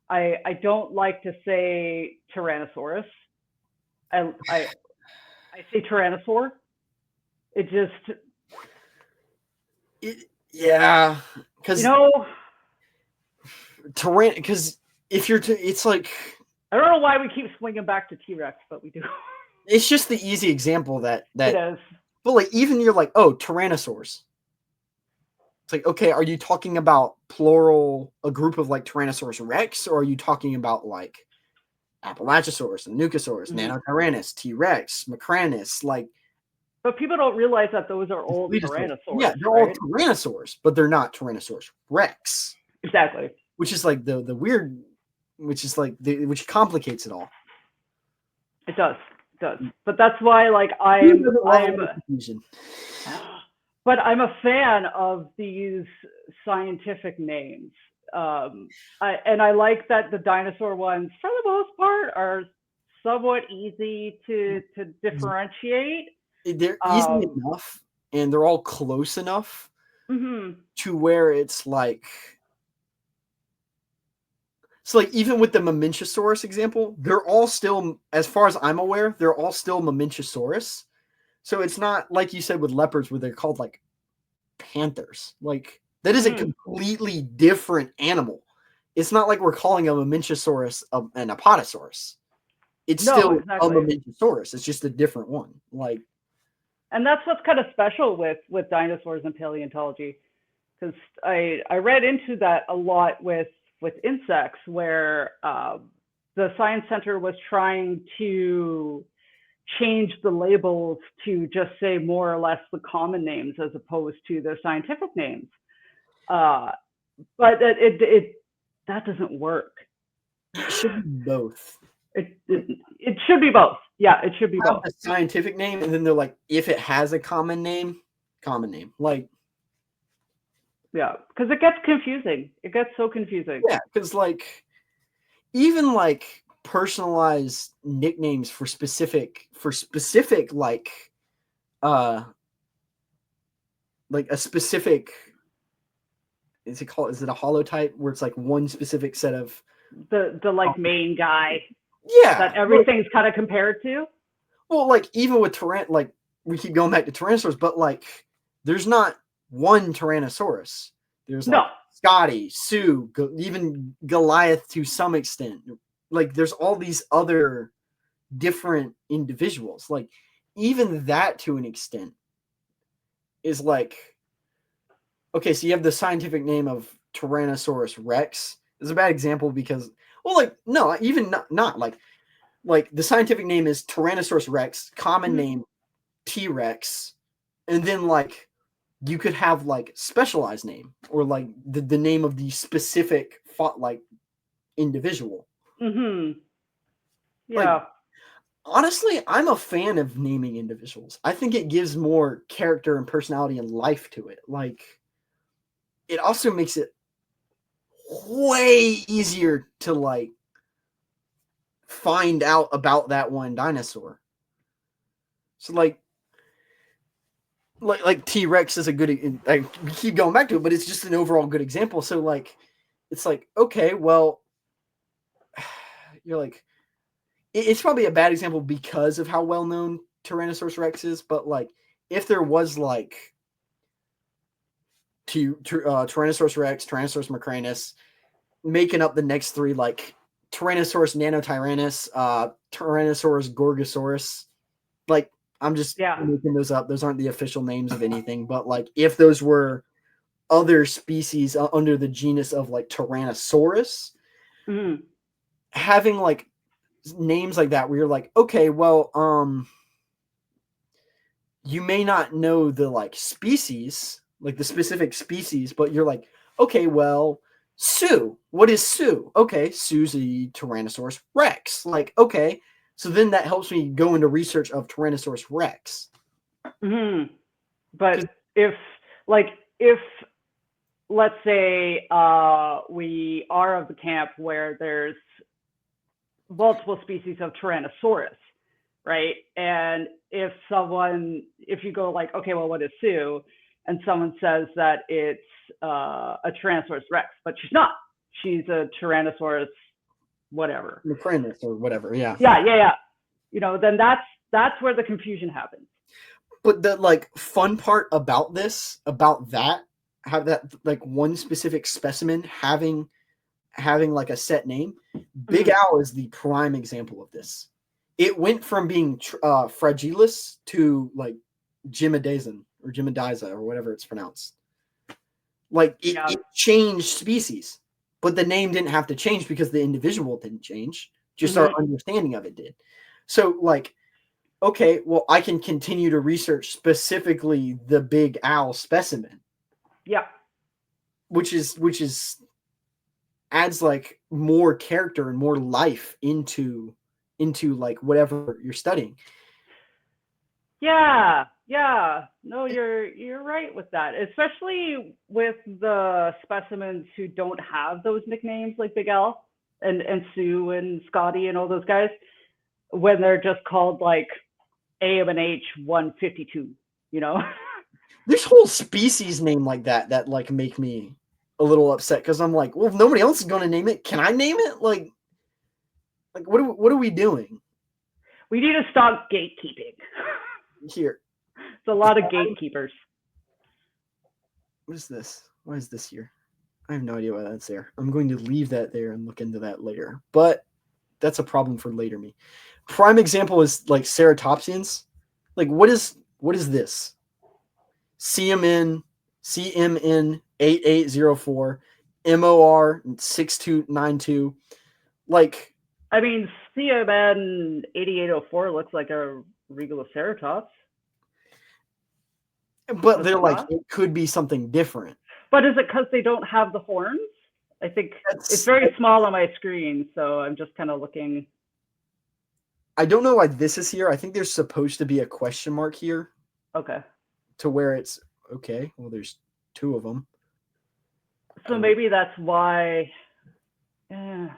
I don't like to say Tyrannosaurus. I say Tyrannosaur. It just because because if you're it's like, I don't know why we keep swinging back to T-Rex, but we do. It's just the easy example that it is. But like, even you're like, oh, Tyrannosaurs. It's like, okay, are you talking about plural, a group of like Tyrannosaurus Rex, or are you talking about like Appalachosaurus, Nucosaurus, Nanotyrannus, T-Rex, Macranus, like? But people don't realize that those are all Tyrannosaurs. Yeah, they're all Tyrannosaurs, but they're not Tyrannosaurus Rex. Exactly. Which is like the weird, which is like which complicates it all. It does. But that's why like but I'm a fan of these scientific names. I like that the dinosaur ones, for the most part, are somewhat easy to differentiate. They're easy Um, enough, and they're all close enough mhm. to where it's like, so like even with the Mamenchisaurus example, they're all still, as far as I'm aware, they're all still Mamenchisaurus. So it's not like you said with leopards where they're called like panthers. Like that is a Mhm. completely different animal. It's not like we're calling a Mamenchisaurus an Apatosaurus. It's No, still a exactly. Mamenchisaurus. It's just a different one. Like, And that's what's kind of special with dinosaurs and paleontology, because I read into that a lot with insects, where the science center was trying to change the labels to just say more or less the common names as opposed to their scientific names. Uh, but that doesn't work. it should be both. It should be both. Yeah, it should be Have both. a scientific name, and then they're like, if it has a common name, common name. Like, Yeah, because it gets confusing. It gets so confusing. yeah, because like even like personalized nicknames for specific uh like a specific, is it a holotype where it's like one specific set of, The like main guy yeah, that everything's kind of compared to. well like even with like we keep going back to Tyrannosaurus, but like there's not one Tyrannosaurus. There's like No. Scotty, Sue, even Goliath to some extent. Like there's all these other different individuals. Like even that to an extent is like, okay, so you have the scientific name of Tyrannosaurus Rex. Is a bad example because, well, like no, even not like the scientific name is Tyrannosaurus Rex, common name T-Rex, and then like you could have like specialized name or like the name of the specific like individual. Mm-hmm. Like Yeah. honestly, I'm a fan of naming individuals. I think it gives more character and personality and life to it. Like it also makes it way easier to like find out about that one dinosaur. So like T-Rex is a good, like we keep going back to it, but it's just an overall good example. So like it's like, okay, well, you're like, it's probably a bad example because of how well known Tyrannosaurus Rex is, but like if there was like Tyrannosaurus Rex, Tyrannosaurus macrinus, making up the next three, like Tyrannosaurus nanotyrannus, Tyrannosaurus gorgosaurus, like I'm just Yeah. making those up. Those aren't the official names of anything, but like if those were other species under the genus of like Tyrannosaurus, Mm-hmm. having like names like that where you're like, okay, well, you may not know the like species, like the specific species, but you're like, okay, well, Sue. What is Sue? Okay, Sue's a Tyrannosaurus Rex. Like, okay, so then that helps me go into research of Tyrannosaurus Rex. Mm-hmm. But if like if let's say we are of the camp where there's multiple species of Tyrannosaurus, right? And if you go like, okay, well, what is Sue? And someone says that it's a Tyrannosaurus Rex, but she's not. She's a Tyrannosaurus, whatever. Macrinus or whatever, yeah. Yeah. Then that's where the confusion happens. But the like fun part about this, about that, have that like one specific specimen having like a set name. Big Al is the prime example of this. It went from being fragilis to like Jimadiza or whatever it's pronounced. Like it changed species, but the name didn't have to change because the individual didn't change. Just our understanding of it did. So like, okay, well, I can continue to research specifically the Big Al specimen. Yeah. Which is adds like more character and more life into like whatever you're studying. Yeah. No, you're right with that. Especially with the specimens who don't have those nicknames like Big L and Sue and Scotty and all those guys. when they're just called like AMH 152, you know? There's whole species name like that like make me a little upset because I'm like, well, if nobody else is gonna name it, can I name it? Like what are we doing We need to stop gatekeeping. here? It's a lot of gatekeepers. What is this? Why is this here? I have no idea why that's there. I'm going to leave that there and look into that later. But that's a problem for later me. Prime example is like ceratopsians. Like what is this? CMN 8804 MOR 6292. Like, I mean, CMN 8804 looks like a Regaloceratops. but they're like, it could be something different. But is it because they don't have the horns? I think it's very small on my screen, so I'm just kind of looking. I don't know why this is here. I think there's supposed to be a question mark here. Okay. To where it's okay. Well, there's two of them. So maybe that's why. Yeah.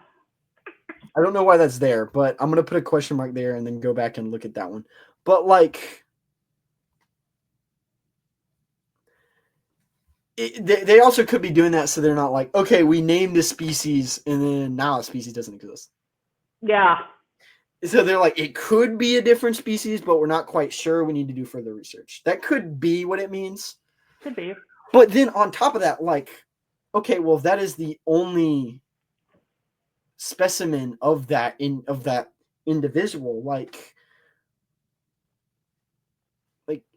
I don't know why that's there, but I'm gonna put a question mark there and then go back and look at that one. But like, they also could be doing that so they're not like, okay, we named this species and then now a species doesn't exist. Yeah. So they're like, it could be a different species, but we're not quite sure. We need to do further research. That could be what it means. Could be. But then on top of that, like, okay, well, if that is the only specimen of that individual, like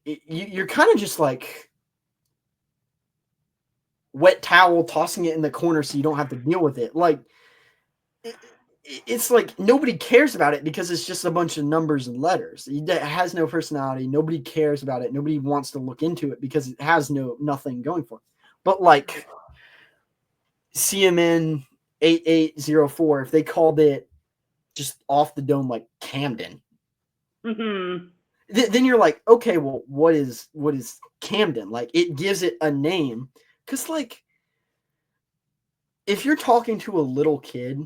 you're kind of just like wet towel tossing it in the corner so you don't have to deal with it. Like it's like nobody cares about it because it's just a bunch of numbers and letters. It has no personality. Nobody cares about it. Nobody wants to look into it because it has nothing going for it. But like CMN 8804, if they called it just off the dome like Camden, mm-hmm. Then you're like, okay, well, what is Camden? Like, it gives it a name. Because, like, if you're talking to a little kid,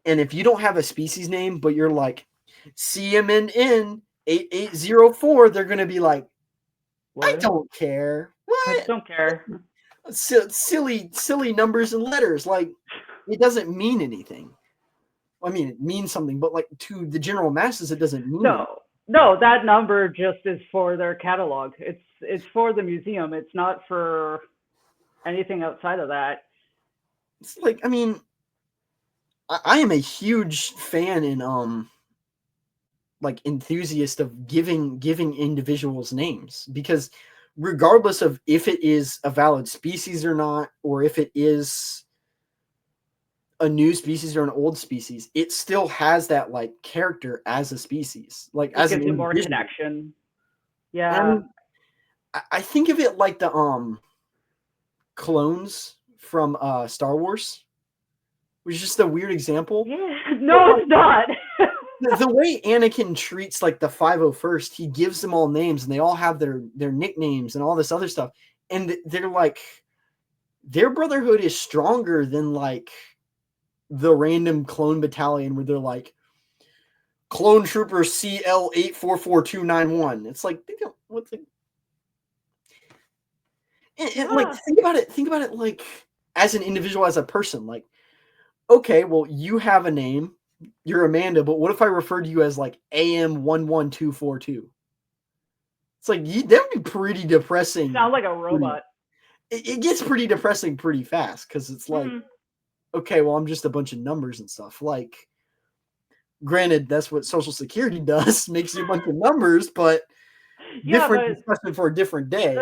and if you don't have a species name, but you're like, CMNN 8804, they're going to be like, what? I don't care. What? I don't care. Silly numbers and letters. Like, it doesn't mean anything. I mean, it means something, but, like, to the general masses, it doesn't mean anything. No, that number just is for their catalog. It's for the museum. It's not for anything outside of that. It's like, I mean, I am a huge fan in like enthusiast of giving individuals names, because regardless of if it is a valid species or not, or if it is a new species or an old species, it still has that like character as a species, like it as gives an you more connection. Yeah. I think of it like the clones from Star Wars, which is just a weird example. Yeah, no, it's not. The way Anakin treats like the 501st, he gives them all names and they all have their nicknames and all this other stuff, and they're like, their brotherhood is stronger than like the random clone battalion where they're like clone trooper CL 844291. It's like, they don't, what's it? And like, think about it like as an individual, as a person. Like, okay, well, you have a name, you're Amanda, but what if I refer to you as like AM11242? It's like, that would be pretty depressing. Sound like a robot. It gets pretty depressing pretty fast, because it's like, okay, well, I'm just a bunch of numbers and stuff. Like, granted, that's what Social Security does, makes you a bunch of numbers, but different discussion for a different day.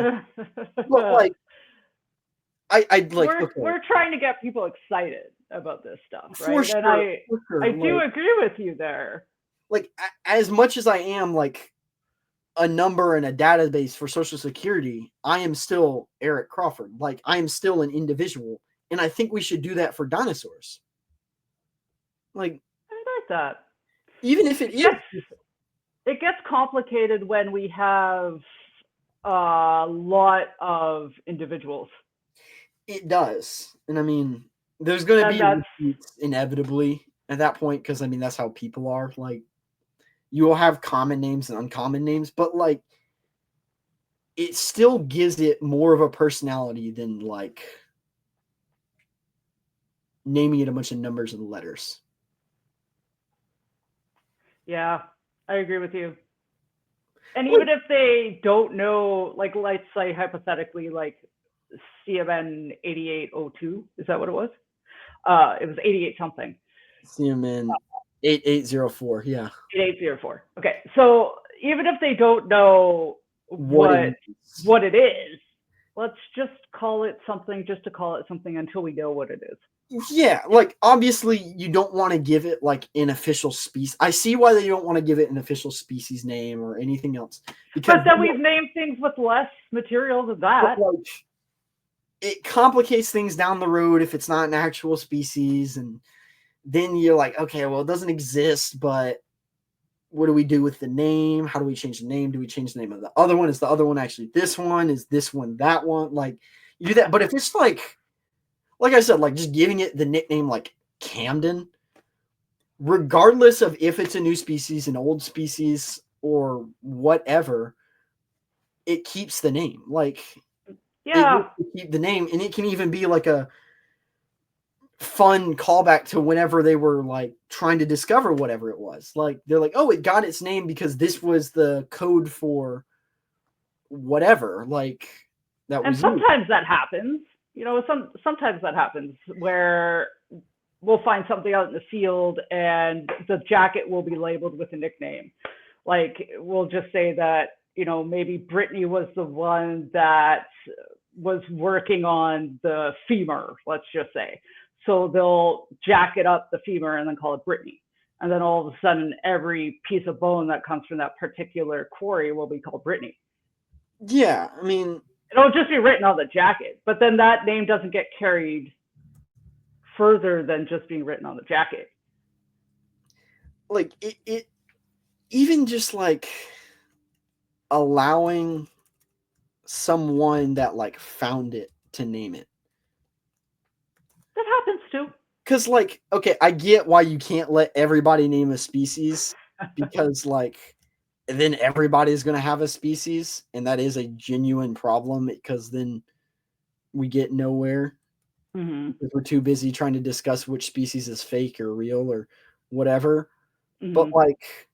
But like, I'd like, we're trying to get people excited about this stuff, right? And I do agree with you there. Like, as much as I am like a number in a database for Social Security, I am still Eric Crawford. Like, I am still an individual, and I think we should do that for dinosaurs. Like, I like that. Even if it gets complicated when we have a lot of individuals. It does, and I mean, there's going to be repeats inevitably at that point, because I mean, that's how people are. Like, you will have common names and uncommon names, but like it still gives it more of a personality than like naming it a bunch of numbers and letters. Yeah, I agree with you. And even if they don't know, like, let's say hypothetically, like CMN 8802, is that what it was? It was 88 something. CMN 8804, yeah. 8804. Okay, so even if they don't know what it is, let's just call it something, just to call it something until we know what it is. Yeah, like obviously you don't want to give it like an official species. I see why they don't want to give it an official species name or anything else. Because but then we've named things with less material than that. Like, it complicates things down the road if it's not an actual species, and then you're like, okay, well, it doesn't exist, but what do we do with the name? How do we change the name? Do we change the name of the other one? Is the other one actually this one? Is this one that one? Like, you do that. But if it's like I said, like just giving it the nickname like Camden, regardless of if it's a new species, an old species, or whatever, it keeps the name. Like, yeah, it keep the name, and it can even be like a fun callback to whenever they were like trying to discover whatever it was. Like, they're like, oh, it got its name because this was the code for whatever. Like, that was. And sometimes that happens. You know, sometimes that happens where we'll find something out in the field and the jacket will be labeled with a nickname. Like, we'll just say that, you know, maybe Brittany was the one that was working on the femur, let's just say. So they'll jacket up the femur and then call it Brittany. And then all of a sudden, every piece of bone that comes from that particular quarry will be called Brittany. Yeah, I mean, it'll just be written on the jacket, but then that name doesn't get carried further than just being written on the jacket. Like, it even just like allowing someone that like found it to name it. That happens too. Because like, okay, I get why you can't let everybody name a species because like then everybody's going to have a species, and that is a genuine problem because then we get nowhere because we're too busy trying to discuss which species is fake or real or whatever. But like,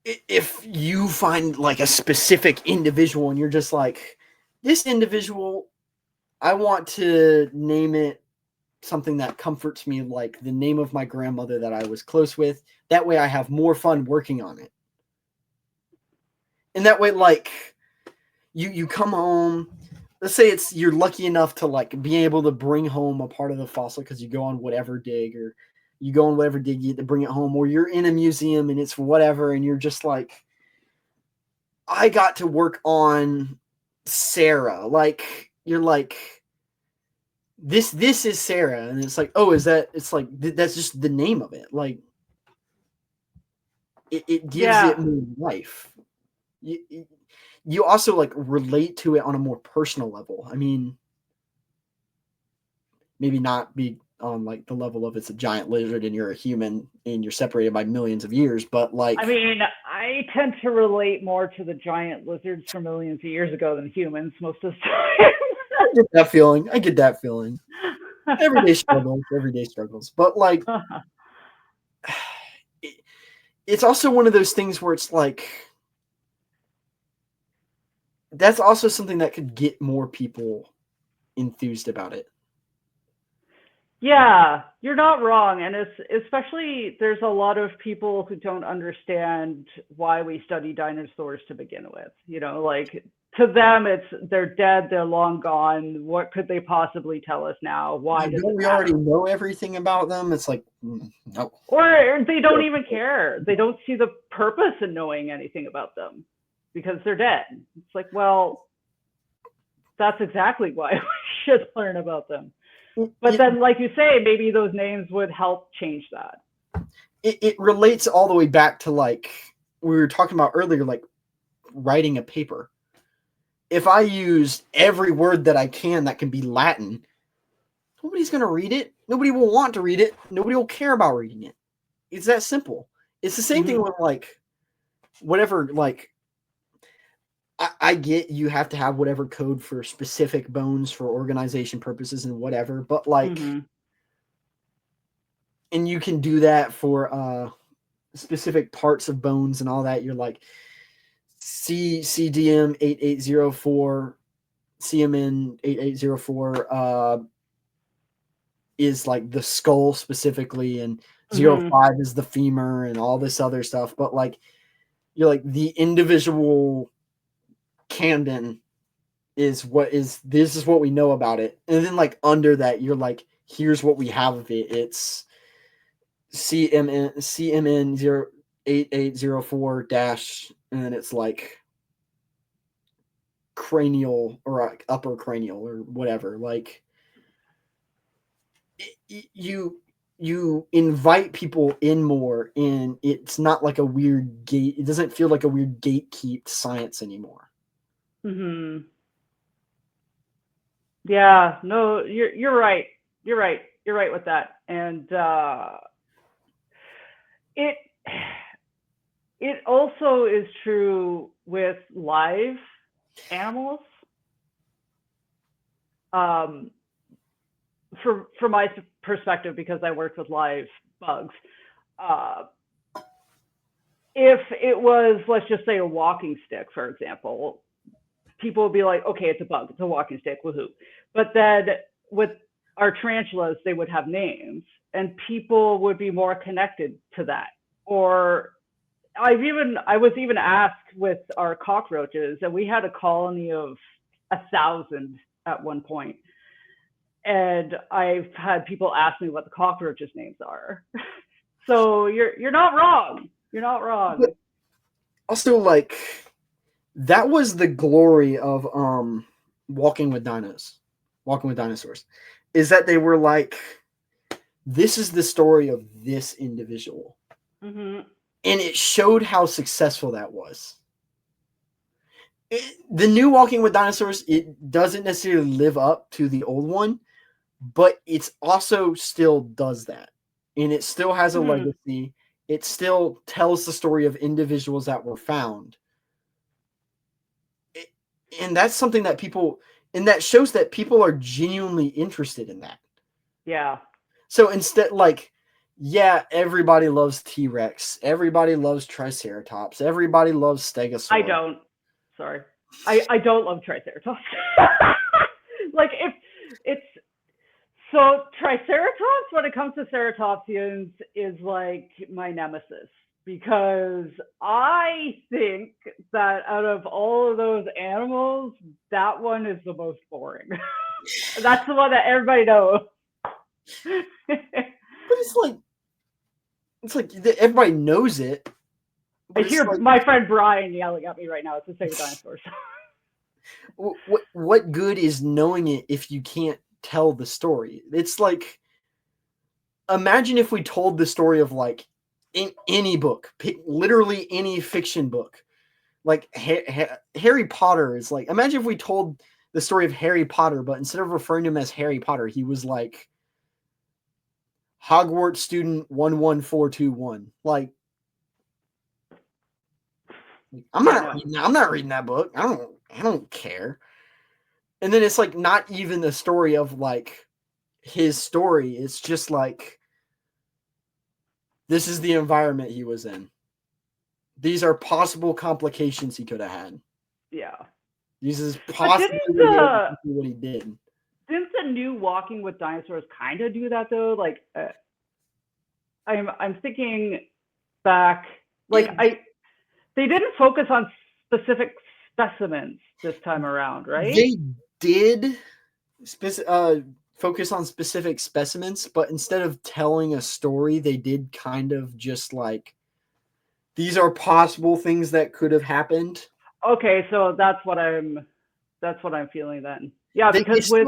if you find like a specific individual and you're just like, this individual, I want to name it something that comforts me, like the name of my grandmother that I was close with. That way I have more fun working on it. And that way, like, you come home, let's say you're lucky enough to like be able to bring home a part of the fossil because you go on whatever dig, or you go on whatever dig you get to bring it home, or you're in a museum and it's whatever, and you're just like, I got to work on Sarah. Like, you're like, this is Sarah, and it's like, oh, is that? It's like that's just the name of it. Like, it gives it more life. You also like relate to it on a more personal level. I mean, maybe not be on like the level of it's a giant lizard and you're a human and you're separated by millions of years, but like, I mean, I tend to relate more to the giant lizards from millions of years ago than humans most of the time. I get that feeling. Everyday struggles. But like, it's also one of those things where it's like, that's also something that could get more people enthused about it. Yeah, you're not wrong. And especially there's a lot of people who don't understand why we study dinosaurs to begin with. You know, like, to them, they're dead, they're long gone. What could they possibly tell us now? Why don't we already know everything about them? It's like, no. Or they don't even care. They don't see the purpose in knowing anything about them because they're dead. It's like, well, that's exactly why we should learn about them. But then, like you say, maybe those names would help change that. It relates all the way back to like we were talking about earlier, like writing a paper. If I use every word that I can that can be Latin, nobody's going to read it. Nobody will want to read it. Nobody will care about reading it. it's that simple. It's the same thing with like whatever, like I get you have to have whatever code for specific bones for organization purposes and whatever, but like, and you can do that for specific parts of bones and all that. You're like CDM 8804, CMN 8804 is like the skull specifically, and 05 is the femur and all this other stuff. But like, you're like the individual Camden is this is what we know about it. And then like under that, you're like, here's what we have of it. It's CMN 8804 dash, and then it's like cranial or like upper cranial or whatever. Like you invite people in more, and it's not like a weird gate. It doesn't feel like a weird gatekeep science anymore. Yeah, no, you're right. You're right with that. And it also is true with live animals. From my perspective, because I worked with live bugs, if it was, let's just say, a walking stick, for example, people would be like, okay, it's a bug, it's a walking stick, woohoo. But then with our tarantulas, they would have names, and people would be more connected to that. Or I was even asked with our cockroaches, and we had a colony of 1,000 at one point. And I've had people ask me what the cockroaches' names are. So you're not wrong. You're not wrong. But also, like, that was the glory of Walking with Dinosaurs, is that they were like, this is the story of this individual. And it showed how successful that was. The new Walking with Dinosaurs, it doesn't necessarily live up to the old one, but it's also still does that. And it still has a legacy. It still tells the story of individuals that were found. And that's something that that shows that people are genuinely interested in that. Yeah. So instead, like, yeah, everybody loves T-Rex. Everybody loves Triceratops. Everybody loves Stegosaurus. I don't. Sorry. I don't love Triceratops. Like, if it's... So Triceratops, when it comes to ceratopsians, is like my nemesis. Because I think that out of all of those animals, that one is the most boring. That's the one that everybody knows. But it's like everybody knows it. I hear like, my friend Brian yelling at me right now. It's the same dinosaurs. What good is knowing it if you can't tell the story? It's like, imagine if we told the story of like in any book, literally any fiction book, like Harry Potter is like, imagine if we told the story of Harry Potter, but instead of referring to him as Harry Potter, he was like Hogwarts student 11421. Like, I'm not reading that book. I don't care. And then it's like not even the story of like his story. It's just like, this is the environment he was in. These are possible complications he could have had. Yeah. This is possibly what he did. Didn't the new Walking with Dinosaurs kind of do that though? Like, I'm thinking back, like they didn't focus on specific specimens this time around, right? They did focus on specific specimens, but instead of telling a story, they did kind of just like, these are possible things that could have happened. Okay, so that's what I'm feeling then. Yeah, because they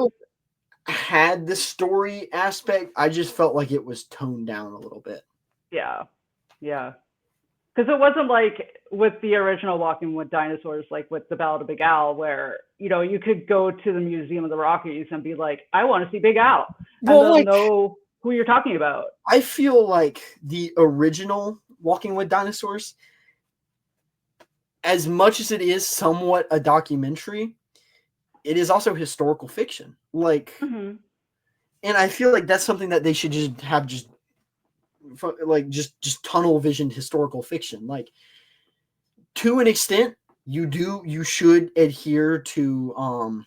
had the story aspect. I just felt like it was toned down a little bit. Yeah. Because it wasn't like with the original Walking with Dinosaurs, like with the Ballad of Big Al, where, you could go to the Museum of the Rockies and be like, I want to see Big Al. And they'll know who you're talking about. I feel like the original Walking with Dinosaurs, as much as it is somewhat a documentary, it is also historical fiction. Like, Mm-hmm. and I feel like that's something that they should just have just tunnel visioned historical fiction. Like, to an extent, you should adhere to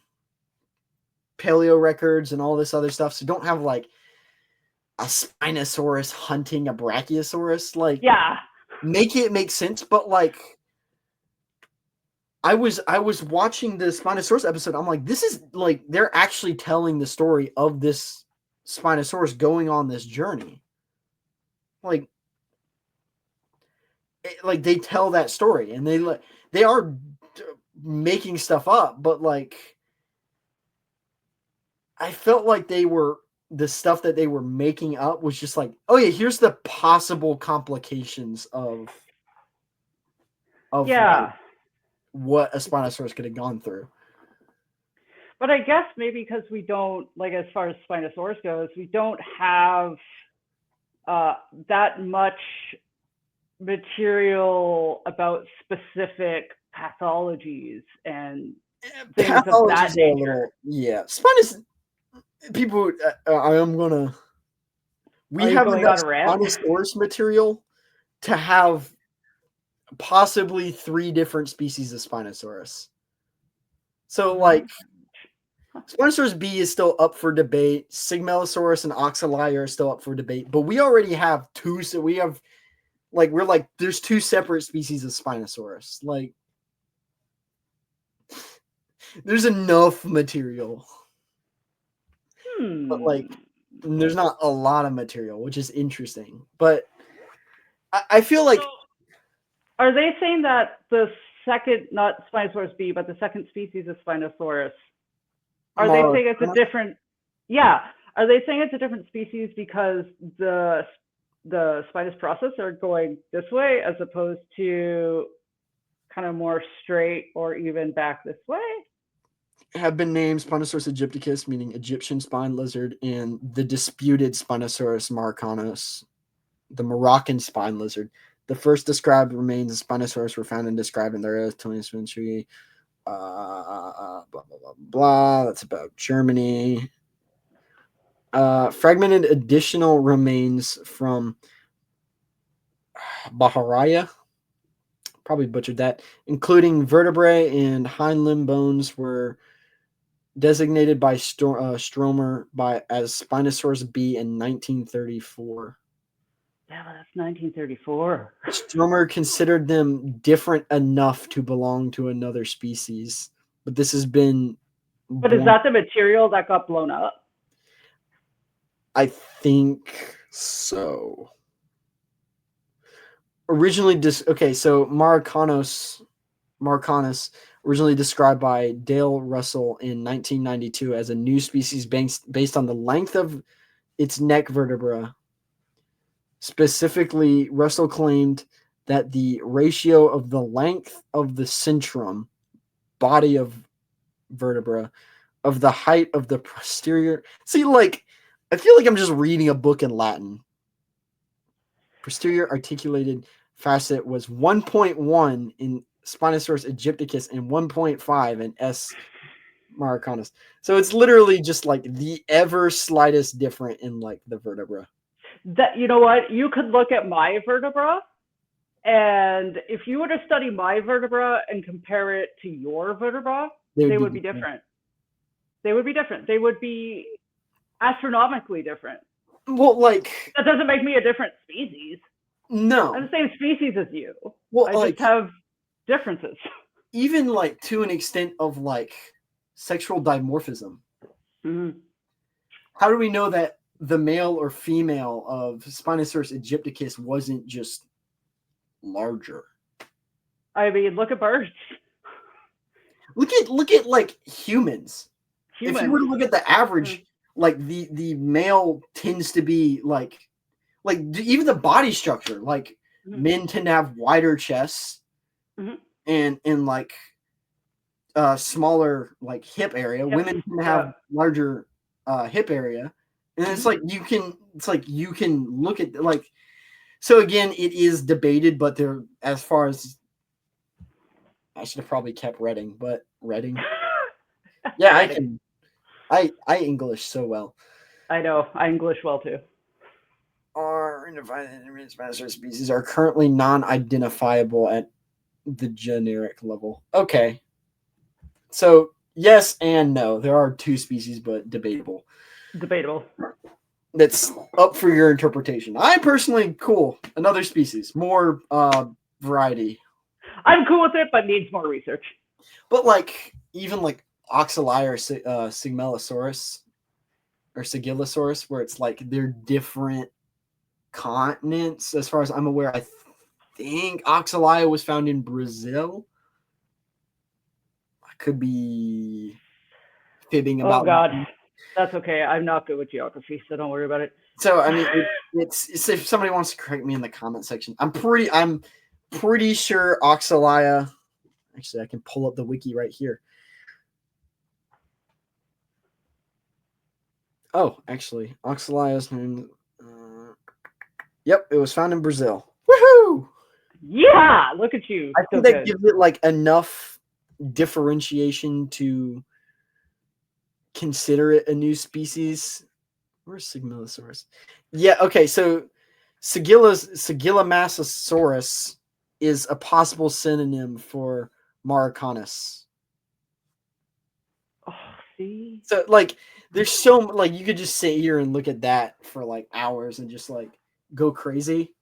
paleo records and all this other stuff. So don't have like a Spinosaurus hunting a Brachiosaurus. Like, Yeah. make it make sense. But like, I was watching the Spinosaurus episode. I'm like, this is like they're actually telling the story of this Spinosaurus going on this journey. Like they tell that story, and they are making stuff up, but like I felt like the stuff that they were making up was just like, oh yeah, here's the possible complications of Yeah. like, what a Spinosaurus could have gone through. But I guess maybe because we don't, like, as far as Spinosaurus goes, we don't have that much material about specific pathologies and things of that nature. Yeah, Spinus people. I am gonna. We have enough Spinosaurus material to have possibly 3 different species of Spinosaurus. So, like, Spinosaurus B is still up for debate. Sigmelosaurus and Oxalia are still up for debate. But we already have 2. So we have, like, there's 2 separate species of Spinosaurus. Like, there's enough material. But, like, there's not a lot of material, which is interesting. But I feel like... Are they saying that the second, not Spinosaurus B, but the second species of Spinosaurus, are they saying it's a different... Yeah. Are they saying it's a different species because the spinous process are going this way as opposed to kind of more straight or even back this way? Have been named Spinosaurus aegypticus, meaning Egyptian spine lizard, and the disputed Spinosaurus maroccanus, the Moroccan spine lizard. The first described remains of Spinosaurus were found and described in the early 20th century. Blah, blah, blah, blah. That's about Germany. Fragmented additional remains from Bahariya, probably butchered that, including vertebrae and hind limb bones, were designated by Stromer as Spinosaurus B in 1934. Yeah, that's 1934. Stromer considered them different enough to belong to another species, but this has been... But is that the material that got blown up? I think so. Originally, so Maroccanus, originally described by Dale Russell in 1992 as a new species based on the length of its neck vertebra. Specifically, Russell claimed that the ratio of the length of the centrum, body of vertebra, of the height of the posterior... See, like, I feel like I'm just reading a book in Latin. Posterior articulated facet was 1.1 in Spinosaurus aegypticus and 1.5 in S. maroccanus. So it's literally just like the ever slightest different in like the vertebra. That, you know what? You could look at my vertebra, and if you were to study my vertebra and compare it to your vertebra, they would be different. They would be different. They would be astronomically different. Well, like... That doesn't make me a different species. No. I'm the same species as you. Well, I just have differences. Even like to an extent of like sexual dimorphism. Mm-hmm. How do we know that the male or female of Spinosaurus aegypticus wasn't just larger? I mean, look at birds. Look at like humans. If you were to look at the average, like the male tends to be like even the body structure, like men tend to have wider chests and like smaller like hip area. Women tend to have larger hip area And it's like you can look at like, so again, it is debated, but there, as far as, I should have probably kept Reading, but Reading. Yeah, I can. I English so well. I know. I English well too. Are master species are currently non-identifiable at the generic level. Okay. So yes and no. There are 2 species, but debatable. Debatable. That's up for your interpretation. I personally cool. Another species, more variety. I'm cool with it, but needs more research. But like even like Oxali or Sigmelosaurus or Sigillosaurus, where it's like they're different continents. As far as I'm aware, I think Oxali was found in Brazil. I could be fibbing about. Oh God, that's okay. I'm not good with geography, so don't worry about it. So I mean, it's if somebody wants to correct me in the comment section, I'm pretty sure Oxalia. Actually, I can pull up the wiki right here. Oh, actually, Oxalia's name. Yep, it was found in Brazil. Woohoo! Yeah, look at you. I think that gives it like enough differentiation to consider it a new species. Where's Sigmilosaurus? Yeah, okay, so Sigillomasosaurus is a possible synonym for Maricanus. Oh, see? So like there's so like you could just sit here and look at that for like hours and just like go crazy.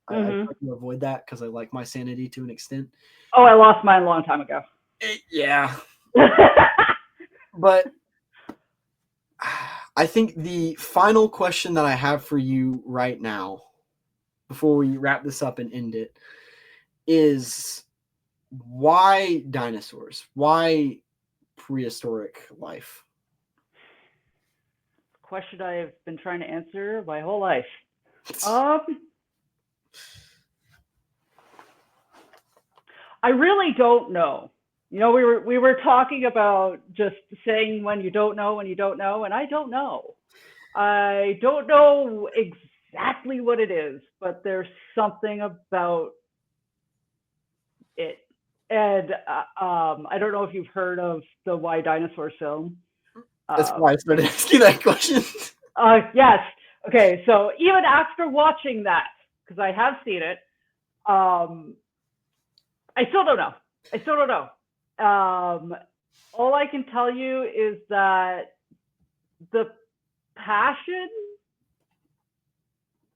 I try to avoid that because I like my sanity to an extent. Oh, I lost mine a long time ago. Yeah. But I think the final question that I have for you right now, before we wrap this up and end it, is why dinosaurs? Why prehistoric life? Question I've been trying to answer my whole life. I really don't know. You know, we were talking about just saying when you don't know, and I don't know. I don't know exactly what it is, but there's something about it. And I don't know if you've heard of the Why Dinosaurs film. That's why I started asking that question. Yes. Okay. So even after watching that, because I have seen it, I still don't know. All I can tell you is that the passion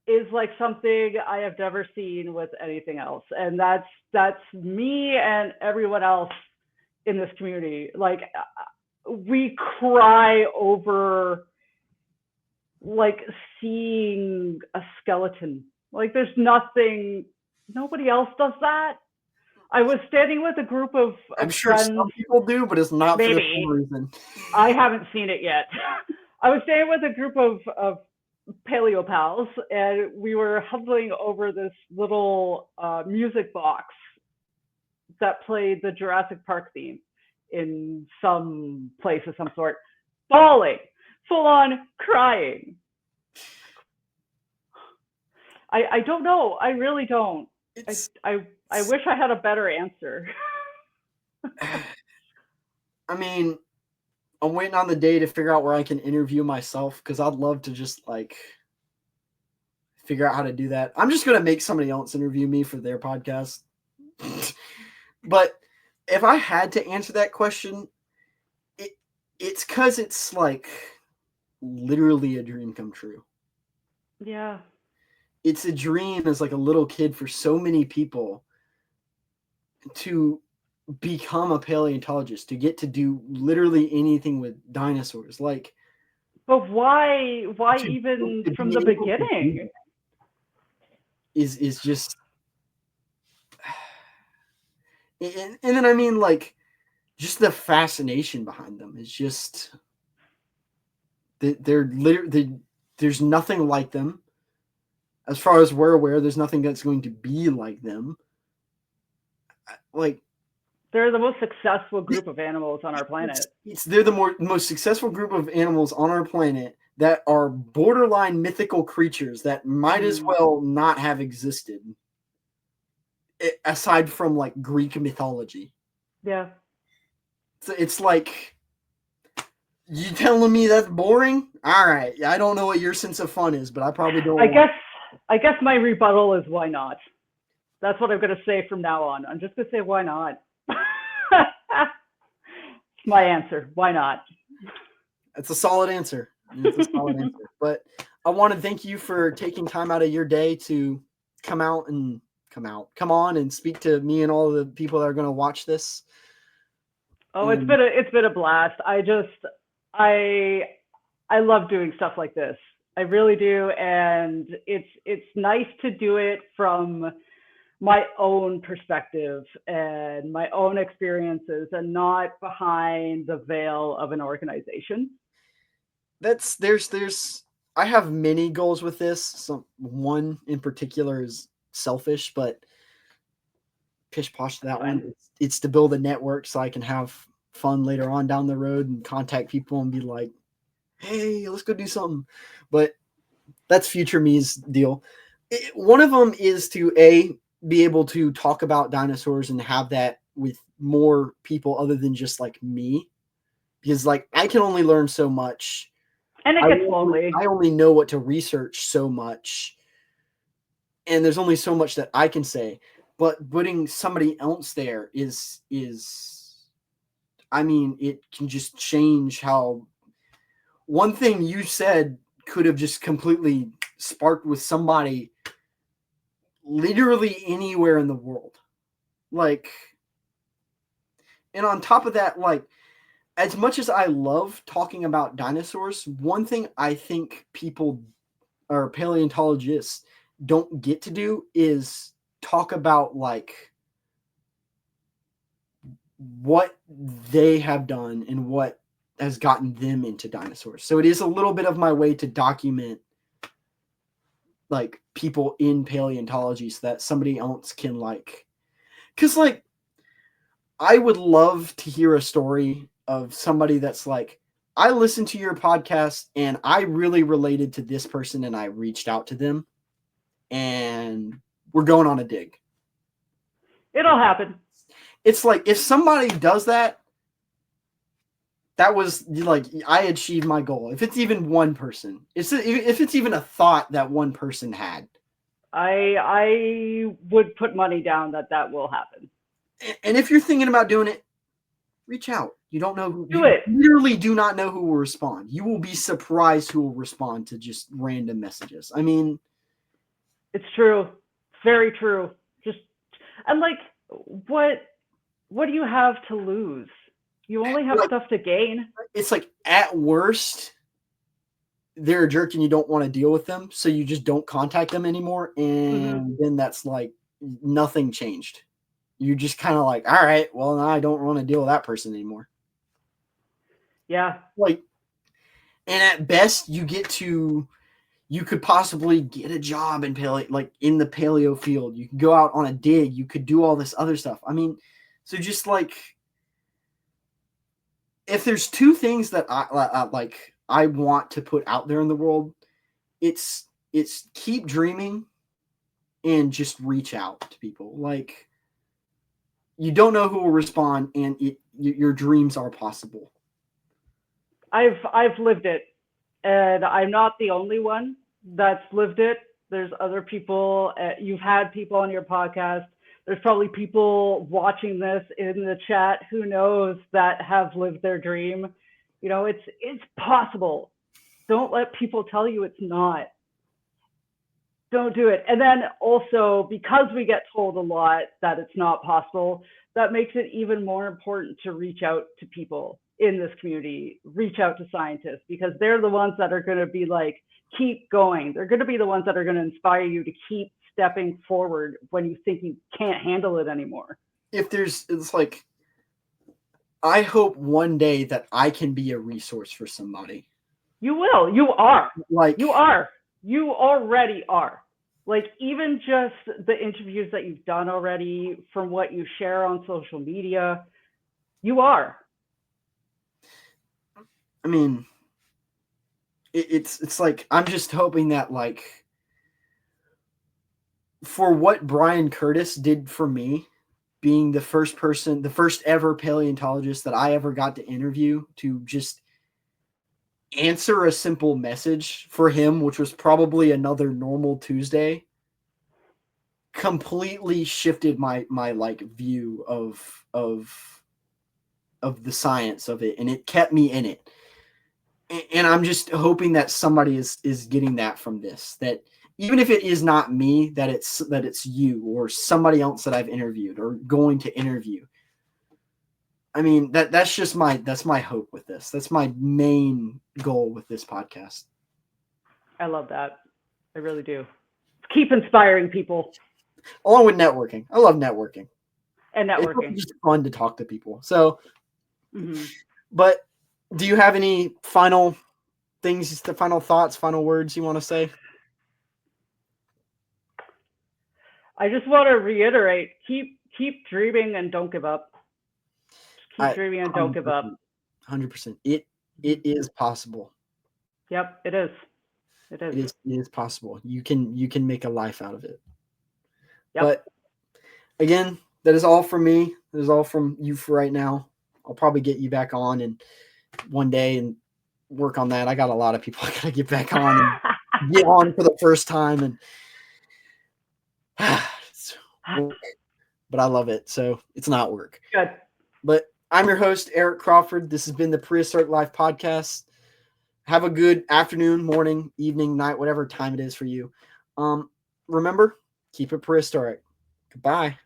is like something I have never seen with anything else. And that's me and everyone else in this community. Like we cry over like seeing a skeleton. Like there's nobody else does that. I was standing with a group of I'm sure friends. Some people do, but it's not for the same reason. I haven't seen it yet. I was staying with a group of paleo pals, and we were huddling over this little music box that played the Jurassic Park theme in some place of some sort, bawling, full on crying. I don't know. I really don't. I wish I had a better answer. I mean, I'm waiting on the day to figure out where I can interview myself because I'd love to just like figure out how to do that. I'm just going to make somebody else interview me for their podcast. But if I had to answer that question, it's because it's like literally a dream come true. Yeah. It's a dream as like a little kid for so many people to become a paleontologist, to get to do literally anything with dinosaurs. Like, but why even from the beginning? Is just, and then I mean, like, just the fascination behind them is just they're literally there's nothing like them. As far as we're aware, there's nothing that's going to be like them. Like, they're the most successful group of animals on our planet. They're the most successful group of animals on our planet that are borderline mythical creatures that might as well not have existed, aside from like Greek mythology. Yeah. So it's like, you telling me that's boring? All right, I don't know what your sense of fun is, but I probably don't. I guess my rebuttal is why not. That's what I'm going to say from now on. I'm just going to say why not. It's my answer. Why not? It's a solid answer. It's a solid answer. But I want to thank you for taking time out of your day to come on and speak to me and all the people that are going to watch this. Oh, it's been a blast. I love doing stuff like this. I really do, and it's nice to do it from my own perspective and my own experiences, and not behind the veil of an organization. I have many goals with this. One in particular is selfish, but pish posh to that one. It's to build a network so I can have fun later on down the road and contact people and be like, hey, let's go do something. But that's future me's deal. One of them is to be able to talk about dinosaurs and have that with more people other than just like me, because like I can only learn so much, and it gets lonely. I only know what to research so much, and there's only so much that I can say. But putting somebody else there is I mean, it can just change how one thing you said could have just completely sparked with somebody literally anywhere in the world. Like, and on top of that, like, as much as I love talking about dinosaurs, one thing I think people or paleontologists don't get to do is talk about like what they have done and what has gotten them into dinosaurs. So it is a little bit of my way to document like people in paleontology so that somebody else can like, because like I would love to hear a story of somebody that's like, I listened to your podcast and I really related to this person and I reached out to them and we're going on a dig. It'll happen. It's like, if somebody does that, that was like, I achieved my goal. If it's even one person, if it's even a thought that one person had, I would put money down that will happen. And if you're thinking about doing it, reach out. You don't know who. Do it. Literally do not know who will respond. You will be surprised who will respond to just random messages. I mean, it's true. Very true. Just, and like, what do you have to lose? You only have stuff to gain. It's like, at worst, they're a jerk and you don't want to deal with them, so you just don't contact them anymore. And then that's like, nothing changed. You just kind of like, all right, well, now I don't want to deal with that person anymore. Yeah. Like, and at best, you could possibly get a job in in the paleo field. You can go out on a dig. You could do all this other stuff. I mean, so just like, if there's two things that I want to put out there in the world, it's keep dreaming and just reach out to people. Like, you don't know who will respond, and your dreams are possible. I've lived it, and I'm not the only one that's lived it. There's other people. You've had people on your podcast. There's probably people watching this in the chat, who knows, that have lived their dream. You know, it's possible. Don't let people tell you it's not. Don't do it. And then also, because we get told a lot that it's not possible, that makes it even more important to reach out to people in this community, reach out to scientists, because they're the ones that are going to be like, keep going. They're going to be the ones that are going to inspire you to keep stepping forward when you think you can't handle it anymore. It's like, I hope one day that I can be a resource for somebody. You will. You are. Like, you are. You already are. Like, even just the interviews that you've done already, from what you share on social media, you are. I mean, it's like I'm just hoping that like for what Brian Curtis did for me, being the first ever paleontologist that I ever got to interview, to just answer a simple message for him, which was probably another normal Tuesday, completely shifted my like view of the science of it, and it kept me in it. And I'm just hoping that somebody is getting that from this, that even if it is not me, that it's you or somebody else that I've interviewed or going to interview. I mean, that's my hope with this. That's my main goal with this podcast. I love that. I really do. Keep inspiring people. Along with networking. I love networking. And networking. It's just fun to talk to people. So, But do you have any final things, the final thoughts, final words you want to say? I just want to reiterate, keep dreaming and don't give up. Keep dreaming and don't give up. 100%. It is possible. Yep, it is. It is possible. You can make a life out of it. Yep. But again, that is all from me. That is all from you for right now. I'll probably get you back on and one day and work on that. I got a lot of people I gotta get back on and get on for the first time, and but I love it, so it's not work. Good. But I'm your host, Eric Crawford. This has been the Prehistoric Life Podcast. Have a good afternoon, morning, evening, night, whatever time it is for you. Remember, keep it prehistoric. Goodbye.